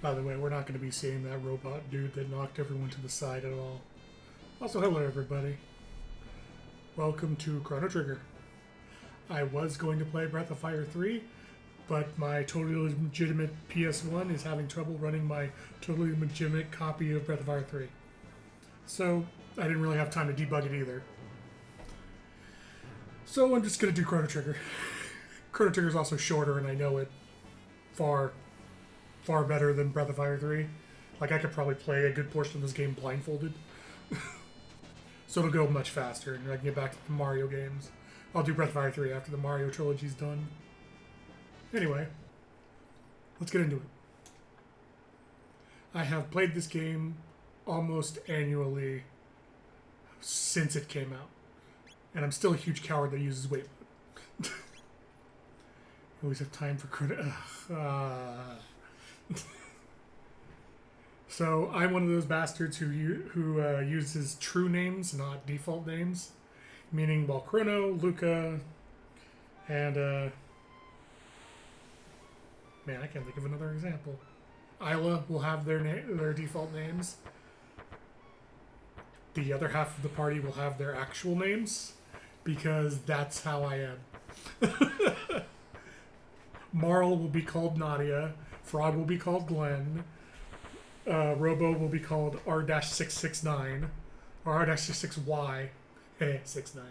By the way, we're not going to be seeing that robot dude that knocked everyone to the side at all. Also, hello everybody. Welcome to Chrono Trigger. I was going to play Breath of Fire 3, but my totally legitimate PS1 is having trouble running my totally legitimate copy of Breath of Fire 3. So, I didn't really have time to debug it either. So I'm just going to do Chrono Trigger. Chrono Trigger is also shorter, and I know it far better than Breath of Fire 3. Like, I could probably play a good portion of this game blindfolded. So it'll go much faster, and I can get back to the Mario games. I'll do Breath of Fire 3 after the Mario trilogy's done. Anyway, let's get into it. I have played this game almost annually since it came out. And I'm still a huge coward that uses wait mode. I always have time for credit. So I'm one of those bastards who uses true names, not default names. Meaning, well, Chrono, Luca, and man, I can't think of another example. Isla will have their default names. The other half of the party will have their actual names, because that's how I am. Marl will be called Nadia. Frog will be called Glenn. Robo will be called R-669. Or R-66Y. Hey, 69.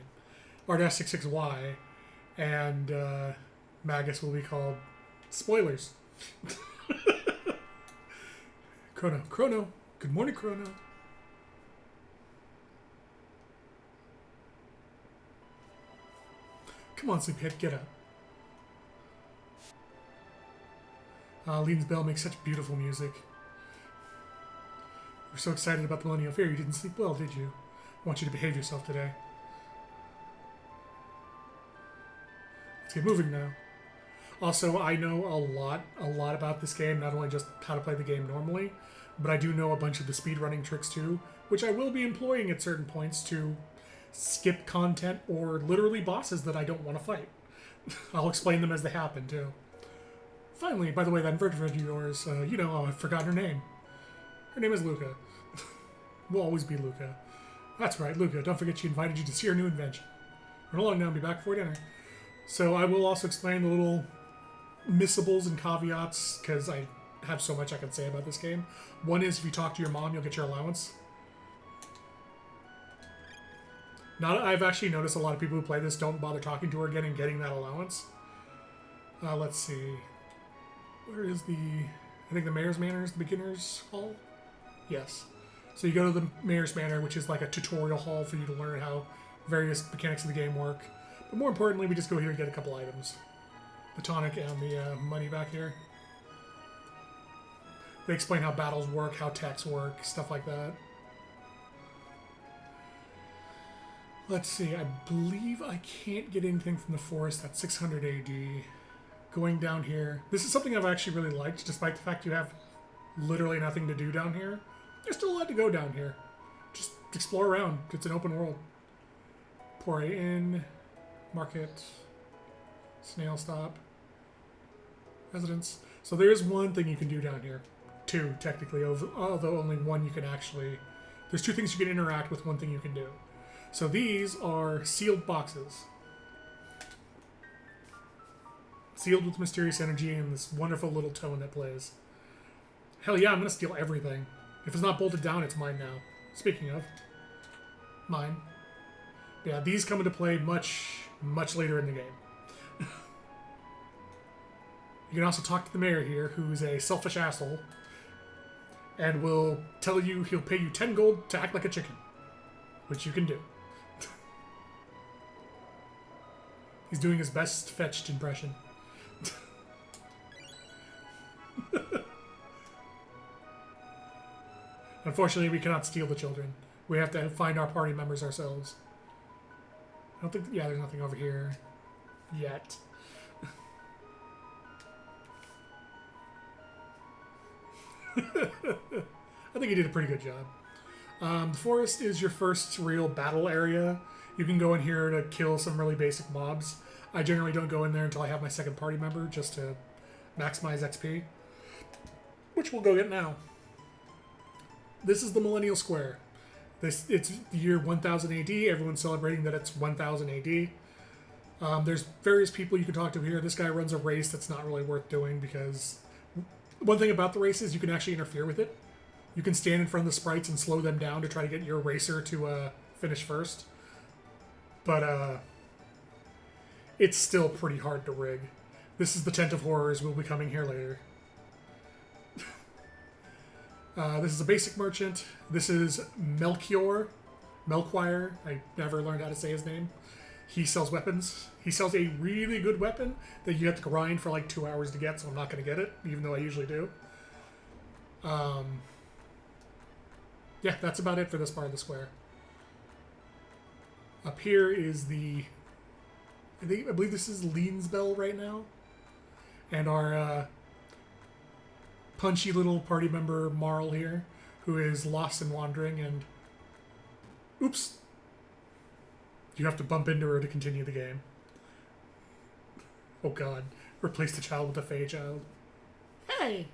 R-66Y. And Magus will be called Spoilers. Chrono. Good morning, Chrono. Come on, sleepyhead, get up. Lean's bell makes such beautiful music. We're so excited about the Millennial Fair, you didn't sleep well, did you? I want you to behave yourself today. Let's get moving now. Also, I know a lot about this game, not only just how to play the game normally, but I do know a bunch of the speedrunning tricks too, which I will be employing at certain points to skip content or literally bosses that I don't want to fight. I'll explain them as they happen too. Finally, by the way, that invertebrate of yours, I forgot her name. Her name is Luca. Will always be Luca. That's right, Luca. Don't forget she invited you to see her new invention. Run along now and be back before dinner. So I will also explain the little missables and caveats, because I have so much I can say about this game. One is, if you talk to your mom, you'll get your allowance. I've actually noticed a lot of people who play this don't bother talking to her again and getting that allowance. Let's see. Where is I think the Mayor's Manor is the beginner's hall? Yes. So you go to the Mayor's Manor, which is like a tutorial hall for you to learn how various mechanics of the game work. But more importantly, we just go here and get a couple items. The tonic and the money back here. They explain how battles work, how attacks work, stuff like that. Let's see, I believe I can't get anything from the forest at 600 AD. Going down here. This is something I've actually really liked, despite the fact you have literally nothing to do down here. There's still a lot to go down here. Just explore around. It's an open world. Pour in, market, snail stop, residence. So there's one thing you can do down here. Two, technically, although only one you can actually... There's two things you can interact with, one thing you can do. So these are sealed boxes. Sealed with mysterious energy and this wonderful little tone that plays. Hell yeah, I'm going to steal everything. If it's not bolted down, it's mine now. Speaking of. Mine. Yeah, these come into play much later in the game. You can also talk to the mayor here, who's a selfish asshole, and will tell you he'll pay you 10 gold to act like a chicken. Which you can do. He's doing his best fetched impression. Unfortunately, we cannot steal the children. We have to find our party members ourselves. I don't think... Yeah, there's nothing over here yet. I think he did a pretty good job. The forest is your first real battle area. You can go in here to kill some really basic mobs. I generally don't go in there until I have my second party member, just to maximize XP. which we'll go get now. This is the Millennial Square. It's the year 1000 AD. Everyone's celebrating that it's 1000 AD. There's various people you can talk to here. This guy runs a race that's not really worth doing because one thing about the race is you can actually interfere with it. You can stand in front of the sprites and slow them down to try to get your racer to finish first. But it's still pretty hard to rig. This is the Tent of Horrors. We'll be coming here later. This is a basic merchant. This is Melchior. I never learned how to say his name. He sells weapons. He sells a really good weapon that you have to grind for like 2 hours to get, so I'm not going to get it, even though I usually do. Yeah, that's about it for this part of the square. Up here is I believe this is Lean's Bell right now. And our punchy little party member Marl here, who is lost and wandering, and oops, you have to bump into her to continue the game. Oh god, replace the child with a Fey child. Hey!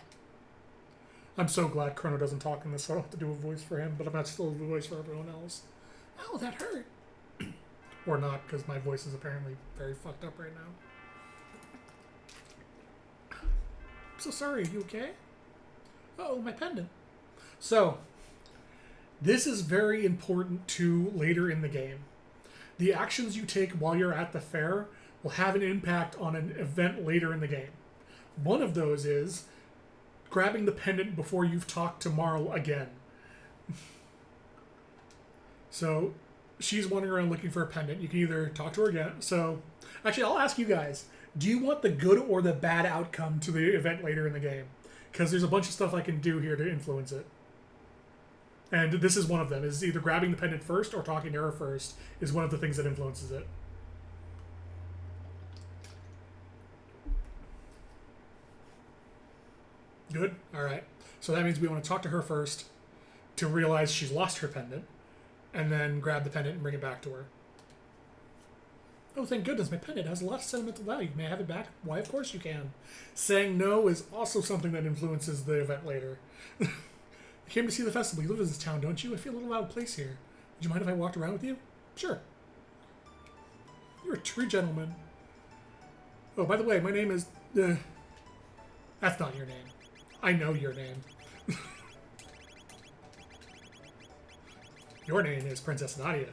I'm so glad Chrono doesn't talk in this, so I don't have to do a voice for him, but I'm not still a voice for everyone else. Oh, that hurt! Or not, because my voice is apparently very fucked up right now. I'm so sorry, are you okay? Oh, my pendant. So, this is very important to later in the game. The actions you take while you're at the fair will have an impact on an event later in the game. One of those is grabbing the pendant before you've talked to Marl again. So, she's wandering around looking for a pendant. You can either talk to her again. So, actually, I'll ask you guys, do you want the good or the bad outcome to the event later in the game? Because there's a bunch of stuff I can do here to influence it. And this is one of them. Is either grabbing the pendant first or talking to her first is one of the things that influences it. Good? Alright. So that means we want to talk to her first to realize she's lost her pendant, and then grab the pendant and bring it back to her. Oh, thank goodness, my pendant has a lot of sentimental value. May I have it back? Why, of course you can. Saying no is also something that influences the event later. You came to see the festival. You live in this town, don't you? I feel a little out of place here. Would you mind if I walked around with you? Sure. You're a true gentleman. Oh, by the way, my name is... That's not your name. I know your name. Your name is Princess Nadia.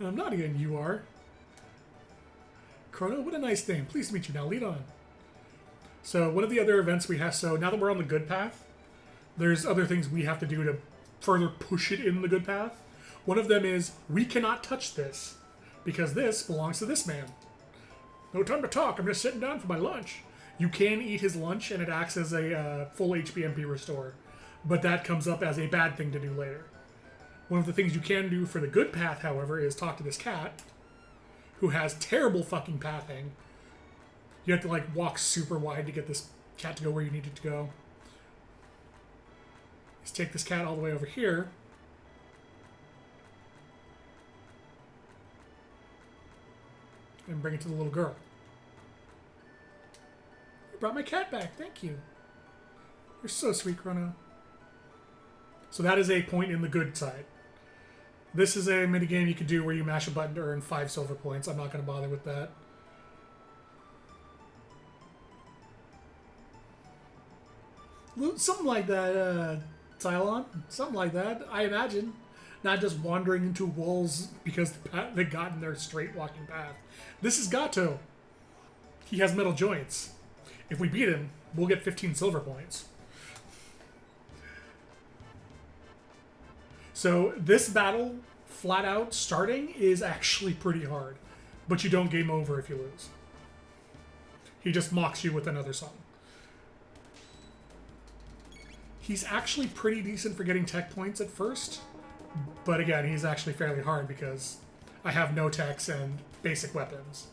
I'm Nadia, and you are? Chrono, what a nice name. Pleased to meet you. Now lead on. So one of the other events we have, so now that we're on the good path, there's other things we have to do to further push it in the good path. One of them is, we cannot touch this, because this belongs to this man. No time to talk, I'm just sitting down for my lunch. You can eat his lunch, and it acts as a full HP MP restore, but that comes up as a bad thing to do later. One of the things you can do for the good path, however, is talk to this cat, who has terrible fucking pathing. You have to, like, walk super wide to get this cat to go where you need it to go. Let's take this cat all the way over here. And bring it to the little girl. You brought my cat back, thank you. You're so sweet, Chrono. So that is a point in the good side. This is a minigame you can do where you mash a button to earn 5 silver points. I'm not going to bother with that. Something like that, Cylon. Something like that, I imagine. Not just wandering into walls because they got in their straight walking path. This is Gato. He has metal joints. If we beat him, we'll get 15 silver points. So this battle, flat out starting, is actually pretty hard. But you don't game over if you lose. He just mocks you with another song. He's actually pretty decent for getting tech points at first. But again, he's actually fairly hard because I have no techs and basic weapons.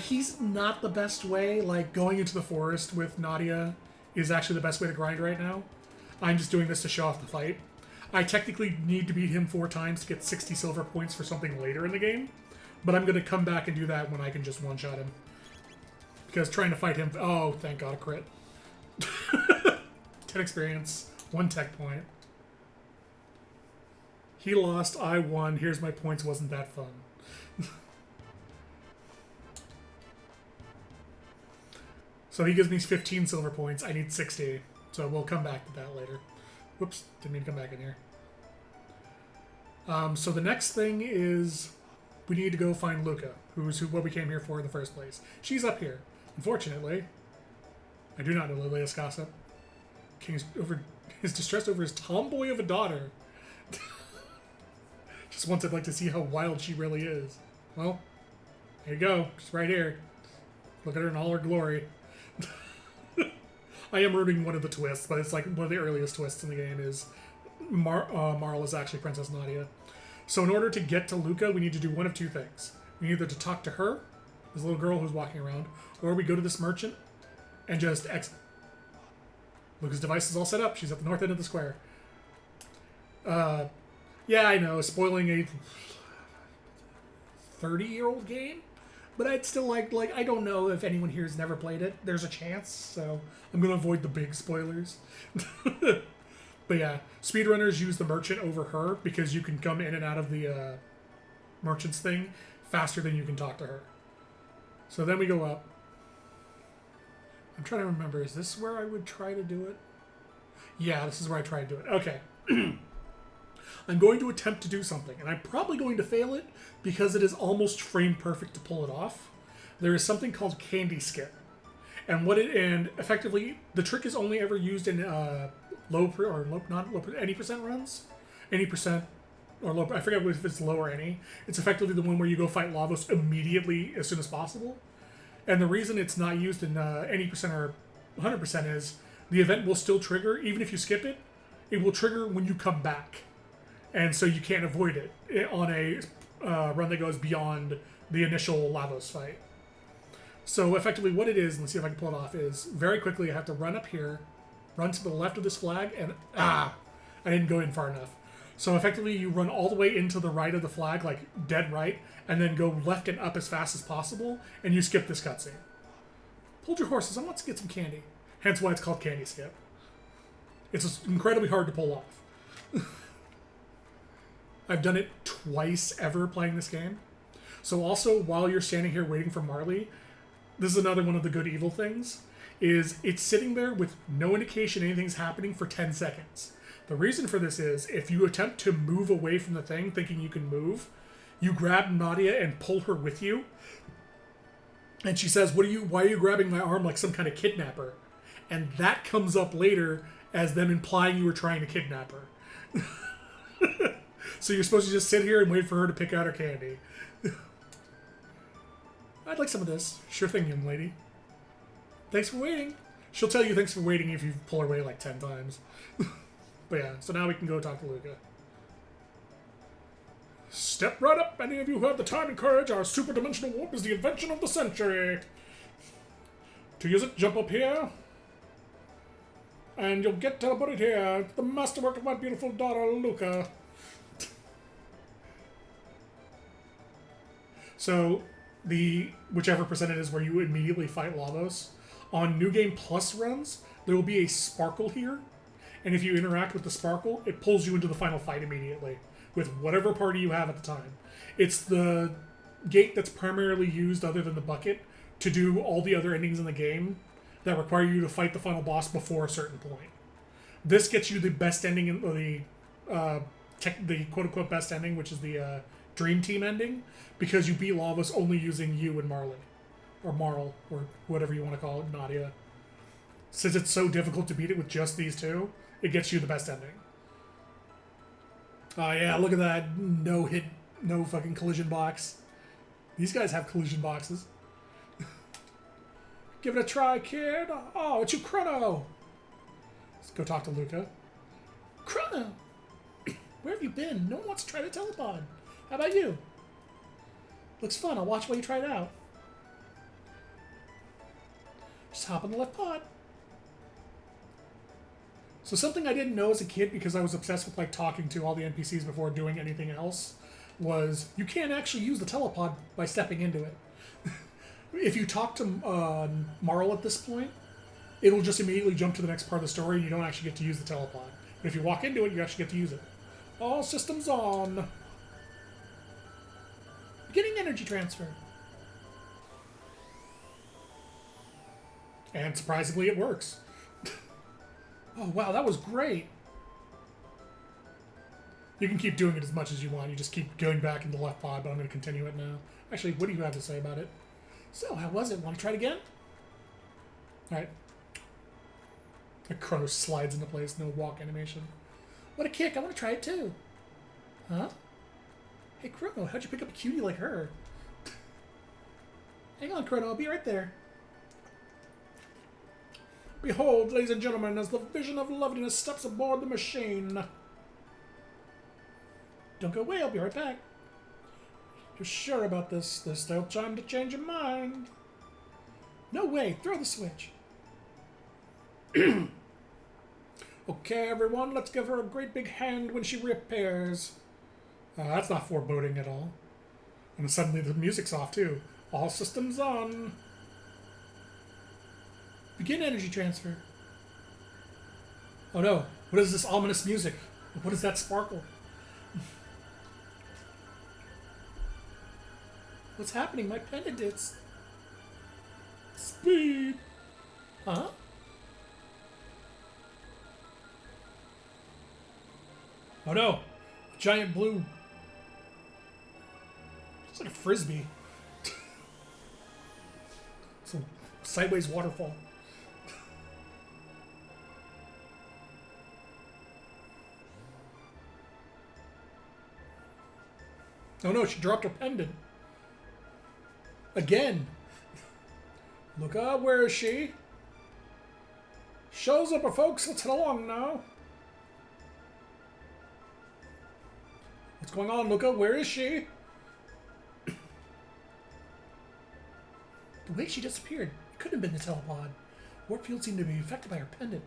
He's not the best way. Like, going into the forest with Nadia is actually the best way to grind right now. I'm just doing this to show off the fight. I technically need to beat him 4 times to get 60 silver points for something later in the game. But I'm going to come back and do that when I can just one-shot him. Because trying to fight him... Oh, thank God, a crit. 10 experience, 1 tech point. He lost, I won. Here's my points, wasn't that fun. So he gives me 15 silver points. I need 60. So we'll come back to that later. Whoops, didn't mean to come back in here. So the next thing is we need to go find Luca, who's what we came here for in the first place. She's up here. Unfortunately, I do not know Lilia's gossip. King is distressed over his tomboy of a daughter. Just once I'd like to see how wild she really is. Well, there you go. She's right here. Look at her in all her glory. I am rooting one of the twists, but it's like one of the earliest twists in the game is Marl is actually Princess Nadia. So in order to get to Luca, we need to do one of two things. We need either to talk to her, this little girl who's walking around, or we go to this merchant and just exit. Luca's device is all set up. She's at the north end of the square. Yeah, I know, spoiling a 30-year-old game, but I'd still like I don't know if anyone here has never played it. There's a chance, so I'm gonna avoid the big spoilers. But yeah, speedrunners use the merchant over her because you can come in and out of the merchant's thing faster than you can talk to her. So then we go up. I'm trying to remember, is this where I would try to do it? Yeah, this is where I try to do it. Okay. I'm going to attempt to do something, and I'm probably going to fail it because it is almost frame perfect to pull it off. There is something called candy skip. And effectively, the trick is only ever used in any percent runs. Any percent or low, I forget if it's low or any. It's effectively the one where you go fight Lavos immediately as soon as possible. And the reason it's not used in any percent or 100% is the event will still trigger, even if you skip it, it will trigger when you come back. And so you can't avoid it on a run that goes beyond the initial Lavos fight. So effectively what it is, let's see if I can pull it off, is very quickly I have to run up here, run to the left of this flag, and I didn't go in far enough. So effectively you run all the way into the right of the flag, like dead right, and then go left and up as fast as possible, and you skip this cutscene. Hold your horses, I want to get some candy. Hence why it's called Candy Skip. It's incredibly hard to pull off. I've done it twice ever playing this game. So also, while you're standing here waiting for Marley, this is another one of the good evil things, is it's sitting there with no indication anything's happening for 10 seconds. The reason for this is, if you attempt to move away from the thing thinking you can move, you grab Nadia and pull her with you, and she says, why are you grabbing my arm like some kind of kidnapper? And that comes up later as them implying you were trying to kidnap her. So you're supposed to just sit here and wait for her to pick out her candy. I'd like some of this. Sure thing, young lady. Thanks for waiting. She'll tell you thanks for waiting if you pull her away like 10 times. But yeah, so now we can go talk to Luca. Step right up, any of you who have the time and courage. Our super dimensional warp is the invention of the century. To use it, jump up here. And you'll get teleported here. It's the masterwork of my beautiful daughter, Luca. So, whichever percent it is where you immediately fight Lavos, on New Game Plus runs, there will be a sparkle here, and if you interact with the sparkle, it pulls you into the final fight immediately, with whatever party you have at the time. It's the gate that's primarily used, other than the bucket, to do all the other endings in the game that require you to fight the final boss before a certain point. This gets you the best ending, the quote-unquote best ending, which is the Dream Team ending, because you beat Lavos only using you and Marley. Or Marl, or whatever you want to call it, Nadia. Since it's so difficult to beat it with just these two, it gets you the best ending. Oh yeah, look at that. No fucking collision box. These guys have collision boxes. Give it a try, kid. Oh, it's you, Chrono. Let's go talk to Luca. Chrono! Where have you been? No one wants to try the telepod. How about you? Looks fun. I'll watch while you try it out. Just hop on the left pod. So something I didn't know as a kid, because I was obsessed with talking to all the NPCs before doing anything else, was you can't actually use the telepod by stepping into it. If you talk to Marl at this point, it'll just immediately jump to the next part of the story, and you don't actually get to use the telepod. But if you walk into it, you actually get to use it. All systems on. Beginning energy transfer. And surprisingly, it works. Oh, wow, that was great. You can keep doing it as much as you want. You just keep going back into the left pod, but I'm going to continue it now. Actually, what do you have to say about it? So, how was it? Want to try it again? Alright. The Chrono slides into place, no walk animation. What a kick, I want to try it too. Huh? Hey Chrono, how'd you pick up a cutie like her? Hang on, Chrono, I'll be right there. Behold, ladies and gentlemen, as the vision of loveliness steps aboard the machine. Don't go away, I'll be right back. You're sure about this? There's still time to change your mind. No way, throw the switch. Okay, everyone, let's give her a great big hand when she reappears. That's not foreboding at all. And suddenly the music's off, too. All systems on. Begin energy transfer. Oh no, what is this ominous music? What is that sparkle? What's happening? My pendant is... Speed! Huh? Oh no! A giant blue... It's like a frisbee. It's a sideways waterfall. Oh no, she dropped her pendant. Again. Look up, where is she? Show's up, folks. Let's head along now. What's going on, Luca? Where is she? The way she disappeared, it couldn't have been the telepod. Warp field seemed to be affected by her pendant.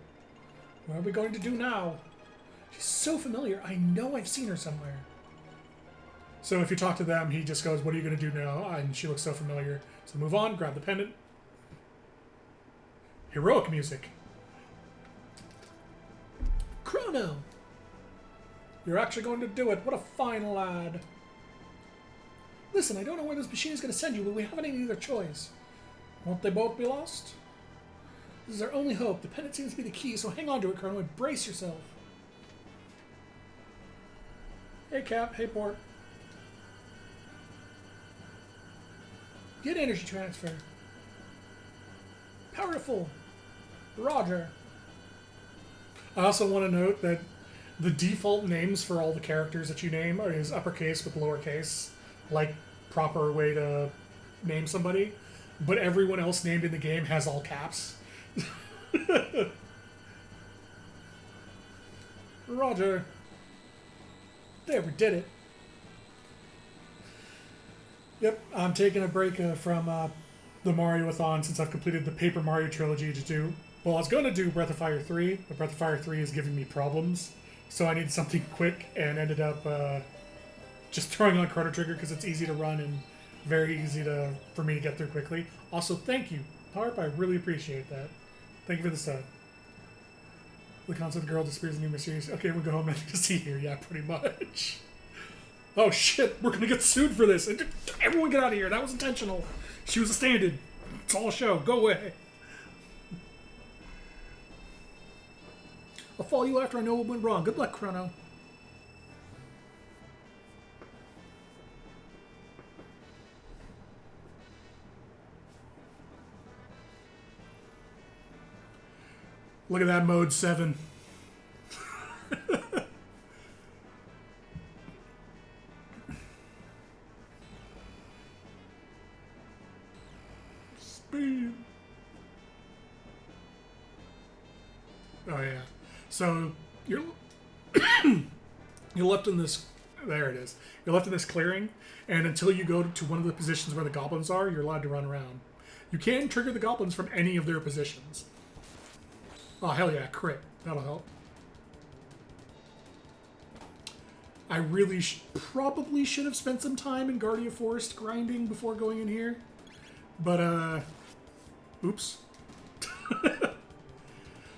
What are we going to do now? She's so familiar. I know I've seen her somewhere. So if you talk to them, he just goes, what are you going to do now? And she looks so familiar. So move on, grab the pendant. Heroic music. Chrono! You're actually going to do it. What a fine lad. Listen, I don't know where this machine is going to send you, but we haven't any other choice. Won't they both be lost? This is our only hope. The pendant seems to be the key, so hang on to it, Chrono, and brace yourself. Hey, Cap. Hey, Port. Get energy transfer. Powerful. Roger. I also want to note that the default names for all the characters that you name is uppercase with lowercase, like proper way to name somebody. But everyone else named in the game has all caps. Roger. There, we did it. Yep, I'm taking a break from the Mario-a-thon since I've completed the Paper Mario trilogy to do... Well, I was going to do Breath of Fire 3, but Breath of Fire 3 is giving me problems. So I needed something quick and ended up just throwing on Chrono Trigger because it's easy to run and very easy for me to get through quickly. Also, thank you, Harp. I really appreciate that. Thank you for the sub. The concept of the girl disappears in new mysterious... Okay, we'll go home and to see here. Yeah, pretty much. Oh shit, we're gonna get sued for this. Everyone get out of here. That was intentional. She was a stand-in. It's all a show. Go away. I'll follow you after I know what went wrong. Good luck, Chrono. Look at that mode 7. Speed. Oh yeah. So you're you're left in this. There it is. You're left in this clearing, and until you go to one of the positions where the goblins are, you're allowed to run around. You can trigger the goblins from any of their positions. Oh, hell yeah, crit. That'll help. I really probably should have spent some time in Guardia Forest grinding before going in here. But, oops.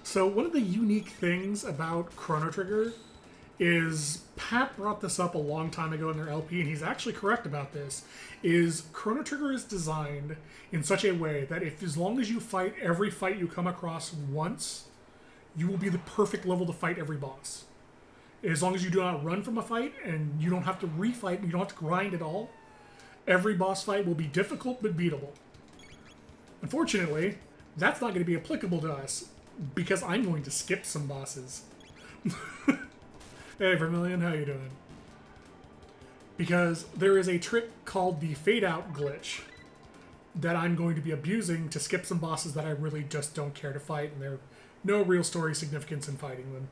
So one of the unique things about Chrono Trigger is, Pat brought this up a long time ago in their LP, and he's actually correct about this, is Chrono Trigger is designed in such a way that if, as long as you fight every fight you come across once, you will be the perfect level to fight every boss. As long as you do not run from a fight and you don't have to refight, you don't have to grind at all, every boss fight will be difficult but beatable. Unfortunately, that's not going to be applicable to us because I'm going to skip some bosses. Hey Vermilion, how you doing? Because there is a trick called the fade out glitch that I'm going to be abusing to skip some bosses that I really just don't care to fight, and there's no real story significance in fighting them.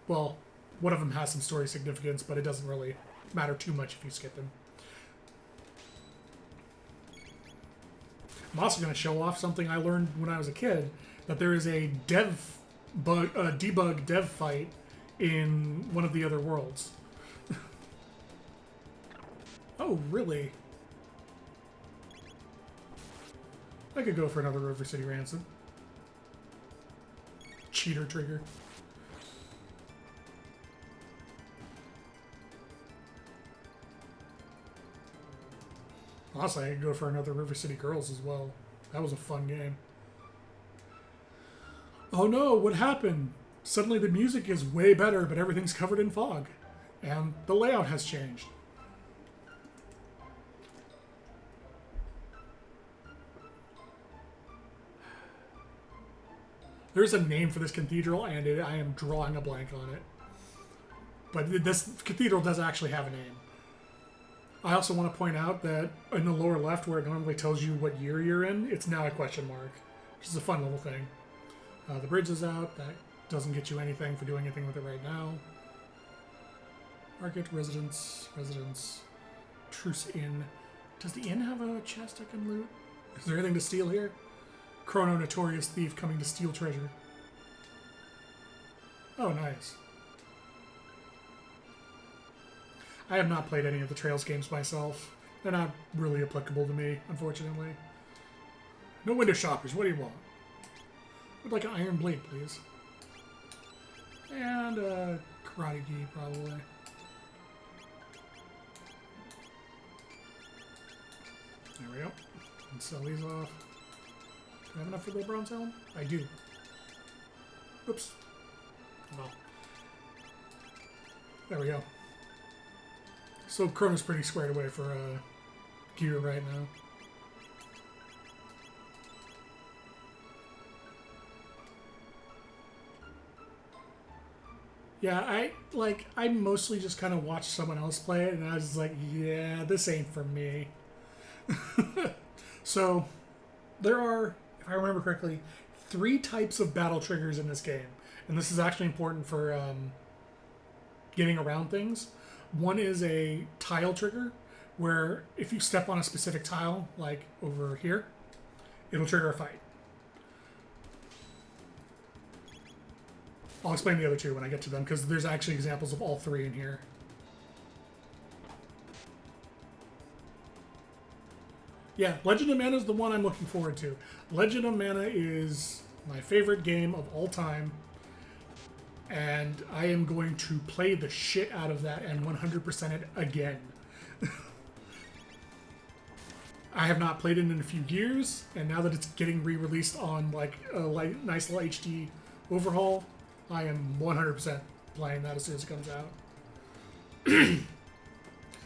Well, one of them has some story significance, but it doesn't really matter too much if you skip them. I'm also going to show off something I learned when I was a kid, that there is a debug dev fight in one of the other worlds. Oh, really? I could go for another River City Ransom. Cheater trigger. Honestly, I could go for another River City Girls as well. That was a fun game. Oh no, what happened? Suddenly the music is way better, but everything's covered in fog. And the layout has changed. There's a name for this cathedral, and I am drawing a blank on it. But this cathedral does actually have a name. I also want to point out that in the lower left, where it normally tells you what year you're in, it's now a question mark, which is a fun little thing. The bridge is out. That doesn't get you anything for doing anything with it right now. Market, residence, Truce Inn. Does the inn have a chest I can loot? Is there anything to steal here? Chrono, notorious thief, coming to steal treasure. Oh, nice. I have not played any of the Trails games myself. They're not really applicable to me, unfortunately. No window shoppers, what do you want? Would like an iron blade, please. And a karate gi, probably. There we go. And sell these off. Do I have enough for the bronze helm? I do. Oops. Well. There we go. So Chrono's pretty squared away for gear right now. Yeah, I mostly just kind of watched someone else play it, and I was like, yeah, this ain't for me. So, there are, if I remember correctly, 3 types of battle triggers in this game. And this is actually important for getting around things. One is a tile trigger, where if you step on a specific tile, like over here, it'll trigger a fight. I'll explain the other 2 when I get to them, because there's actually examples of all 3 in here. Yeah, Legend of Mana is the one I'm looking forward to. Legend of Mana is my favorite game of all time, and I am going to play the shit out of that and 100% it again. I have not played it in a few years, and now that it's getting re-released on like a nice little HD overhaul, I am 100% playing that as soon as it comes out.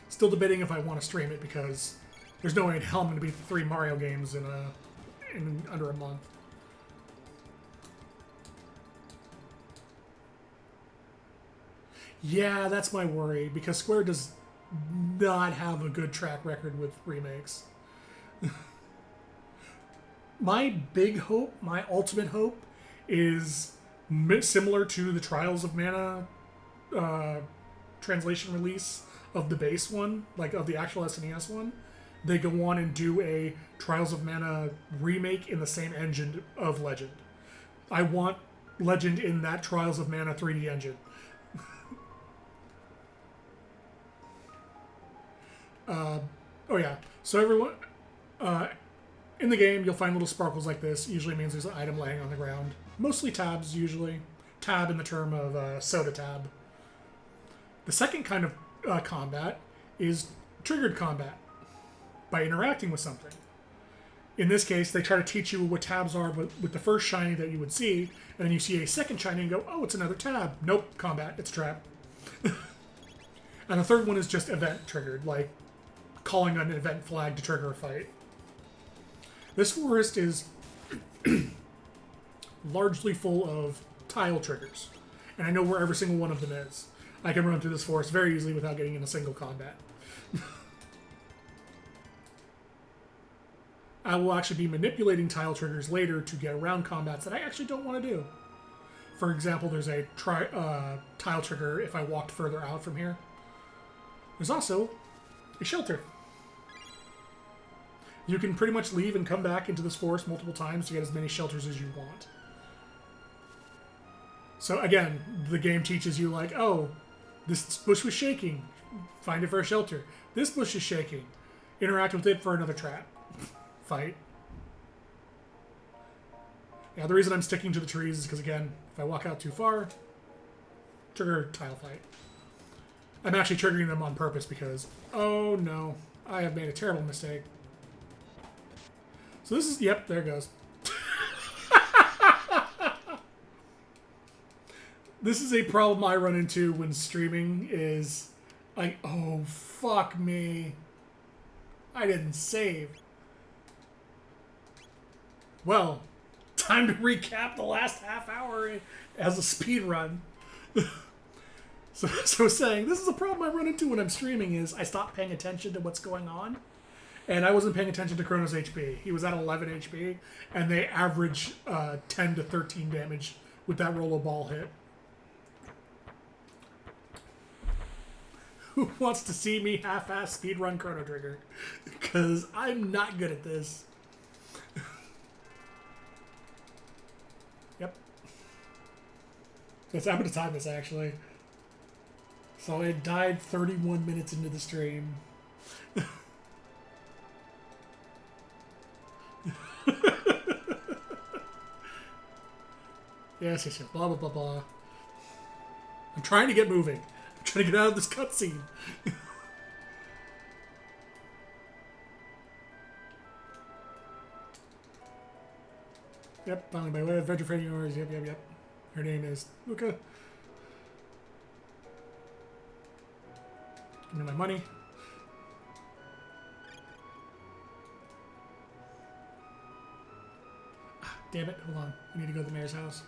Still debating if I want to stream it, because there's no way in hell I'm going to beat the 3 Mario games in under a month. Yeah, that's my worry, because Square does not have a good track record with remakes. My big hope, my ultimate hope, is similar to the Trials of Mana translation release of the base one, like of the actual SNES one. They go on and do a Trials of Mana remake in the same engine of Legend. I want Legend in that Trials of Mana 3D engine. Oh yeah. So everyone, In the game, you'll find little sparkles like this. Usually means there's an item laying on the ground. Mostly tabs, usually. Tab in the term of soda tab. The second kind of combat is triggered combat, by interacting with something. In this case, they try to teach you what tabs are with the first shiny that you would see, and then you see a second shiny and go, oh, it's another tab. Nope, combat, it's a trap. And the third one is just event triggered, like calling an event flag to trigger a fight. This forest is largely full of tile triggers, and I know where every single one of them is. I can run through this forest very easily without getting in a single combat. I will actually be manipulating tile triggers later to get around combats that I actually don't want to do. For example, there's a tile trigger if I walked further out from here. There's also a shelter. You can pretty much leave and come back into this forest multiple times to get as many shelters as you want. So again, the game teaches you like, oh, this bush was shaking. Find it for a shelter. This bush is shaking. Interact with it for another trap. Fight. Yeah, the reason I'm sticking to the trees is because, again, if I walk out too far, trigger tile fight. I'm actually triggering them on purpose because, oh no, I have made a terrible mistake. So this is, yep, there it goes. This is a problem I run into when streaming is like, oh, fuck me. I didn't save. Well, time to recap the last half hour as a speed run. So saying, this is a problem I run into when I'm streaming is I stop paying attention to what's going on. And I wasn't paying attention to Chrono's HP. He was at 11 HP, and they average 10 to 13 damage with that roll of ball hit. Who wants to see me half-ass speedrun Chrono Trigger? Because I'm not good at this. Yep. So I'm going to time this, actually. So I died 31 minutes into the stream. Yes, blah, blah, blah, blah. I'm trying to get moving. I'm trying to get out of this cutscene. Yep, finally by way of adventure friend yours. Yep. Her name is Luca. Give me my money. Ah, damn it, hold on. I need to go to the mayor's house.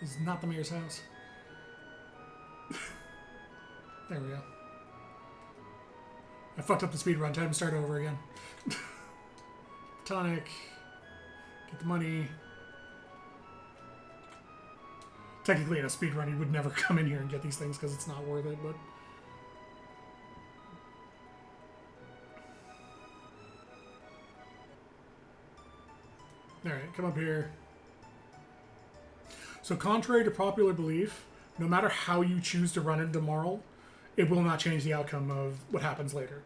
This is not the mayor's house. There we go. I fucked up the speed run. Time to start over again. Tonic. Get the money. Technically, in a speed run, you would never come in here and get these things because it's not worth it, but... Alright, come up here. So contrary to popular belief, no matter how you choose to run into Marl, it will not change the outcome of what happens later.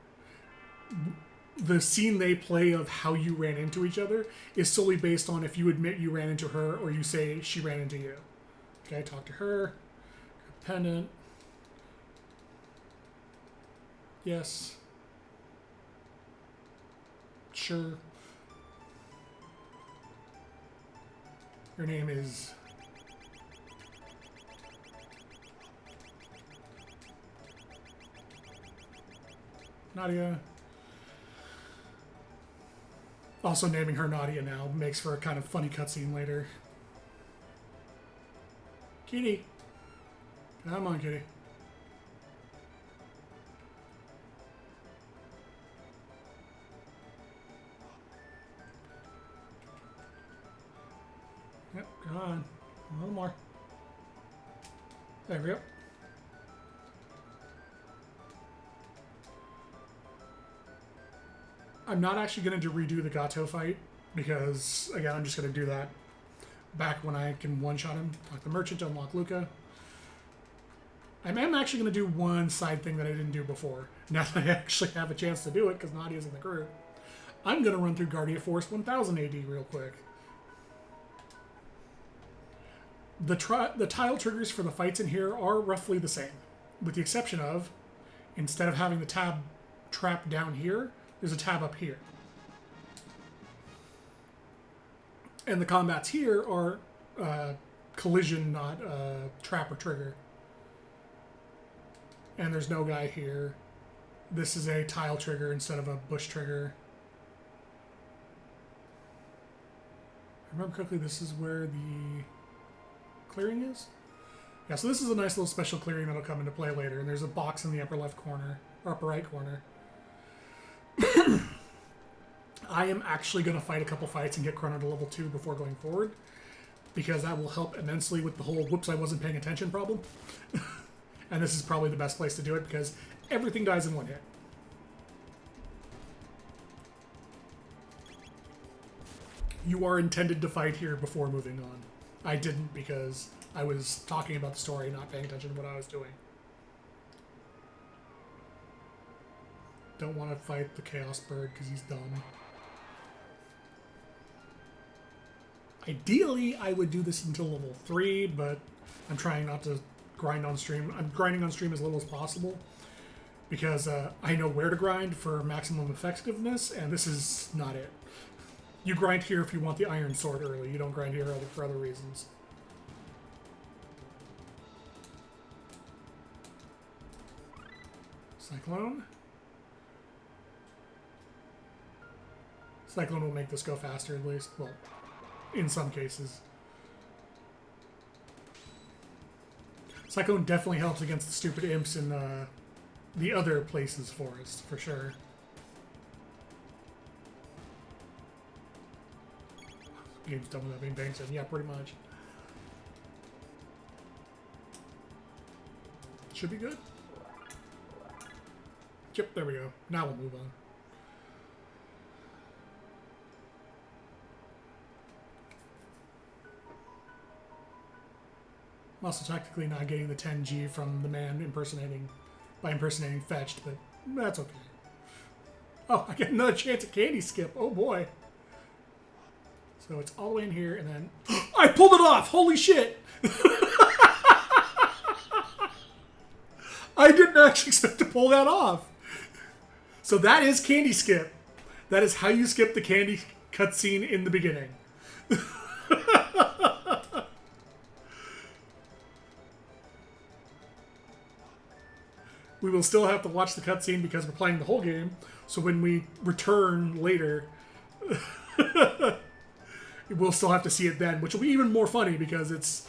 The scene they play of how you ran into each other is solely based on if you admit you ran into her or you say she ran into you. Okay, talk to her. Pendant. Yes. Sure. Her name is... Nadia. Also naming her Nadia now makes for a kind of funny cutscene later. Kitty. Come on, kitty. Yep, come on. A little more. There we go. I'm not actually going to redo the Gato fight because, again, I'm just going to do that back when I can one-shot him. Talk to the merchant to unlock Luca. I am actually going to do one side thing that I didn't do before. Now that I actually have a chance to do it because Nadia's in the group. I'm going to run through Guardia Force 1000 AD real quick. The tile triggers for the fights in here are roughly the same, with the exception of, instead of having the tab trap down here, there's a tab up here. And the combats here are collision, not trap or trigger. And there's no guy here. This is a tile trigger instead of a bush trigger. If I remember correctly, this is where the clearing is? Yeah, so this is a nice little special clearing that'll come into play later. And there's a box in the upper left corner, or upper right corner. I am actually going to fight a couple fights and get Chrono to level 2 before going forward, because that will help immensely with the whole whoops, I wasn't paying attention problem. And this is probably the best place to do it because everything dies in one hit. You are intended to fight here before moving on. I didn't because I was talking about the story, not paying attention to what I was doing. Don't want to fight the Chaos Bird because he's dumb. Ideally, I would do this until level 3, but I'm trying not to grind on stream. I'm grinding on stream as little as possible because I know where to grind for maximum effectiveness, and this is not it. You grind here if you want the Iron Sword early. You don't grind here for other reasons. Cyclone. Cyclone will make this go faster at least. Well, in some cases. Cyclone definitely helps against the stupid imps in the other places forest, for sure. Game's done without being banged in. Yeah, pretty much. Should be good. Yep, there we go. Now we'll move on. I'm also tactically not getting the 10G from the man impersonating Fetched, but that's okay. Oh, I get another chance at candy skip. Oh boy. So it's all the way in here, and then I pulled it off. Holy shit! I didn't actually expect to pull that off. So that is candy skip. That is how you skip the candy cutscene in the beginning. We will still have to watch the cutscene because we're playing the whole game. So when we return later, we'll still have to see it then, which will be even more funny because it's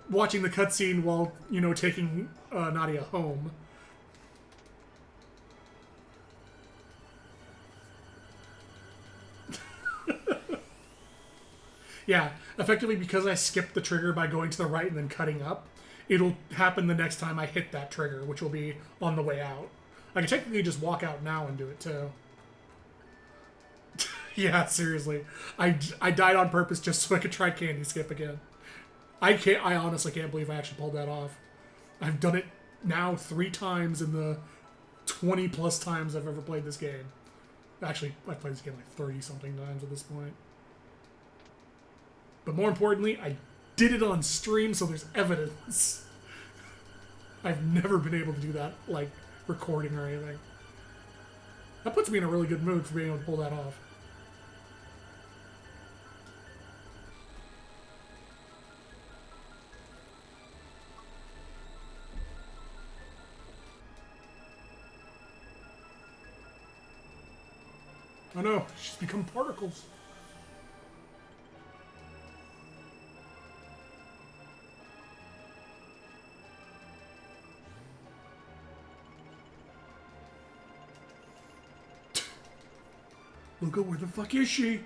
watching the cutscene while, you know, taking Nadia home. Yeah, effectively because I skipped the trigger by going to the right and then cutting up, it'll happen the next time I hit that trigger, which will be on the way out. I can technically just walk out now and do it too. Yeah, seriously. I died on purpose just so I could try candy skip again. I honestly can't believe I actually pulled that off. I've done it now 3 times in the 20 plus times I've ever played this game. Actually, I've played this game like 30 something times at this point. But more importantly, I did it on stream, so there's evidence. I've never been able to do that, like, recording or anything. That puts me in a really good mood for being able to pull that off. Oh no, she's become particles. Luca, where the fuck is she?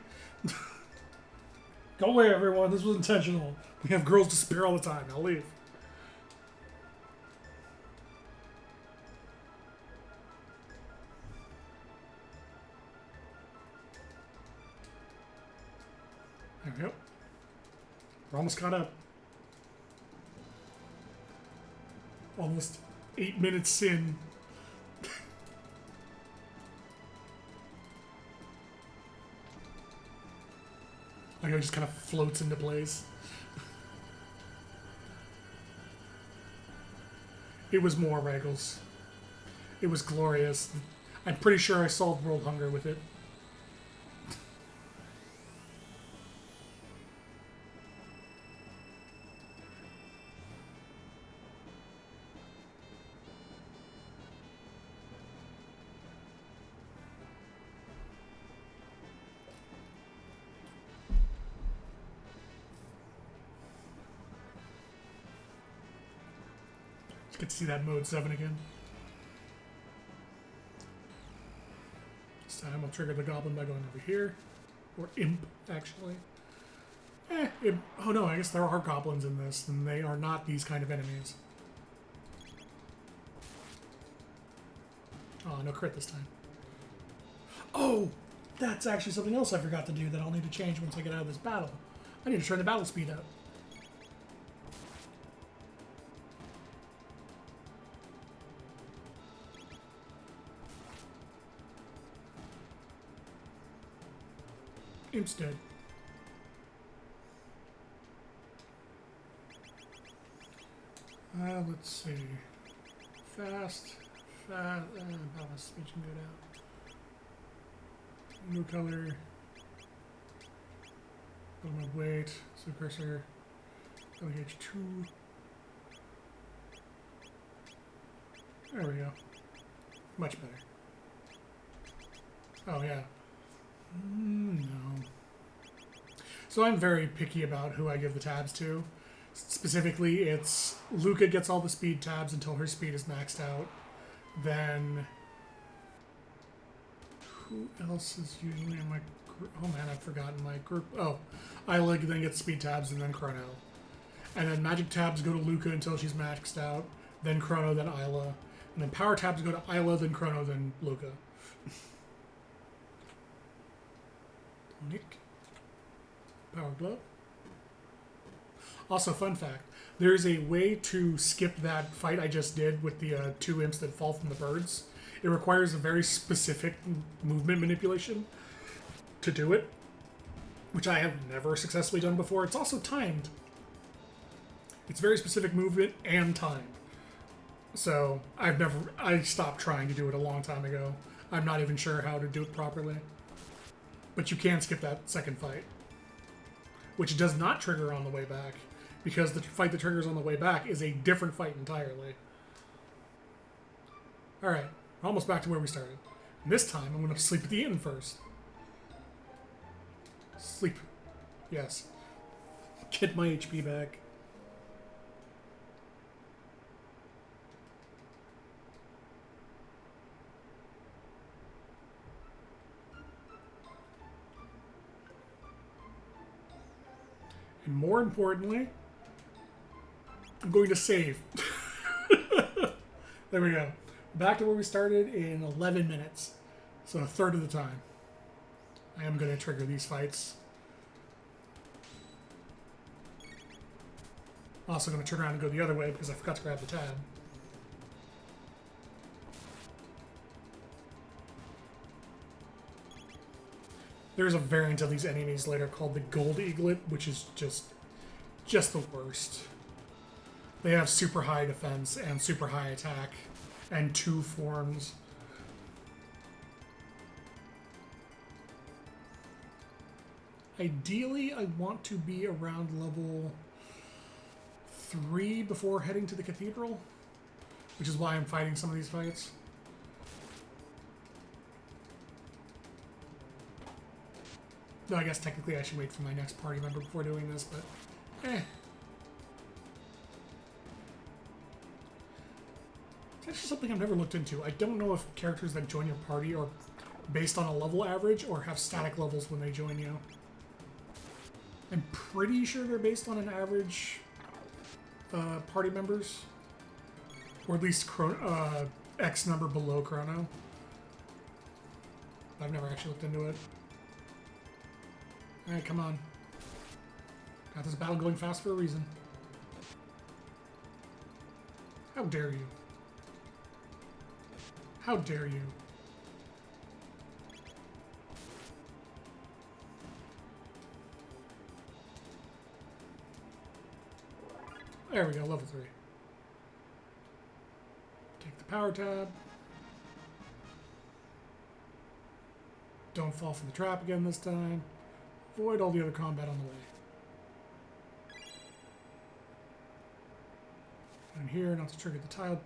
Go away, everyone. This was intentional. We have girls disappear all the time. I'll leave. There we go. We're almost caught up. Almost 8 minutes in. Like it just kind of floats into place. It was more Raggles. It was glorious. I'm pretty sure I solved world hunger with it. Just get to see that mode 7 again. This time I'll trigger the goblin by going over here. Or imp, actually. Oh no, I guess there are goblins in this, and they are not these kind of enemies. Oh, no crit this time. Oh! That's actually something else I forgot to do that I'll need to change once I get out of this battle. I need to turn the battle speed up. Imp's dead. Let's see. Fast. Balance speech can go down. New color. Little weight. Suppressor. LH2. There we go. Much better. Oh, yeah. No. So I'm very picky about who I give the tabs to. Specifically, it's Luca gets all the speed tabs until her speed is maxed out. Then who else is usually in my group? Oh man, I've forgotten my group. Oh, Isla then gets speed tabs and then Chrono. And then magic tabs go to Luca until she's maxed out. Then Chrono, then Isla. And then power tabs go to Isla, then Chrono, then Luca. Nick. Power glove. Also, fun fact, there's a way to skip that fight I just did with the 2 imps that fall from the birds. It requires a very specific movement manipulation to do it, which I have never successfully done before. It's also timed. It's very specific movement and time. So I stopped trying to do it a long time ago. I'm not even sure how to do it properly. But you can skip that second fight, which does not trigger on the way back, because the fight that triggers on the way back is a different fight entirely. Alright, we're almost back to where we started. And this time, I'm going to sleep at the inn first. Sleep. Yes. Get my HP back. And more importantly, I'm going to save. There we go. Back to where we started in 11 minutes. So a third of the time. I am going to trigger these fights. Also going to turn around and go the other way because I forgot to grab the tab. There's a variant of these enemies later called the Gold Eaglet, which is just the worst. They have super high defense and super high attack, and 2 forms. Ideally, I want to be around level 3 before heading to the cathedral, which is why I'm fighting some of these fights. No, I guess technically I should wait for my next party member before doing this, but eh. It's actually something I've never looked into. I don't know if characters that join your party are based on a level average or have static levels when they join you. I'm pretty sure they're based on an average party members. Or at least X number below Chrono. I've never actually looked into it. Alright, come on. Got this battle going fast for a reason. How dare you? How dare you? There we go, level 3. Take the power tab. Don't fall for the trap again this time. Avoid all the other combat on the way. Go in here, not to trigger the tile.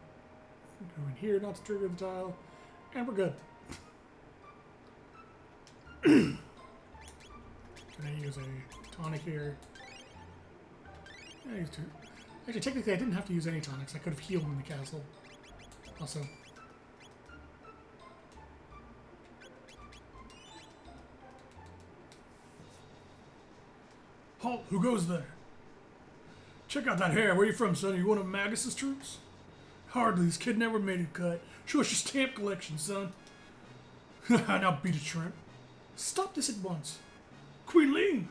Go in here, not to trigger the tile. And we're good. Can I use a tonic here? I used to. Actually, technically, I didn't have to use any tonics. I could have healed in the castle. Also. Halt! Who goes there? Check out that hair. Where you from, son? Are you one of Magus's troops? Hardly. This kid never made a cut. Show us your stamp collection, son. Now beat a shrimp. Stop this at once. Queen Lee!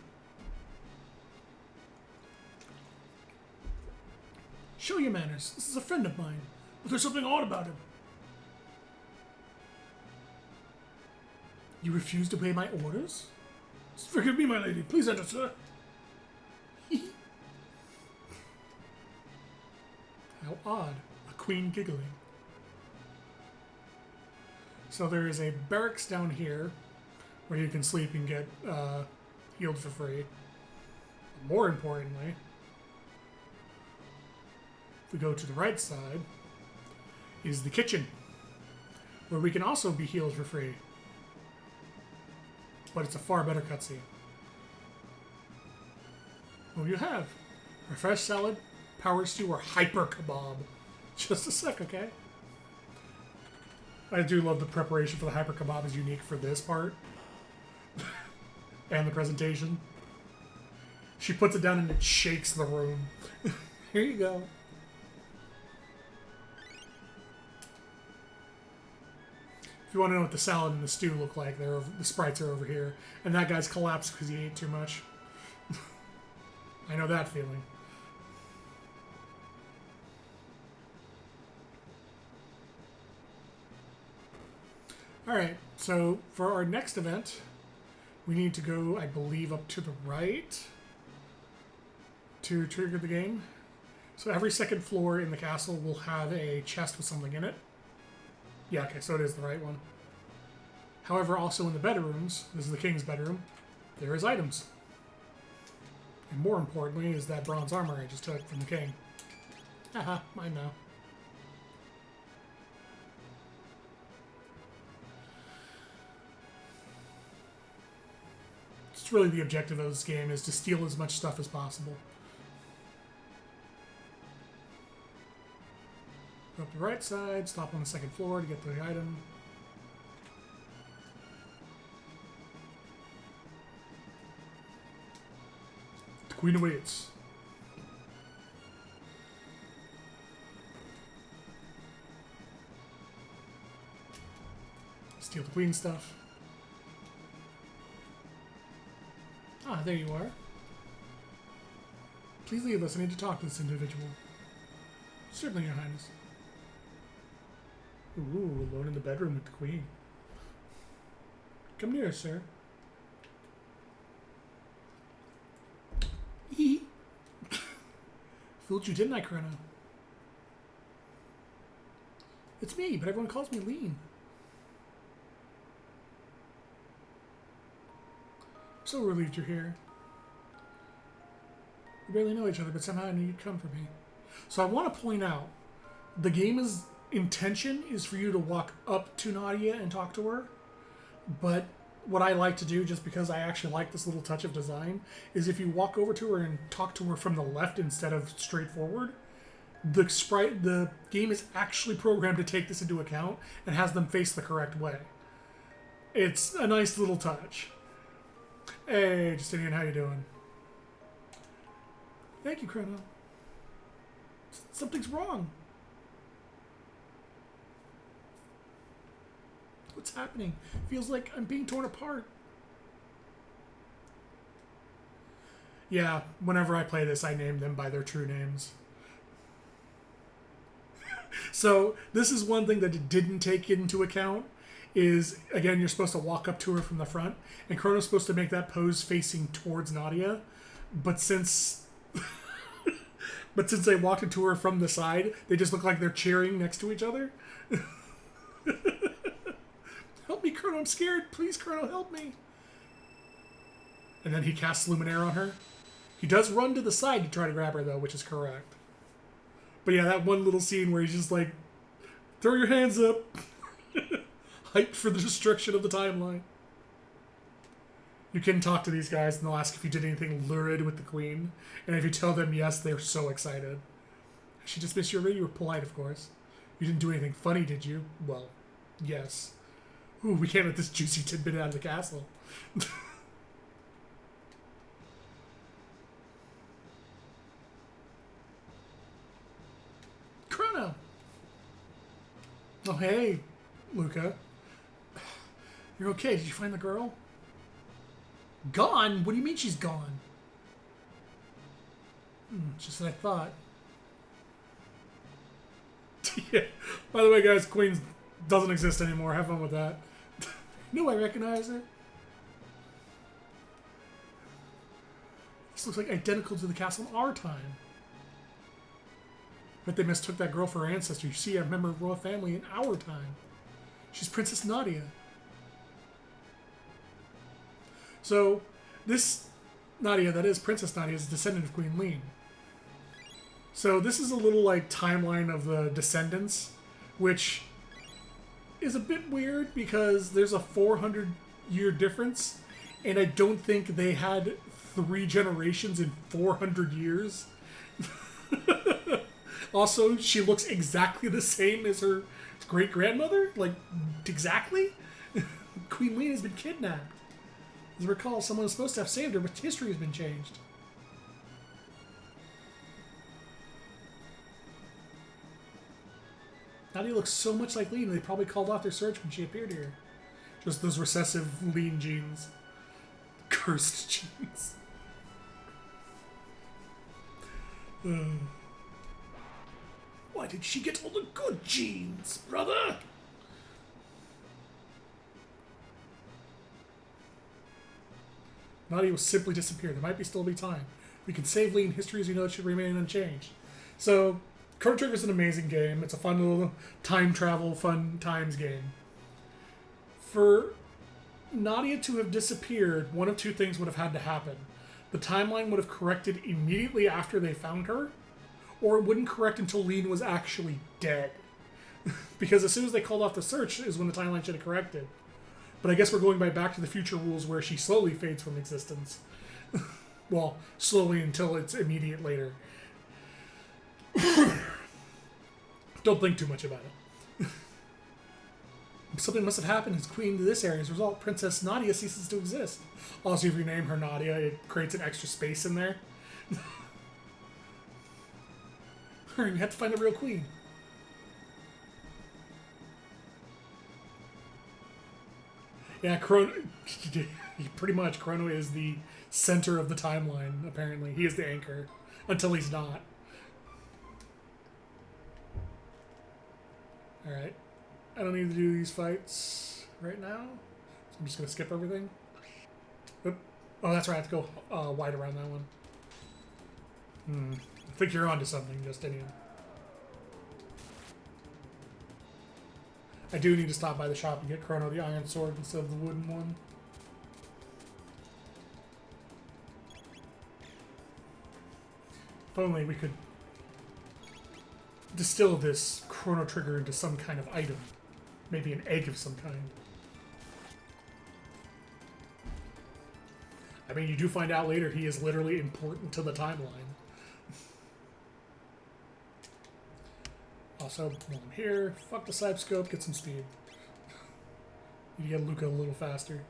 Show your manners. This is a friend of mine. But there's something odd about him. You refuse to obey my orders? Forgive me, my lady. Please enter, sir. How odd. A queen giggling. So there is a barracks down here where you can sleep and get healed for free. More importantly, if we go to the right side, is the kitchen, where we can also be healed for free. But it's a far better cutscene. What do you have? Refresh salad, power stew, or hyper kebab? Just a sec, okay? I do love the preparation for the hyper kebab is unique for this part. And the presentation. She puts it down and it shakes the room. Here you go. If you want to know what the salad and the stew look like, the sprites are over here. And that guy's collapsed because he ate too much. I know that feeling. Alright, so for our next event, we need to go, I believe, up to the right to trigger the game. So every second floor in the castle will have a chest with something in it. Yeah, okay, so it is the right one. However, also in the bedrooms, this is the king's bedroom, there is items. And more importantly is that bronze armor I just took from the king. Haha, mine now. It's really the objective of this game is to steal as much stuff as possible. Go up the right side, stop on the second floor to get the item. The queen awaits. Steal the queen stuff. Ah, there you are. Please leave us. I need to talk to this individual. Certainly, Your Highness. Ooh, alone in the bedroom with the queen. Come near, sir. Hee. Fooled you, didn't I, Chrono? It's me, but everyone calls me Lean. I'm so relieved you're here. We barely know each other, but somehow I knew you'd come for me. So I want to point out, the game's intention is for you to walk up to Nadia and talk to her, but what I like to do, just because I actually like this little touch of design, is if you walk over to her and talk to her from the left instead of straight forward, the game is actually programmed to take this into account and has them face the correct way. It's a nice little touch. Hey, Justinian, how you doing? Thank you, Chrono. Something's wrong. What's happening? Feels like I'm being torn apart. Yeah, whenever I play this, I name them by their true names. So, this is one thing that it didn't take into account, is, again, you're supposed to walk up to her from the front, and Chrono's supposed to make that pose facing towards Nadia, but since But since they walked into her from the side, they just look like they're cheering next to each other. Help me, Chrono, I'm scared. Please, Chrono, help me. And then he casts Luminaire on her. He does run to the side to try to grab her, though, which is correct. But yeah, that one little scene where he's just like, throw your hands up. Hyped for the destruction of the timeline. You can talk to these guys and they'll ask if you did anything lurid with the queen. And if you tell them yes, they're so excited. She dismissed you already? You were polite, of course. You didn't do anything funny, did you? Well, yes. Ooh, we can't let this juicy tidbit out of the castle. Chrono! Oh, hey, Luca. You're okay. Did you find the girl? Gone? What do you mean she's gone? Just as I thought. Yeah. By the way, guys, Queen doesn't exist anymore. Have fun with that. No, I recognize her. This looks like identical to the castle in our time. But they mistook that girl for her ancestor. You see, a member of royal family in our time. She's Princess Nadia. So, this Nadia, that is Princess Nadia, is a descendant of Queen Lean. So this is a little like timeline of the descendants, which is a bit weird because there's a 400-year difference, and I don't think they had 3 generations in 400 years. Also, she looks exactly the same as her great-grandmother, like exactly. Queen Lean has been kidnapped. As I recall, someone was supposed to have saved her, but history has been changed. Nadia looks so much like Lean, they probably called off their search when she appeared here. Just those recessive Lean genes. Cursed genes. Why did she get all the good genes, brother? Nadia will simply disappear. There might still be time. We can save Lean. History as you know it should remain unchanged. So, Chrono Trigger is an amazing game. It's a fun little time travel, fun times game. For Nadia to have disappeared, one of 2 things would have had to happen. The timeline would have corrected immediately after they found her, or it wouldn't correct until Lean was actually dead. Because as soon as they called off the search is when the timeline should have corrected. But I guess we're going by Back to the Future rules where she slowly fades from existence. Well, slowly until it's immediate later. Don't think too much about it. Something must have happened as queen to this area. As a result, Princess Nadia ceases to exist. Also, if you name her Nadia, it creates an extra space in there. Hurry, we have to find the real queen. Yeah, Chrono... Pretty much, Chrono is the center of the timeline, apparently. He is the anchor. Until he's not. Alright. I don't need to do these fights right now. So I'm just going to skip everything. Oop. Oh, that's right. I have to go wide around that one. I think you're onto something, Justinian. I do need to stop by the shop and get Chrono the iron sword instead of the wooden one. If only we could distill this Chrono Trigger into some kind of item. Maybe an egg of some kind. I mean, you do find out later he is literally important to the timeline. Also, while I'm here, fuck the side scope, get some speed. Need to get Luca a little faster.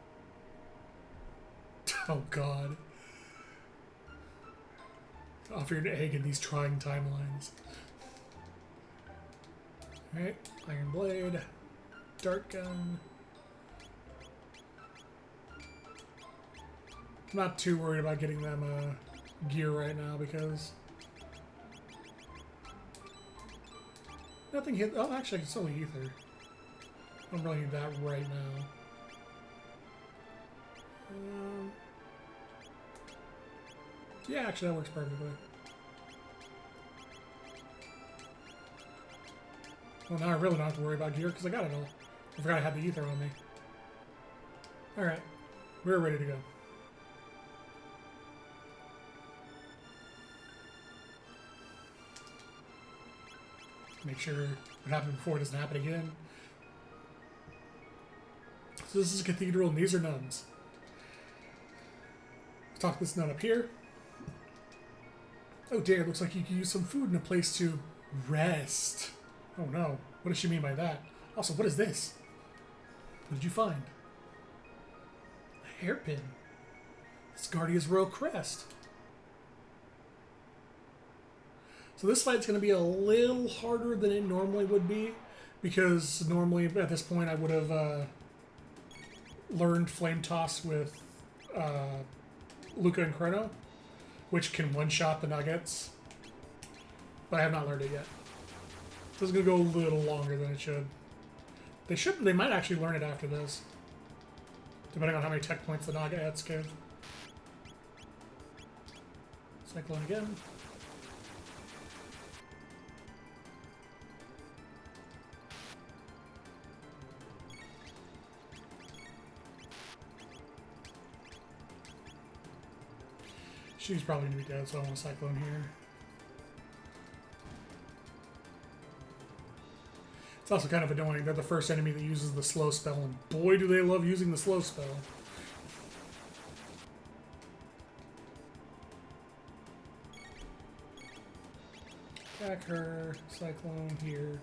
Oh god. Offer an egg in these trying timelines. Alright, Iron Blade, Dart Gun. I'm not too worried about getting them gear right now because nothing hit. Oh, actually, I can still ether. I don't really need that right now. Yeah, actually, that works perfectly. Well, now I really don't have to worry about gear because I got it all. I forgot I had the ether on me. Alright. We're ready to go. Make sure what happened before doesn't happen again. So this is a cathedral and these are nuns. Let's talk this nun up here. Oh dear, looks like you can use some food and a place to rest. Oh no, what does she mean by that? Also, what is this? What did you find? A hairpin. It's Guardia's royal crest. So this fight's going to be a little harder than it normally would be, because normally at this point I would have learned Flame Toss with Luca and Chrono, which can one-shot the nuggets, but I have not learned it yet. So it's going to go a little longer than it should. They might actually learn it after this, depending on how many tech points the nuggets give. Cyclone again. She's probably going to be dead, so I want a Cyclone here. It's also kind of annoying. They're the first enemy that uses the slow spell, and boy do they love using the slow spell. Attack her, Cyclone here.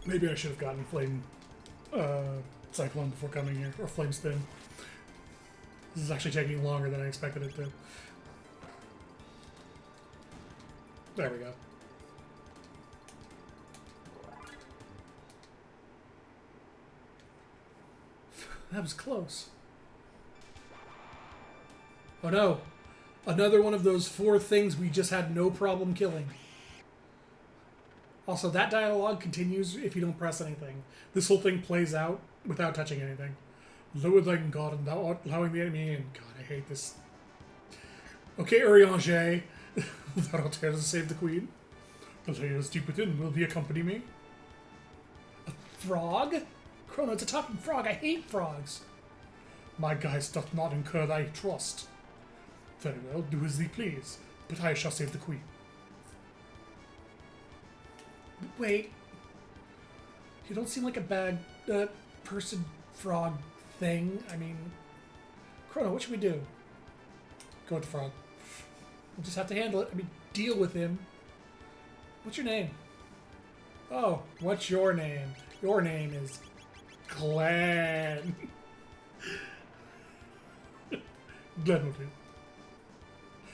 Maybe I should have gotten Flame Cyclone before coming here, or Flame Spin. This is actually taking longer than I expected it to. There we go. That was close. Oh no! Another one of those 4 things we just had no problem killing. Also, that dialogue continues if you don't press anything. This whole thing plays out without touching anything. Lower than God, and thou art allowing the enemy in. God, I hate this. Okay, Urianger. Thou art here to save the queen. The layers deep within will thee accompany me. A frog? Chrono, it's a talking frog. I hate frogs. My guise doth not incur thy trust. Very well, do as thee please, but I shall save the queen. Wait. You don't seem like a bad person frog thing. I mean, Chrono, what should we do? Go with the frog. We'll just have to handle it. I mean, deal with him. What's your name? Oh, what's your name? Your name is Glenn. Glenn will do.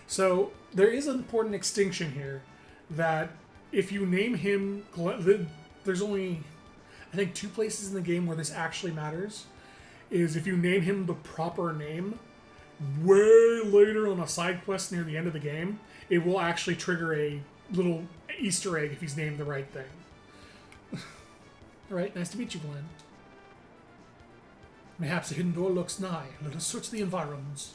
So, there is an important extinction here that if you name him Glenn, there's only, I think, 2 places in the game where this actually matters. Is if you name him the proper name, way later on a side quest near the end of the game, it will actually trigger a little Easter egg if he's named the right thing. Alright, nice to meet you, Glenn. Mayhaps a hidden door lurks nigh. Let us search the environs.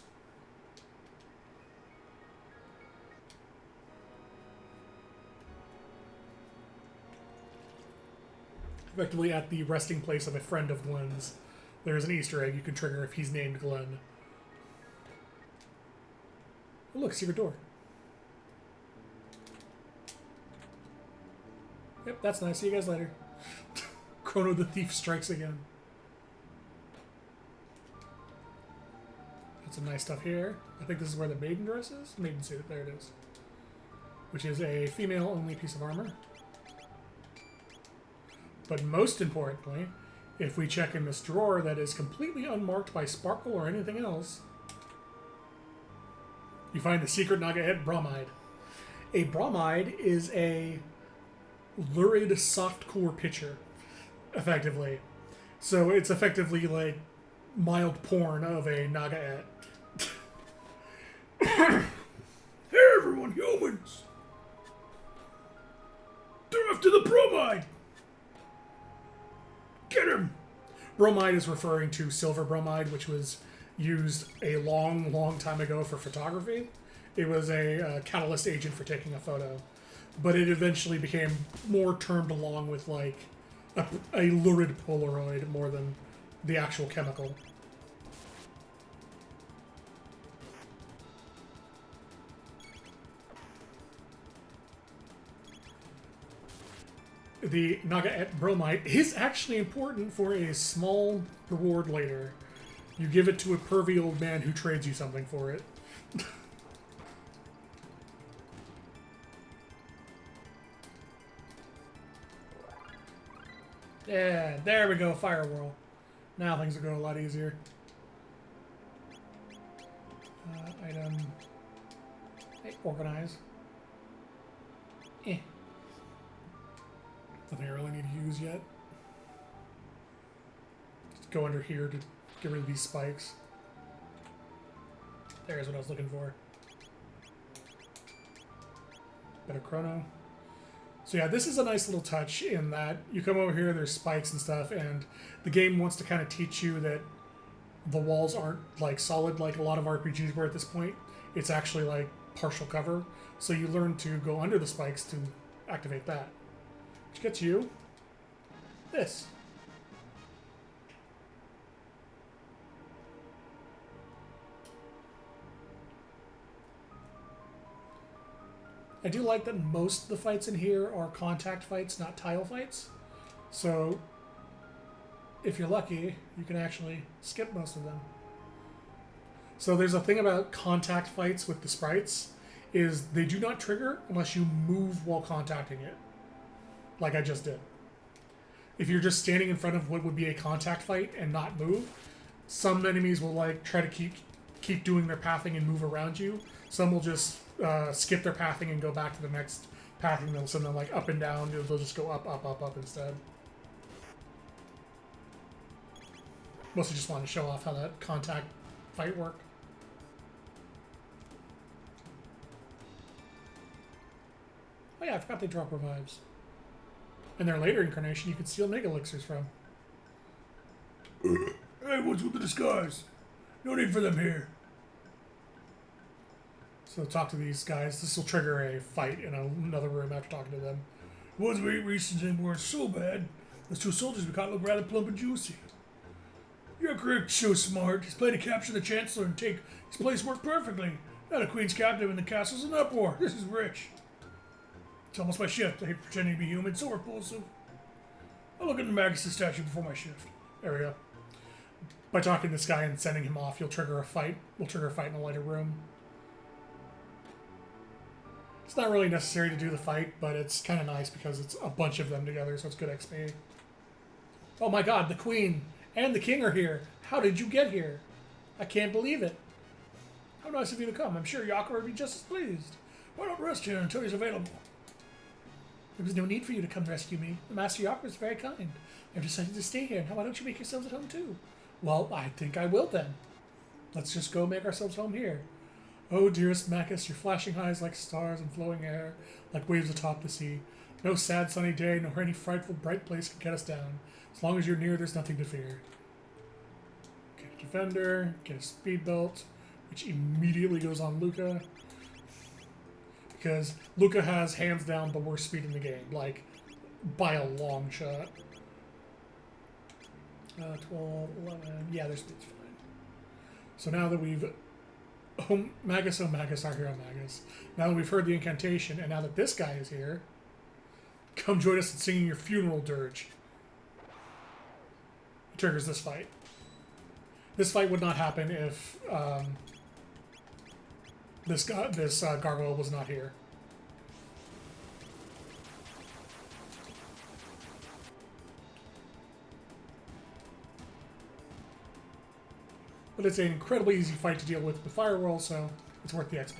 Effectively, at the resting place of a friend of Glenn's, there is an Easter egg you can trigger if he's named Glenn. Oh, look, secret door. Yep, that's nice. See you guys later. Chrono the Thief strikes again. Got some nice stuff here. I think this is where the maiden dress is. Maiden suit, there it is. Which is a female-only piece of armor. But most importantly, if we check in this drawer that is completely unmarked by sparkle or anything else, you find the secret Naga head bromide. A bromide is a lurid softcore pitcher, effectively. So it's effectively like mild porn of a Naga. Hey everyone, humans! After the bromide! Get him! Bromide is referring to silver bromide, which was used a long, long time ago for photography. It was a catalyst agent for taking a photo, but it eventually became more termed along with like a lurid Polaroid more than the actual chemical. The Naga bromide is actually important for a small reward later. You give it to a pervy old man who trades you something for it. Yeah, there we go, fire whirl. Now things will go a lot easier. Item. Hey, organize. Nothing I really need to use yet. Just go under here to get rid of these spikes. There's what I was looking for. Better Chrono. So yeah, this is a nice little touch in that you come over here, there's spikes and stuff, and the game wants to kind of teach you that the walls aren't like solid like a lot of RPGs were at this point. It's actually like partial cover. So you learn to go under the spikes to activate that. Which gets you this. I do like that most of the fights in here are contact fights, not tile fights. So if you're lucky, you can actually skip most of them. So there's a thing about contact fights with the sprites, is they do not trigger unless you move while contacting it. Like I just did. If you're just standing in front of what would be a contact fight and not move, some enemies will like try to keep doing their pathing and move around you. Some will just skip their pathing and go back to the next pathing. They'll send them like up and down. They'll just go up, up, up, up instead. Mostly just want to show off how that contact fight worked. Oh yeah, I forgot they drop revives. In their later incarnation, you could steal mega elixirs from. Hey, what's with the disguise? No need for them here. So talk to these guys. This will trigger a fight in another room after talking to them. The ones we ate recently weren't so bad. Those two soldiers we caught look rather plump and juicy. You're correct, so smart. His plan to capture the Chancellor and take his place worked perfectly. Now the Queen's captive and the castle's in uproar. This is rich. It's almost my shift. I hate pretending to be human, so repulsive. I'll look at the Magus' statue before my shift. There we go. By talking to this guy and sending him off, you'll trigger a fight. We'll trigger a fight in a lighter room. It's not really necessary to do the fight, but it's kind of nice because it's a bunch of them together, so it's good XP. Oh my god, the Queen and the King are here. How did you get here? I can't believe it. How nice of you to come. I'm sure Yakura would be just as pleased. Why not rest here until he's available? There was no need for you to come rescue me. The Master Yakura is very kind. I've decided to stay here. Now why don't you make yourselves at home too? Well, I think I will then. Let's just go make ourselves home here. Oh, dearest Magus, your flashing eyes like stars and flowing air, like waves atop the sea. No sad sunny day, nor any frightful bright place can get us down. As long as you're near, there's nothing to fear. Get a defender, get a speed belt, which immediately goes on Luca. Because Luca has, hands down, the worst speed in the game. Like, by a long shot. 12, 11... Yeah, their speed's fine. So now that we've... Oh Magus, our hero Magus. Now that we've heard the incantation, and now that this guy is here, come join us in singing your funeral dirge. It triggers this fight. This fight would not happen if this gargoyle was not here. But it's an incredibly easy fight to deal with Firewall, so it's worth the XP.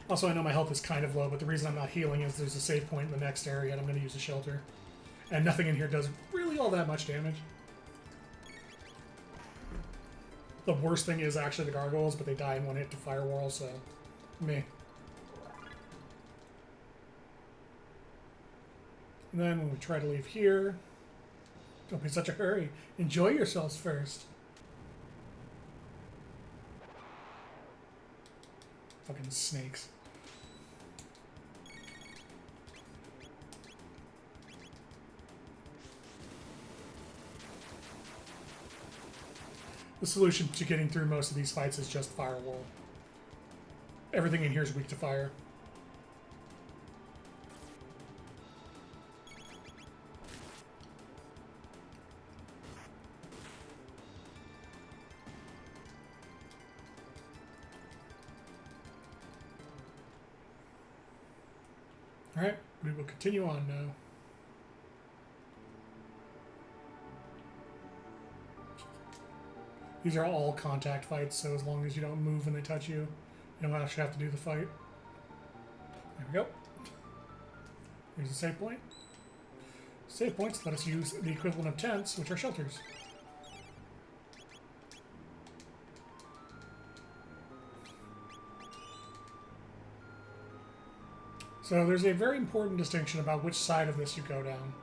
Also, I know my health is kind of low, but the reason I'm not healing is there's a save point in the next area, and I'm going to use a shelter. And nothing in here does really all that much damage. The worst thing is actually the gargoyles, but they die in one hit to firewall, so meh. And then when we try to leave here, don't be in such a hurry. Enjoy yourselves first. Fucking snakes. The solution to getting through most of these fights is just firewall. Everything in here is weak to fire. Alright, we will continue on now. These are all contact fights, so as long as you don't move when they touch you, you don't actually have to do the fight. There we go. Here's a save point. Save points let us use the equivalent of tents, which are shelters. So there's a very important distinction about which side of this you go down,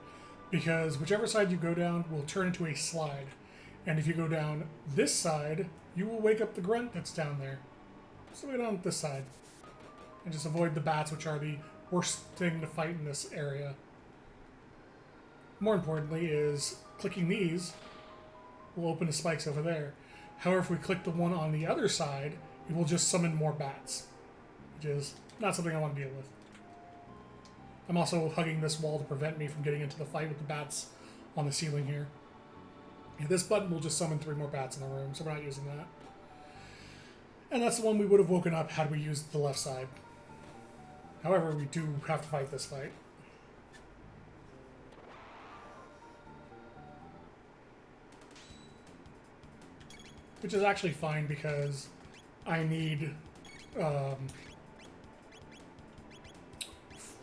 because whichever side you go down will turn into a slide. And if you go down this side, you will wake up the grunt that's down there. So go down this side. And just avoid the bats, which are the worst thing to fight in this area. More importantly is clicking these will open the spikes over there. However, if we click the one on the other side, it will just summon more bats, which is not something I want to deal with. I'm also hugging this wall to prevent me from getting into the fight with the bats on the ceiling here. And this button will just summon 3 more bats in the room, so we're not using that. And that's the one we would have woken up had we used the left side. However, we do have to fight this fight. Which is actually fine because I need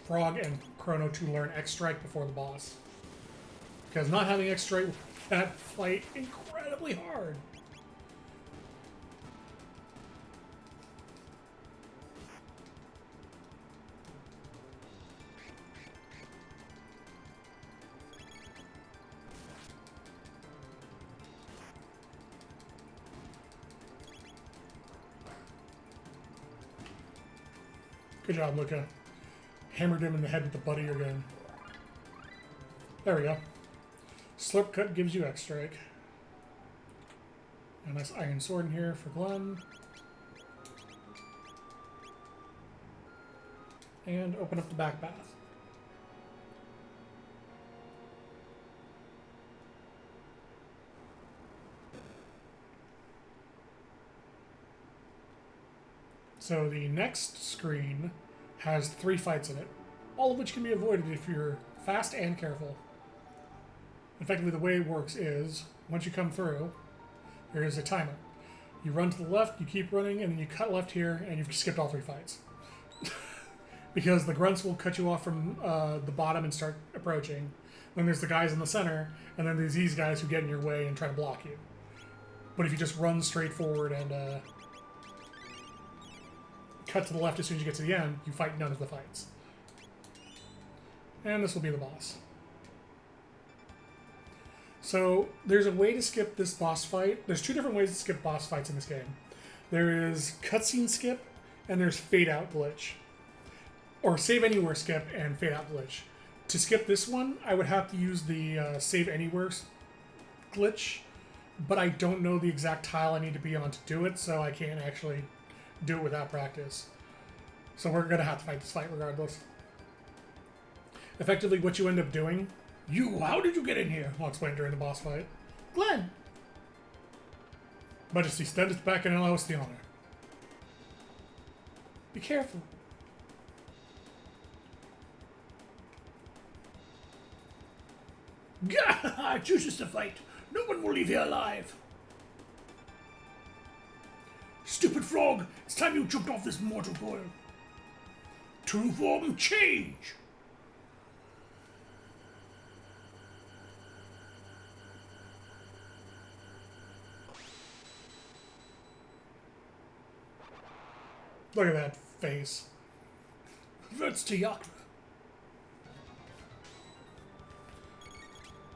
Frog and Chrono to learn X-Strike before the boss. Because not having X-Strike will make that fight incredibly hard. Good job, Luca. Hammered him in the head with the butt of your gun. There we go. Slurp Cut gives you X-Strike. A nice iron sword in here for Glenn. And open up the back path. So the next screen has 3 fights in it, all of which can be avoided if you're fast and careful. Effectively, the way it works is, once you come through, there is a timer. You run to the left, you keep running, and then you cut left here, and you've skipped all 3 fights. Because the grunts will cut you off from the bottom and start approaching. Then there's the guys in the center, and then there's these guys who get in your way and try to block you. But if you just run straight forward and cut to the left as soon as you get to the end, you fight none of the fights. And this will be the boss. So there's a way to skip this boss fight. There's 2 different ways to skip boss fights in this game. There is cutscene skip, and there's fade out glitch. Or save anywhere skip and fade out glitch. To skip this one, I would have to use the save anywhere glitch, but I don't know the exact tile I need to be on to do it, so I can't actually do it without practice. So we're going to have to fight this fight regardless. Effectively, what you end up doing... how did you get in here? I'll explain during the boss fight. Glenn! Majesty, stand us back and allow us the honor. Be careful. Gah! Chooses to fight. No one will leave here alive. Stupid frog! It's time you jumped off this mortal coil. True form change! Look at that face. That's Tiakra.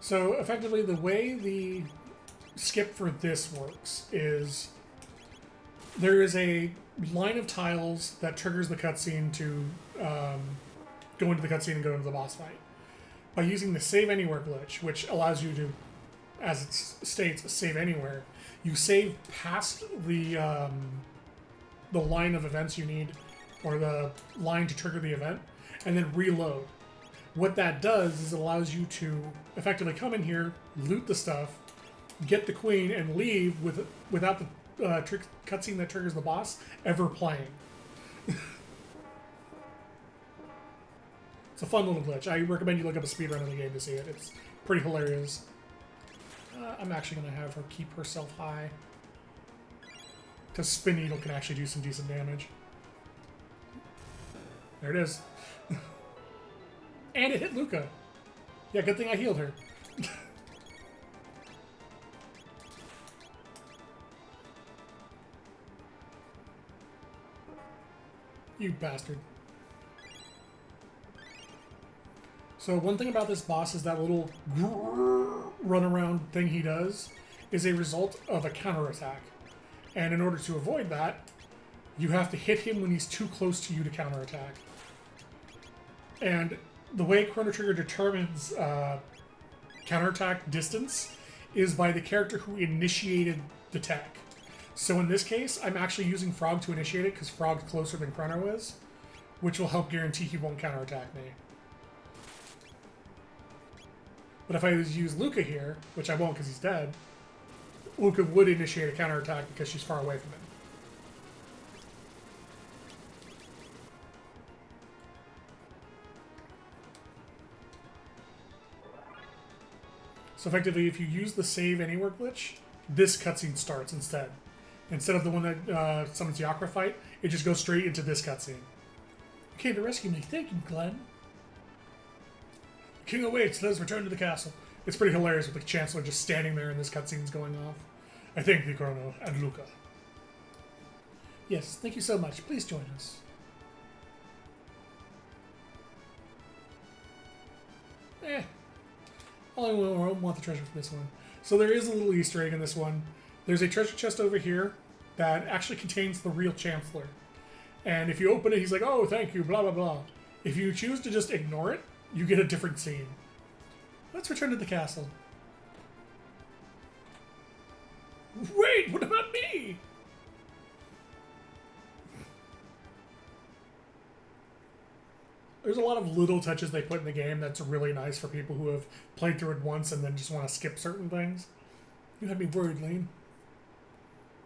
So effectively, the way the skip for this works is there is a line of tiles that triggers the cutscene to go into the cutscene and go into the boss fight. By using the save anywhere glitch, which allows you to, as it states, save anywhere, you save past the line of events you need, or the line to trigger the event, and then reload. What that does is it allows you to effectively come in here, loot the stuff, get the queen, and leave without the cutscene that triggers the boss ever playing. It's a fun little glitch. I recommend you look up a speedrun of the game to see it. It's pretty hilarious. I'm actually going to have her keep herself high, because Spin Needle can actually do some decent damage. There it is. And it hit Luca. Yeah, good thing I healed her. You bastard. So one thing about this boss is that little run around thing he does is a result of a counterattack. And in order to avoid that, you have to hit him when he's too close to you to counterattack. And the way Chrono Trigger determines counterattack distance is by the character who initiated the tech. So in this case, I'm actually using Frog to initiate it because Frog's closer than Chrono is, which will help guarantee he won't counterattack me. But if I use Luca here, which I won't because he's dead, Luca would initiate a counterattack because she's far away from him. So effectively, if you use the save anywhere glitch, this cutscene starts instead. Instead of the one that summons the Yakra fight, it just goes straight into this cutscene. You came to rescue me. Thank you, Glenn. King awaits. Let us return to the castle. It's pretty hilarious with the Chancellor just standing there and this cutscene's going off. I thank thee, Chrono, and Luca. Yes, thank you so much. Please join us. I only want the treasure for this one. So there is a little Easter egg in this one. There's a treasure chest over here that actually contains the real Chancellor. And if you open it, he's like, oh, thank you, blah, blah, blah. If you choose to just ignore it, you get a different scene. Let's return to the castle. Wait, what about me? There's a lot of little touches they put in the game that's really nice for people who have played through it once and then just want to skip certain things. You had me worried, Lane.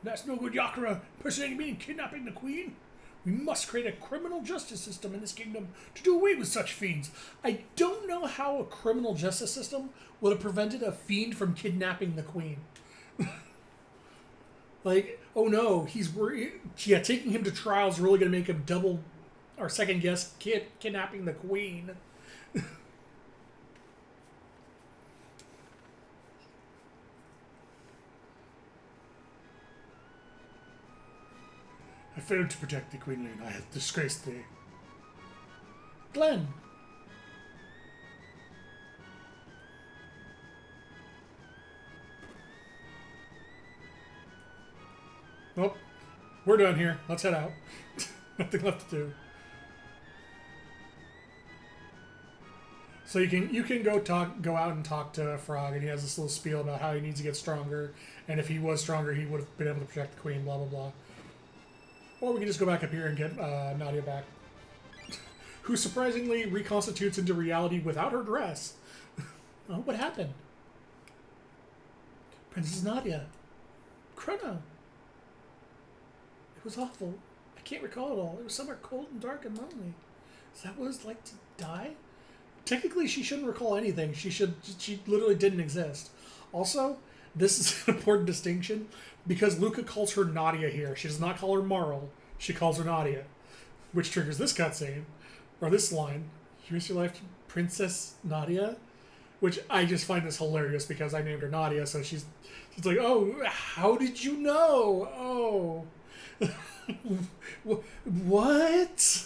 That's no good, Yakura. Impersonating me and kidnapping the queen? We must create a criminal justice system in this kingdom to do away with such fiends. I don't know how a criminal justice system would have prevented a fiend from kidnapping the queen. Like, oh no, he's worried. Yeah, taking him to trial is really going to make him double or second guess kidnapping the queen. I failed to protect the Queen Lane. I have disgraced thee. Glenn. Well, we're done here. Let's head out. Nothing left to do. So you can go out and talk to Frog, and he has this little spiel about how he needs to get stronger, and if he was stronger, he would have been able to protect the queen. Blah blah blah. Or we can just go back up here and get Nadia back, who surprisingly reconstitutes into reality without her dress. Oh, what happened? Princess Nadia. Chrono. It was awful. I can't recall it all. It was somewhere cold and dark and lonely. Is that what it's like to die? Technically, she shouldn't recall anything. She literally didn't exist. Also, this is an important distinction because Luca calls her Nadia here. She does not call her Marl. She calls her Nadia, which triggers this cutscene, or this line. Here's your life, Princess Nadia, which I just find this hilarious because I named her Nadia, so she's like, oh, how did you know? Oh. What?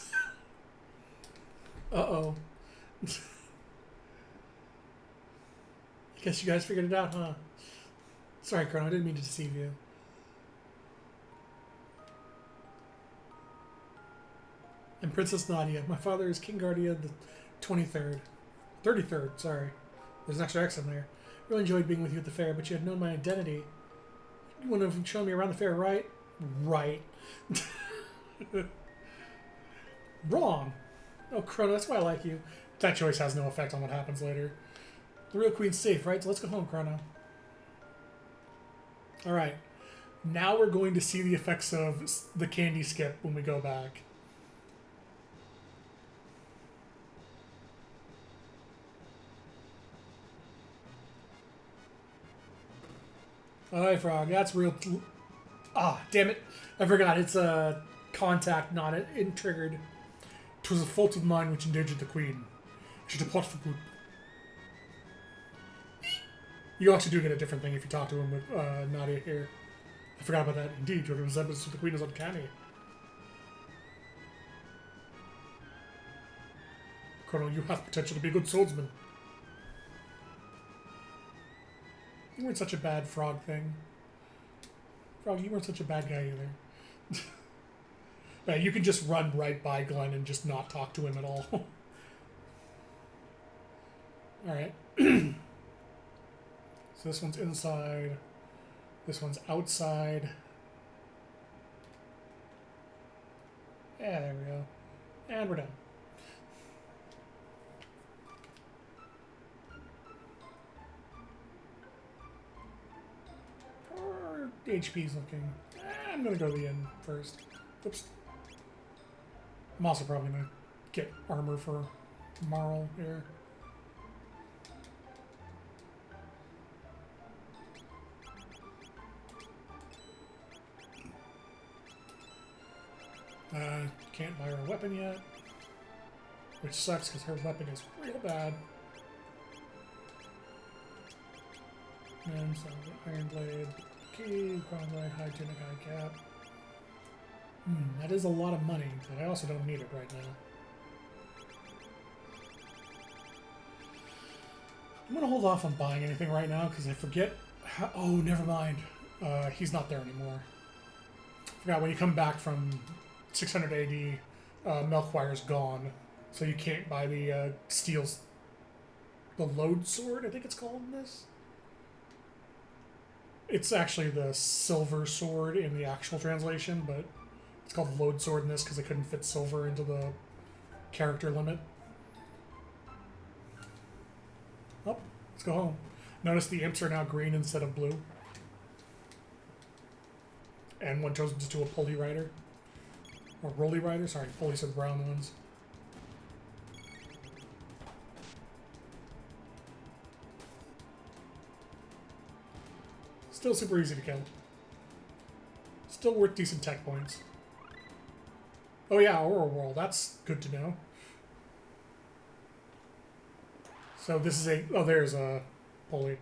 Uh-oh. Guess you guys figured it out, huh? Sorry, Chrono, I didn't mean to deceive you. And Princess Nadia. My father is King Guardia the 23rd. 33rd, sorry. There's an extra X in there. Really enjoyed being with you at the fair, but you had known my identity. You wouldn't have shown me around the fair, right? Right. Wrong. Oh, Chrono, that's why I like you. That choice has no effect on what happens later. The real queen's safe, right? So let's go home, Chrono. Alright. Now we're going to see the effects of the candy skip when we go back. Alright, Frog. That's real... Ah, damn it. I forgot. It's a contact, not it triggered. 'Twas a fault of mine which endangered the queen. She depart for good. You actually do get a different thing if you talk to him with Nadia here. I forgot about that. Indeed, your resemblance to the queen is uncanny. Chrono, you have potential to be a good swordsman. You weren't such a bad frog thing. Frog, you weren't such a bad guy either. Yeah, you can just run right by Glenn and just not talk to him at all. Alright. So this one's inside. This one's outside. Yeah, there we go. And we're done. Or HP's looking. I'm gonna go to the end first. Oops. I'm also probably gonna get armor for Marl here. Can't buy her a weapon yet, which sucks because her weapon is real bad. And so Iron Blade, key, Crown Blade, Hygienic Eye Cap. That is a lot of money, but I also don't need it right now. I'm gonna hold off on buying anything right now because I forget how, oh, never mind. He's not there anymore. Forgot when you come back from 600 AD, Melchwire's gone, so you can't buy the steel's the load sword, I think it's called in this. It's actually the silver sword in the actual translation, but it's called the load sword in this because they couldn't fit silver into the character limit. Oh, let's go home. Notice the imps are now green instead of blue. And one chose to do a pulley rider. Or rolly rider, sorry, pulleys are the brown ones. Still super easy to kill. Still worth decent tech points. Oh yeah, Aurora World, that's good to know. So this is a, oh there's a pulley.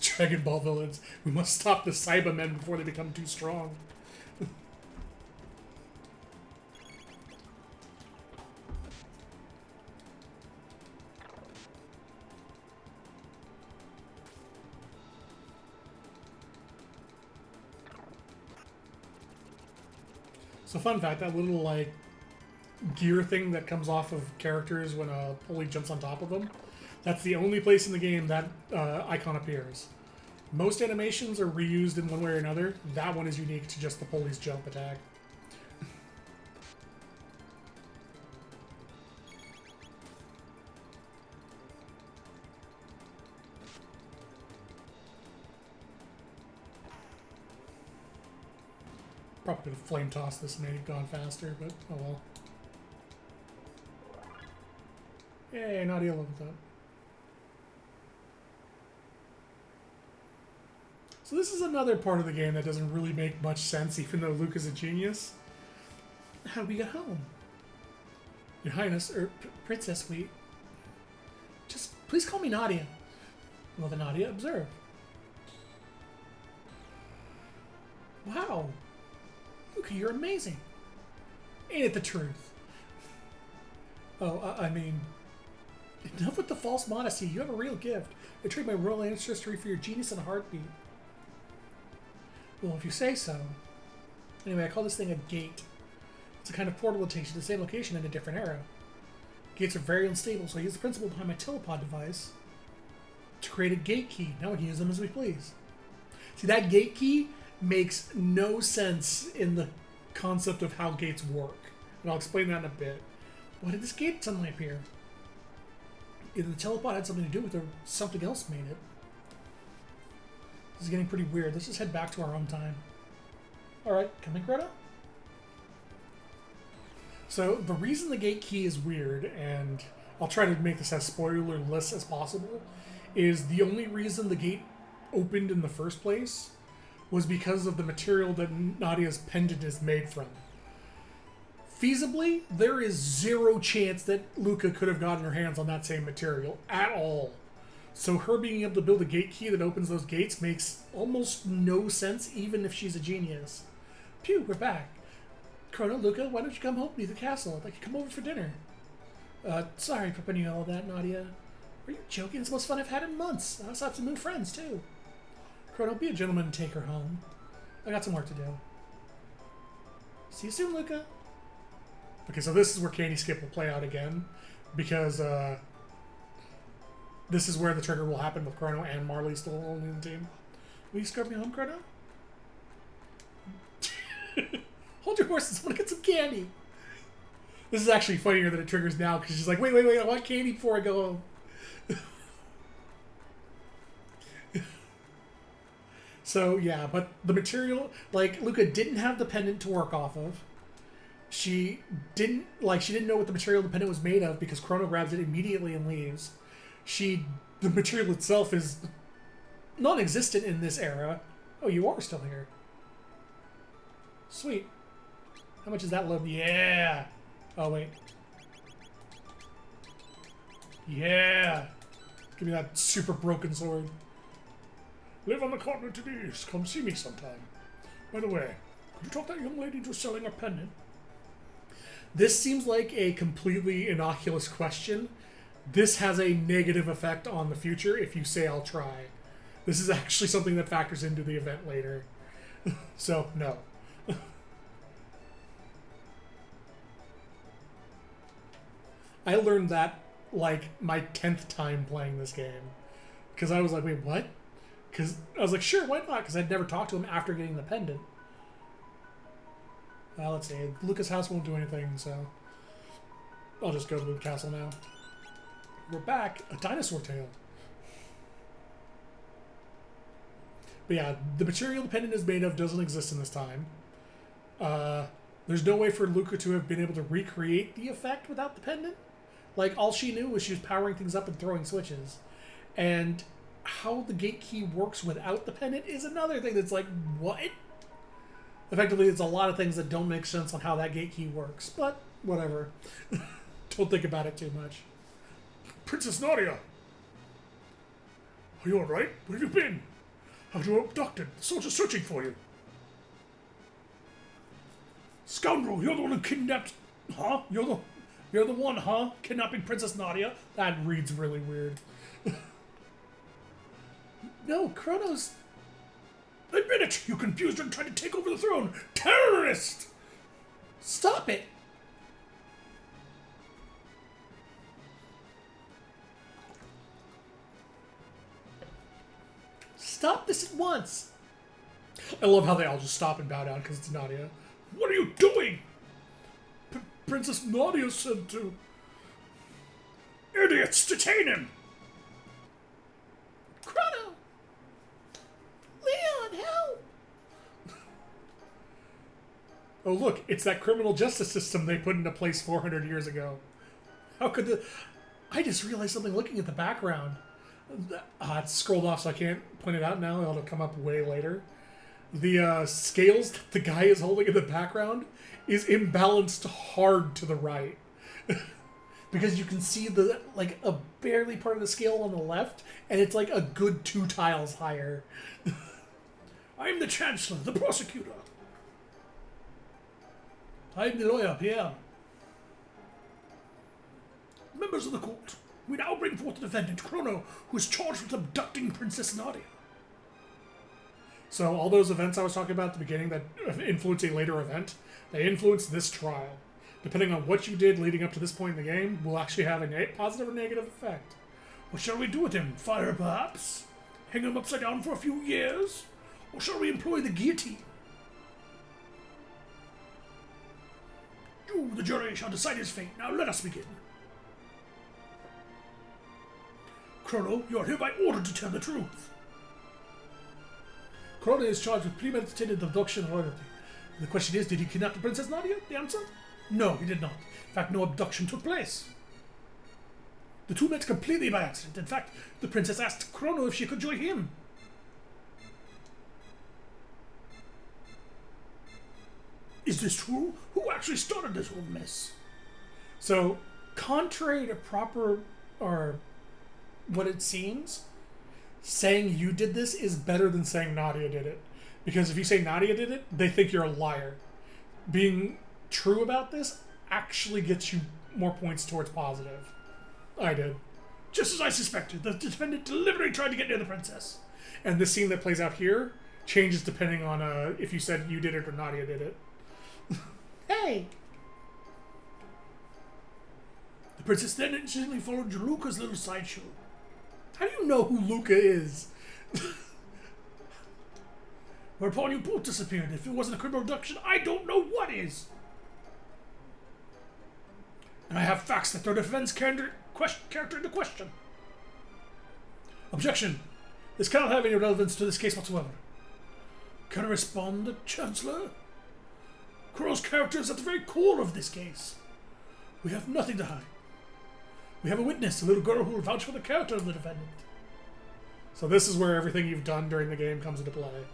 Dragon Ball villains. We must stop the Cybermen before they become too strong. So fun fact, that little like gear thing that comes off of characters when a pulley jumps on top of them, that's the only place in the game that icon appears. Most animations are reused in one way or another. That one is unique to just the pulley's jump attack. Probably could have flame tossed this and made it gone faster, but oh well. Yay, Nadia leveled up. So this is another part of the game that doesn't really make much sense, even though Luke is a genius. How do we get home? Your Highness, or Princess, we... Just, please call me Nadia. Will the Nadia observe? Wow. Luca, you're amazing. Ain't it the truth? Oh, I mean, enough with the false modesty. You have a real gift. I trade my royal ancestry for your genius and a heartbeat. Well, if you say so. Anyway, I call this thing a gate. It's a kind of portal that takes you to the same location in a different era. Gates are very unstable, so I use the principle behind my telepod device to create a gate key. Now we can use them as we please. See, that gate key makes no sense in the concept of how gates work. And I'll explain that in a bit. Why did this gate suddenly appear? Either the telepod had something to do with it or something else made it. This is getting pretty weird. Let's just head back to our own time. Alright, come in, Chrono. So, the reason the gate key is weird, and I'll try to make this as spoilerless as possible, is the only reason the gate opened in the first place was because of the material that Nadia's pendant is made from. Feasibly, there is zero chance that Luca could have gotten her hands on that same material at all. So her being able to build a gate key that opens those gates makes almost no sense, even if she's a genius. Phew, we're back. Chrono, Luca, why don't you come home to the castle? I'd like to come over for dinner. Sorry for putting you all that, Nadia. Are you joking? It's the most fun I've had in months. I also have some new friends, too. Chrono, be a gentleman and take her home. I got some work to do. See you soon, Luca. Okay, so this is where Candy Skip will play out again, because this is where the trigger will happen with Chrono and Marley still only in the team. Will you escort me home, Chrono? Hold your horses, I want to get some candy. This is actually funnier than it triggers now, because she's like, wait, I want candy before I go home. So, yeah, but the material, like, Luca didn't have the pendant to work off of. She didn't know what the material the pendant was made of because Chrono grabs it immediately and leaves. The material itself is non-existent in this era. Oh, you are still here. Sweet. How much is that load? Yeah! Oh, wait. Yeah! Give me that super broken sword. Live on the continent to the east. Come see me sometime. By the way, could you talk that young lady into selling her pendant? This seems like a completely innocuous question. This has a negative effect on the future if you say I'll try. This is actually something that factors into the event later. So, no. I learned that, like, my 10th time playing this game. Because I was like, wait, what? Because I was like, sure, why not? Because I'd never talked to him after getting the pendant. Let's see. Luca's house won't do anything, so I'll just go to the castle now. We're back. A dinosaur tail. But yeah, the material the pendant is made of doesn't exist in this time. There's no way for Luca to have been able to recreate the effect without the pendant. Like, all she knew was she was powering things up and throwing switches. And how the gate key works without the pendant is another thing that's like, what? Effectively, it's a lot of things that don't make sense on how that gate key works. But, whatever. Don't think about it too much. Princess Nadia! Are you alright? Where have you been? How were you abducted? The soldiers searching for you. Scoundrel, you're the one who kidnapped... Huh? You're the one, huh? Kidnapping Princess Nadia? That reads really weird. No, Chrono's... Admit it! You confused her and tried to take over the throne! Terrorist! Stop it! Stop this at once! I love how they all just stop and bow down because it's Nadia. What are you doing? Princess Nadia said to... Idiots! Detain him! Chrono! Leon, help! Oh look, it's that criminal justice system they put into place 400 years ago. How could the... I just realized something looking at the background. It's scrolled off so I can't point it out now. It'll come up way later. The scales that the guy is holding in the background is imbalanced hard to the right. Because you can see like a barely part of the scale on the left, and it's like a good 2 tiles higher. I am the Chancellor, the prosecutor. I am the lawyer, Pierre. Members of the court, we now bring forth the defendant, Chrono, who is charged with abducting Princess Nadia. So all those events I was talking about at the beginning that influence a later event, they influence this trial. Depending on what you did leading up to this point in the game, will actually have a positive or negative effect. What shall we do with him? Fire, perhaps? Hang him upside down for a few years? Or shall we employ the guillotine? You, the jury, shall decide his fate. Now let us begin. Chrono, you are hereby ordered to tell the truth. Chrono is charged with premeditated abduction and royalty. The question is, did he kidnap the Princess Nadia? The answer? No, he did not. In fact, no abduction took place. The two met completely by accident. In fact, the princess asked Chrono if she could join him. Is this true? Who actually started this whole mess? So, contrary to proper, or what it seems, saying you did this is better than saying Nadia did it. Because if you say Nadia did it, they think you're a liar. Being true about this actually gets you more points towards positive. I did. Just as I suspected, the defendant deliberately tried to get near the princess. And the scene that plays out here changes depending on if you said you did it or Nadia did it. Hey! The princess then instantly followed Luca's little sideshow. How do you know who Luca is? Whereupon you both disappeared. If it wasn't a criminal abduction, I don't know what is. And I have facts that throw the defense character into question. Objection. This cannot have any relevance to this case whatsoever. Can I respond, Chancellor? Chrono's character is at the very core of this case. We have nothing to hide. We have a witness, a little girl who will vouch for the character of the defendant. So this is where everything you've done during the game comes into play.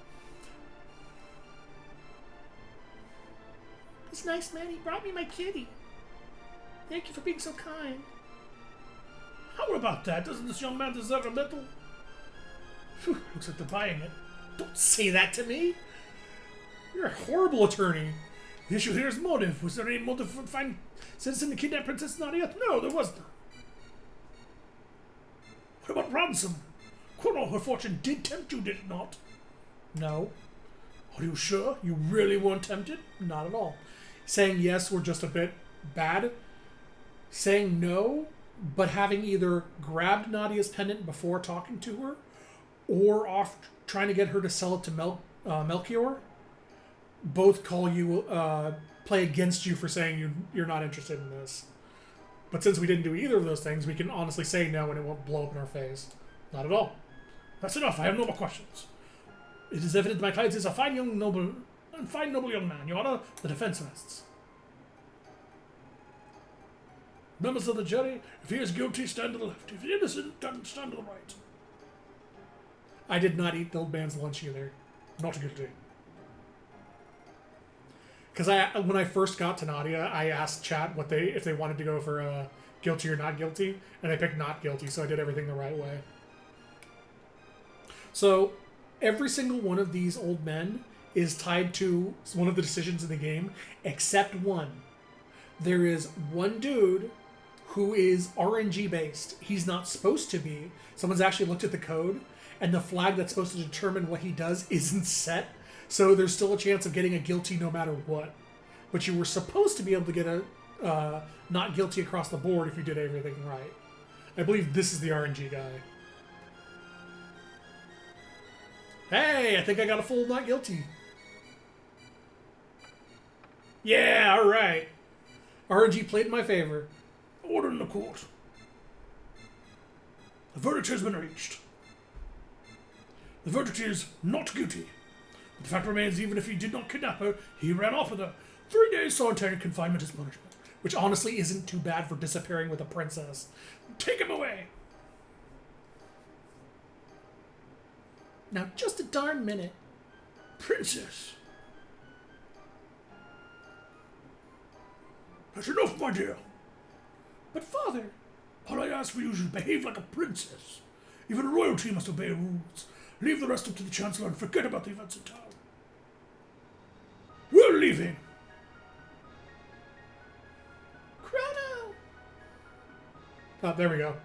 This nice man, he brought me my kitty. Thank you for being so kind. How about that? Doesn't this young man deserve a medal? Phew, looks like they're buying it. Don't say that to me! You're a horrible attorney. The issue here is motive. Was there any motive for fine citizen to kidnap Princess Nadia? No, there was not. What about ransom? Chrono, her fortune did tempt you, did it not? No. Are you sure? You really weren't tempted? Not at all. Saying yes were just a bit bad. Saying no, but having either grabbed Nadia's pendant before talking to her, or off trying to get her to sell it to Melchior, both call you play against you for saying you're not interested in this. But since we didn't do either of those things, we can honestly say no and it won't blow up in our face. Not at all. That's enough. I have no more questions. It is evident my client is a fine noble young man. Your Honor, the defense rests. Members of the jury, if he is guilty, stand to the left. If he is innocent, stand to the right. I did not eat the old man's lunch either. Not guilty. Because when I first got to Nadia, I asked chat if they wanted to go for guilty or not guilty, and they picked not guilty, so I did everything the right way. So every single one of these old men is tied to one of the decisions in the game, except one. There is one dude who is RNG based. He's not supposed to be. Someone's actually looked at the code, and the flag that's supposed to determine what he does isn't set. So there's still a chance of getting a guilty no matter what. But you were supposed to be able to get a not guilty across the board if you did everything right. I believe this is the RNG guy. Hey, I think I got a full not guilty. Yeah, alright. RNG played in my favor. Order in the court. The verdict has been reached. The verdict is not guilty. But the fact remains, even if he did not kidnap her, he ran off with her. 3 days solitary confinement is punishment. Which honestly isn't too bad for disappearing with a princess. Take him away! Now, just a darn minute. Princess! That's enough, my dear. But father... All I ask for you is to behave like a princess. Even royalty must obey rules. Leave the rest up to the Chancellor and forget about the events in town. We're leaving. Chrono! Oh, there we go.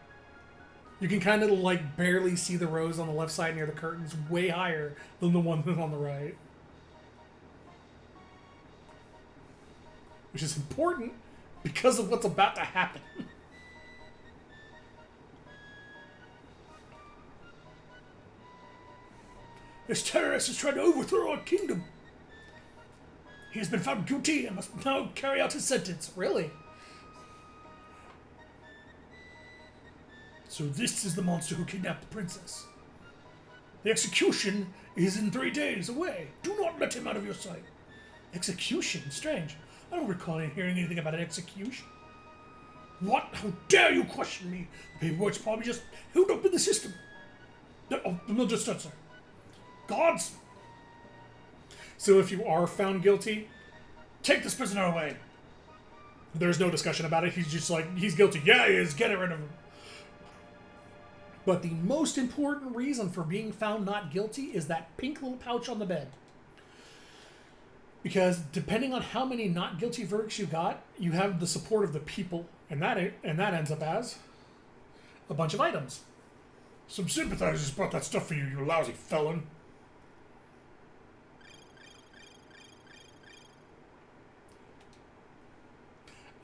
You can kind of like barely see the rows on the left side near the curtains way higher than the one on the right. Which is important because of what's about to happen. This terrorist is trying to overthrow our kingdom. He has been found guilty and must now carry out his sentence. Really? So this is the monster who kidnapped the princess. The execution is in 3 days away. Do not let him out of your sight. Execution? Strange. I don't recall hearing anything about an execution. What? How dare you question me? The paperwork's probably just held up in the system. No, just sir. Gods, So if you are found guilty, take this prisoner away. there's no discussion about it. He's just like, he's guilty. Yeah, he is. Get rid of him. But the most important reason for being found not guilty is that pink little pouch on the bed. Because depending on how many not guilty verdicts you got, you have the support of the people, and that ends up as a bunch of items. Some sympathizers brought that stuff for you, you lousy felon.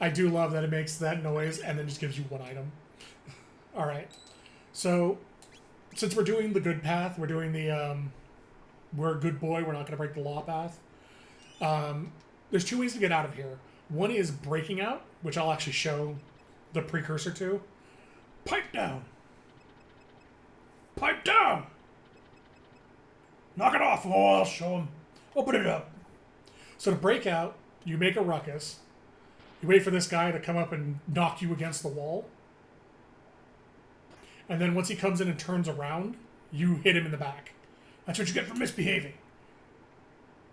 I do love that it makes that noise and then just gives you one item. All right. So, since we're doing the good path, we're doing the we're a good boy, we're not going to break the law path. There's 2 ways to get out of here. One is breaking out, which I'll actually show the precursor to. Pipe down! Pipe down! Knock it off, or I'll show him. Open it up. So to break out, you make a ruckus. You wait for this guy to come up and knock you against the wall. And then once he comes in and turns around, you hit him in the back. That's what you get for misbehaving.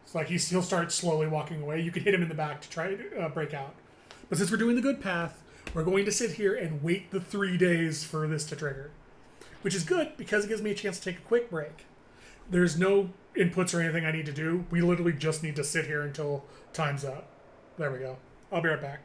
It's like he'll start slowly walking away. You can hit him in the back to try to break out. But since we're doing the good path, we're going to sit here and wait the 3 days for this to trigger. Which is good because it gives me a chance to take a quick break. There's no inputs or anything I need to do. We literally just need to sit here until time's up. There we go. I'll be right back.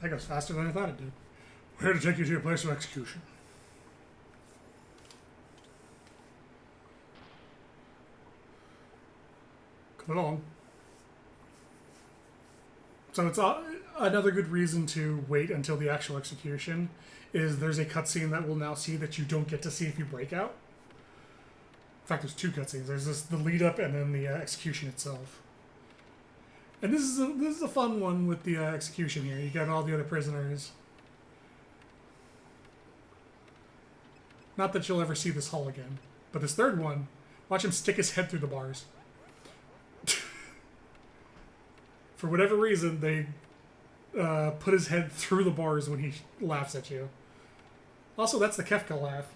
That goes faster than I thought it did. We're here to take you to your place of execution. Come along. So it's another good reason to wait until the actual execution is there's a cutscene that we'll now see that you don't get to see if you break out. In fact, there's 2 cutscenes. There's the lead up and then the execution itself. And this is a fun one with the execution here. You got all the other prisoners. Not that you'll ever see this hall again, but this third one, watch him stick his head through the bars. For whatever reason, they put his head through the bars when he laughs at you. Also, that's the Kefka laugh.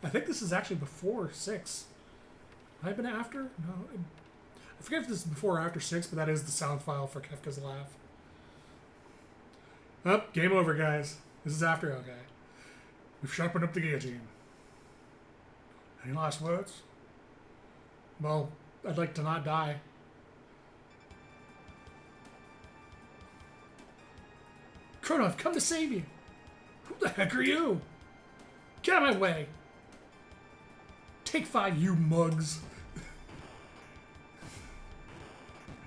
I think this is actually before 6. Might have been after? No. I forget if this is before or after 6, but that is the sound file for Kefka's laugh. Oh, game over, guys. This is after, okay. We've sharpened up the guillotine. Any last words? Well, I'd like to not die. Chrono, I've come to save you. Who the heck are you? Get out of my way. Take 5, you mugs.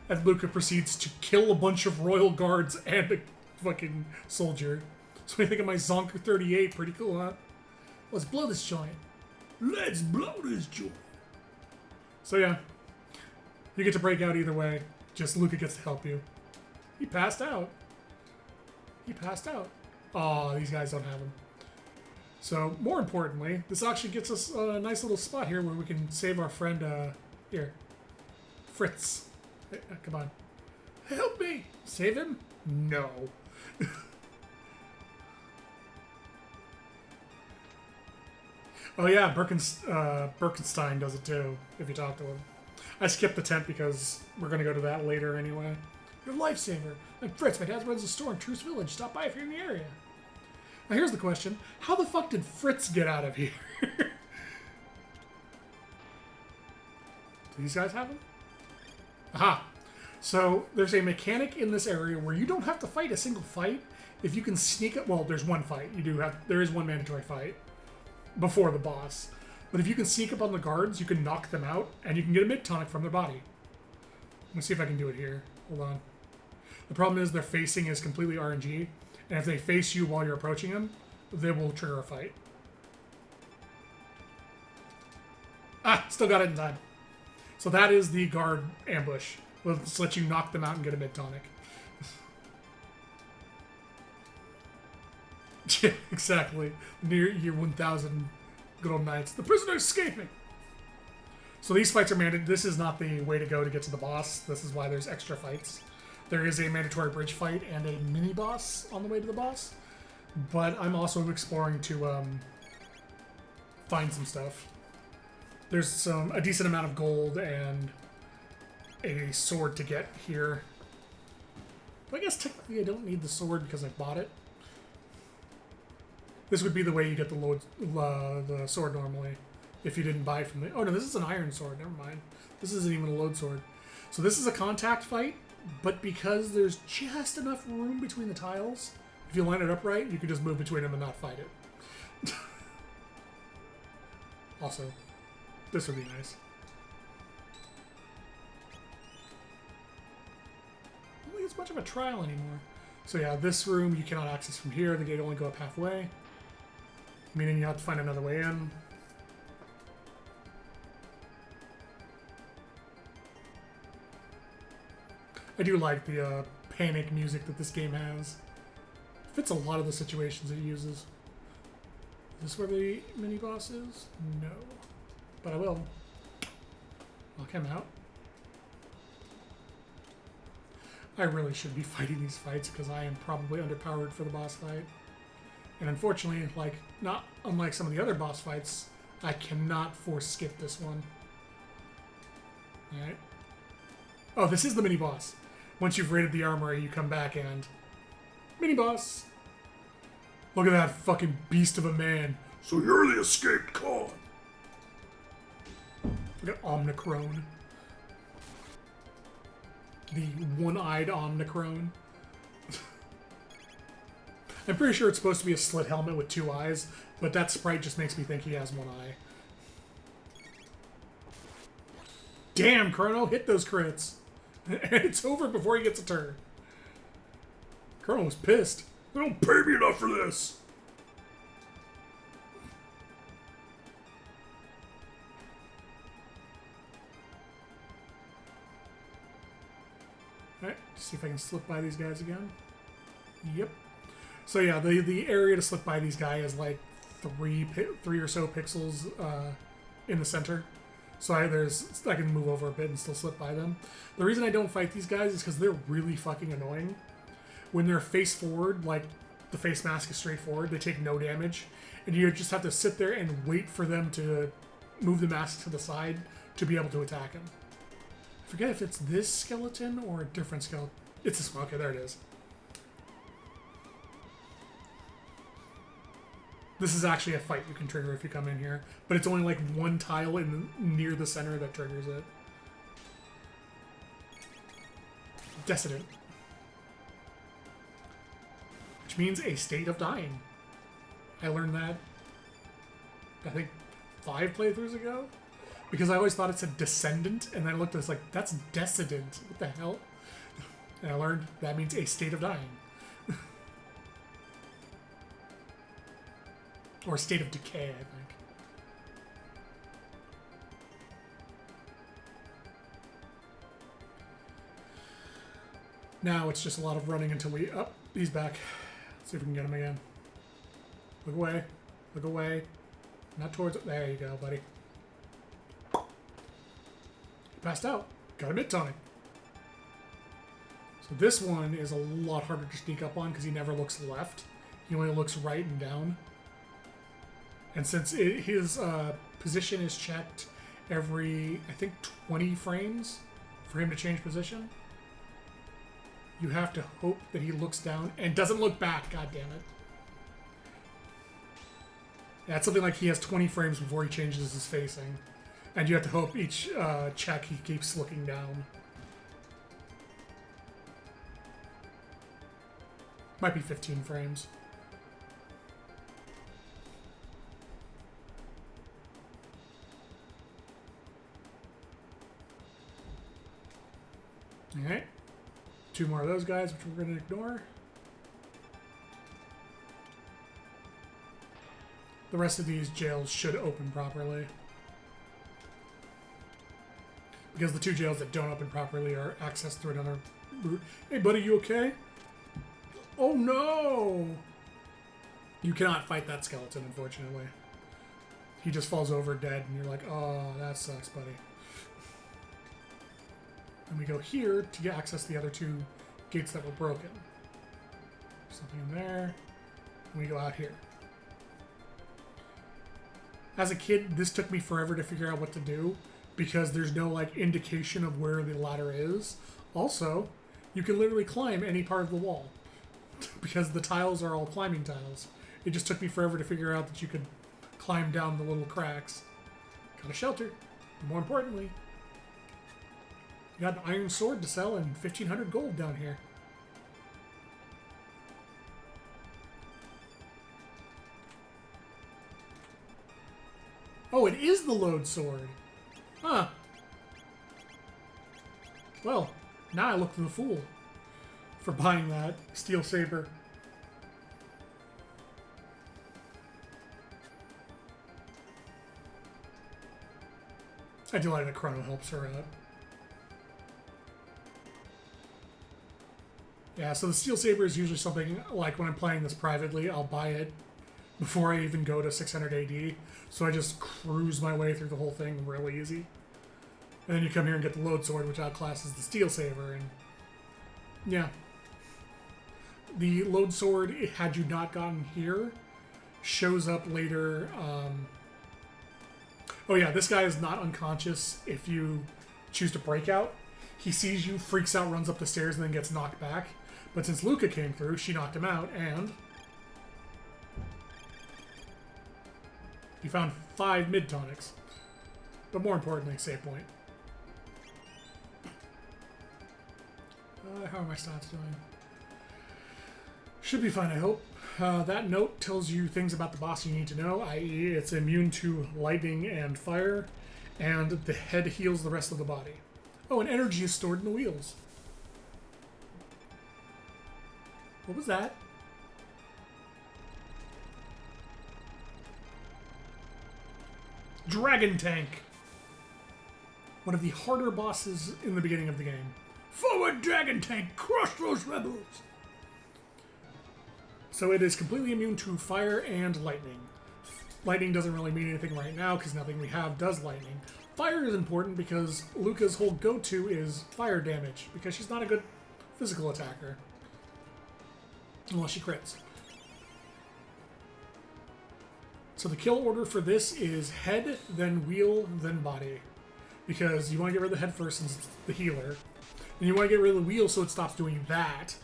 And Luca proceeds to kill a bunch of royal guards and a fucking soldier. So what do you think of my Zonker 38? Pretty cool, huh? Let's blow this joint. Let's blow this joint. So yeah, you get to break out either way. Just Luca gets to help you. He passed out. He passed out. Aw, these guys don't have him. So, more importantly, this actually gets us a nice little spot here where we can save our friend, here, Fritz. Hey, come on. Help me. Save him? No. Oh yeah, Birkenstein does it too, if you talk to him. I skipped the tent because we're going to go to that later anyway. You're a lifesaver. I'm Fritz. My dad runs a store in Truce Village. Stop by if you're in the area. Now here's the question. How the fuck did Fritz get out of here? Do these guys have him? Aha. So there's a mechanic in this area where you don't have to fight a single fight. If you can sneak up, well, there's one fight. There is one mandatory fight before the boss. But if you can sneak up on the guards, you can knock them out, and you can get a mid-tonic from their body. Let me see if I can do it here. Hold on. The problem is their facing is completely RNG, and if they face you while you're approaching them, they will trigger a fight. Ah, still got it in time. So that is the guard ambush. We'll just let you knock them out and get a mid-tonic. Yeah, exactly. Near year 1000 good old nights. The prisoner is escaping! So these fights are mandated. This is not the way to go to get to the boss. This is why there's extra fights. There is a mandatory bridge fight and a mini-boss on the way to the boss. But I'm also exploring to find some stuff. There's a decent amount of gold and a sword to get here. But I guess technically I don't need the sword because I bought it. This would be the way you get the sword normally, if you didn't buy it from the... Oh no, this is an iron sword, never mind. This isn't even a load sword. So this is a contact fight, but because there's just enough room between the tiles, if you line it up right, you can just move between them and not fight it. Also, this would be nice. I don't think it's much of a trial anymore. So yeah, this room you cannot access from here. The gate only go up halfway, meaning you have to find another way in. I do like the panic music that this game has. Fits a lot of the situations it uses. Is this where the mini-boss is? No. But I will. Knock him out. I really should be fighting these fights because I am probably underpowered for the boss fight. And unfortunately, not unlike some of the other boss fights, I cannot force skip this one. Alright. Oh, this is the mini-boss. Once you've raided the armory, you come back and... Mini-boss! Look at that fucking beast of a man. So you're the escaped con. Look at Omnicrone. The one-eyed Omnicrone. I'm pretty sure it's supposed to be a slit helmet with 2 eyes, but that sprite just makes me think he has 1 eye. Damn, Chrono, hit those crits. And it's over before he gets a turn. Chrono was pissed. They don't pay me enough for this. Alright, see if I can slip by these guys again. Yep. So yeah, the area to slip by these guys is like three or so pixels in the center. So I can move over a bit and still slip by them. The reason I don't fight these guys is because they're really fucking annoying. When they're face forward, like the face mask is straight forward, they take no damage. And you just have to sit there and wait for them to move the mask to the side to be able to attack him. I forget if it's this skeleton or a different skeleton. It's this one. Okay, there it is. This is actually a fight you can trigger if you come in here, but it's only like 1 tile near the center that triggers it. Decedent. which means a state of dying. I learned that, I think, 5 playthroughs ago, because I always thought it said descendant, and then I looked at it, like, that's decedent. What the hell? And I learned that means a state of dying. Or a state of decay, I think. Now it's just a lot of running until we... Oh, he's back. Let's see if we can get him again. Look away. Look away. Not towards... There you go, buddy. He passed out. Got a mid-tonic. So this one is a lot harder to sneak up on because he never looks left. He only looks right and down. And since his position is checked every, I think, 20 frames for him to change position, you have to hope that he looks down and doesn't look back, god damn it. Yeah, it's something like he has 20 frames before he changes his facing. And you have to hope each check he keeps looking down. Might be 15 frames. Alright. 2 more of those guys, which we're going to ignore. The rest of these jails should open properly. Because the 2 jails that don't open properly are accessed through another route. Hey buddy, you okay? Oh no! You cannot fight that skeleton, unfortunately. He just falls over dead, and you're like, oh, that sucks, buddy. And we go here to get access to the other 2 gates that were broken. Something in there. And we go out here. As a kid, this took me forever to figure out what to do because there's no like indication of where the ladder is. Also, you can literally climb any part of the wall because the tiles are all climbing tiles. It just took me forever to figure out that you could climb down the little cracks. Got a shelter. And more importantly, you got an iron sword to sell and 1,500 gold down here. Oh, it is the load sword. Huh. Well, now I look the fool for buying that steel saber. I do like that Chrono helps her out. Yeah, so the steel saber is usually something like when I'm playing this privately, I'll buy it before I even go to 600 AD. So I just cruise my way through the whole thing real easy. And then you come here and get the load sword, which outclasses the steel saber, and yeah. The load sword, had you not gotten here, shows up later. Oh yeah, this guy is not unconscious if you choose to break out. He sees you, freaks out, runs up the stairs, and then gets knocked back. But since Luca came through, she knocked him out, and he found 5 mid-tonics. But more importantly, save point. How are my stats doing? Should be fine, I hope. That note tells you things about the boss you need to know, i.e. it's immune to lightning and fire, and the head heals the rest of the body. Oh, and energy is stored in the wheels. What was that? Dragon Tank. One of the harder bosses in the beginning of the game. Forward, Dragon Tank! Crush those rebels! So it is completely immune to fire and lightning. Lightning doesn't really mean anything right now because nothing we have does lightning. Fire is important because Luca's whole go-to is fire damage because she's not a good physical attacker. Unless she crits. So the kill order for this is head, then wheel, then body. Because you want to get rid of the head first since it's the healer. And you want to get rid of the wheel so it stops doing that.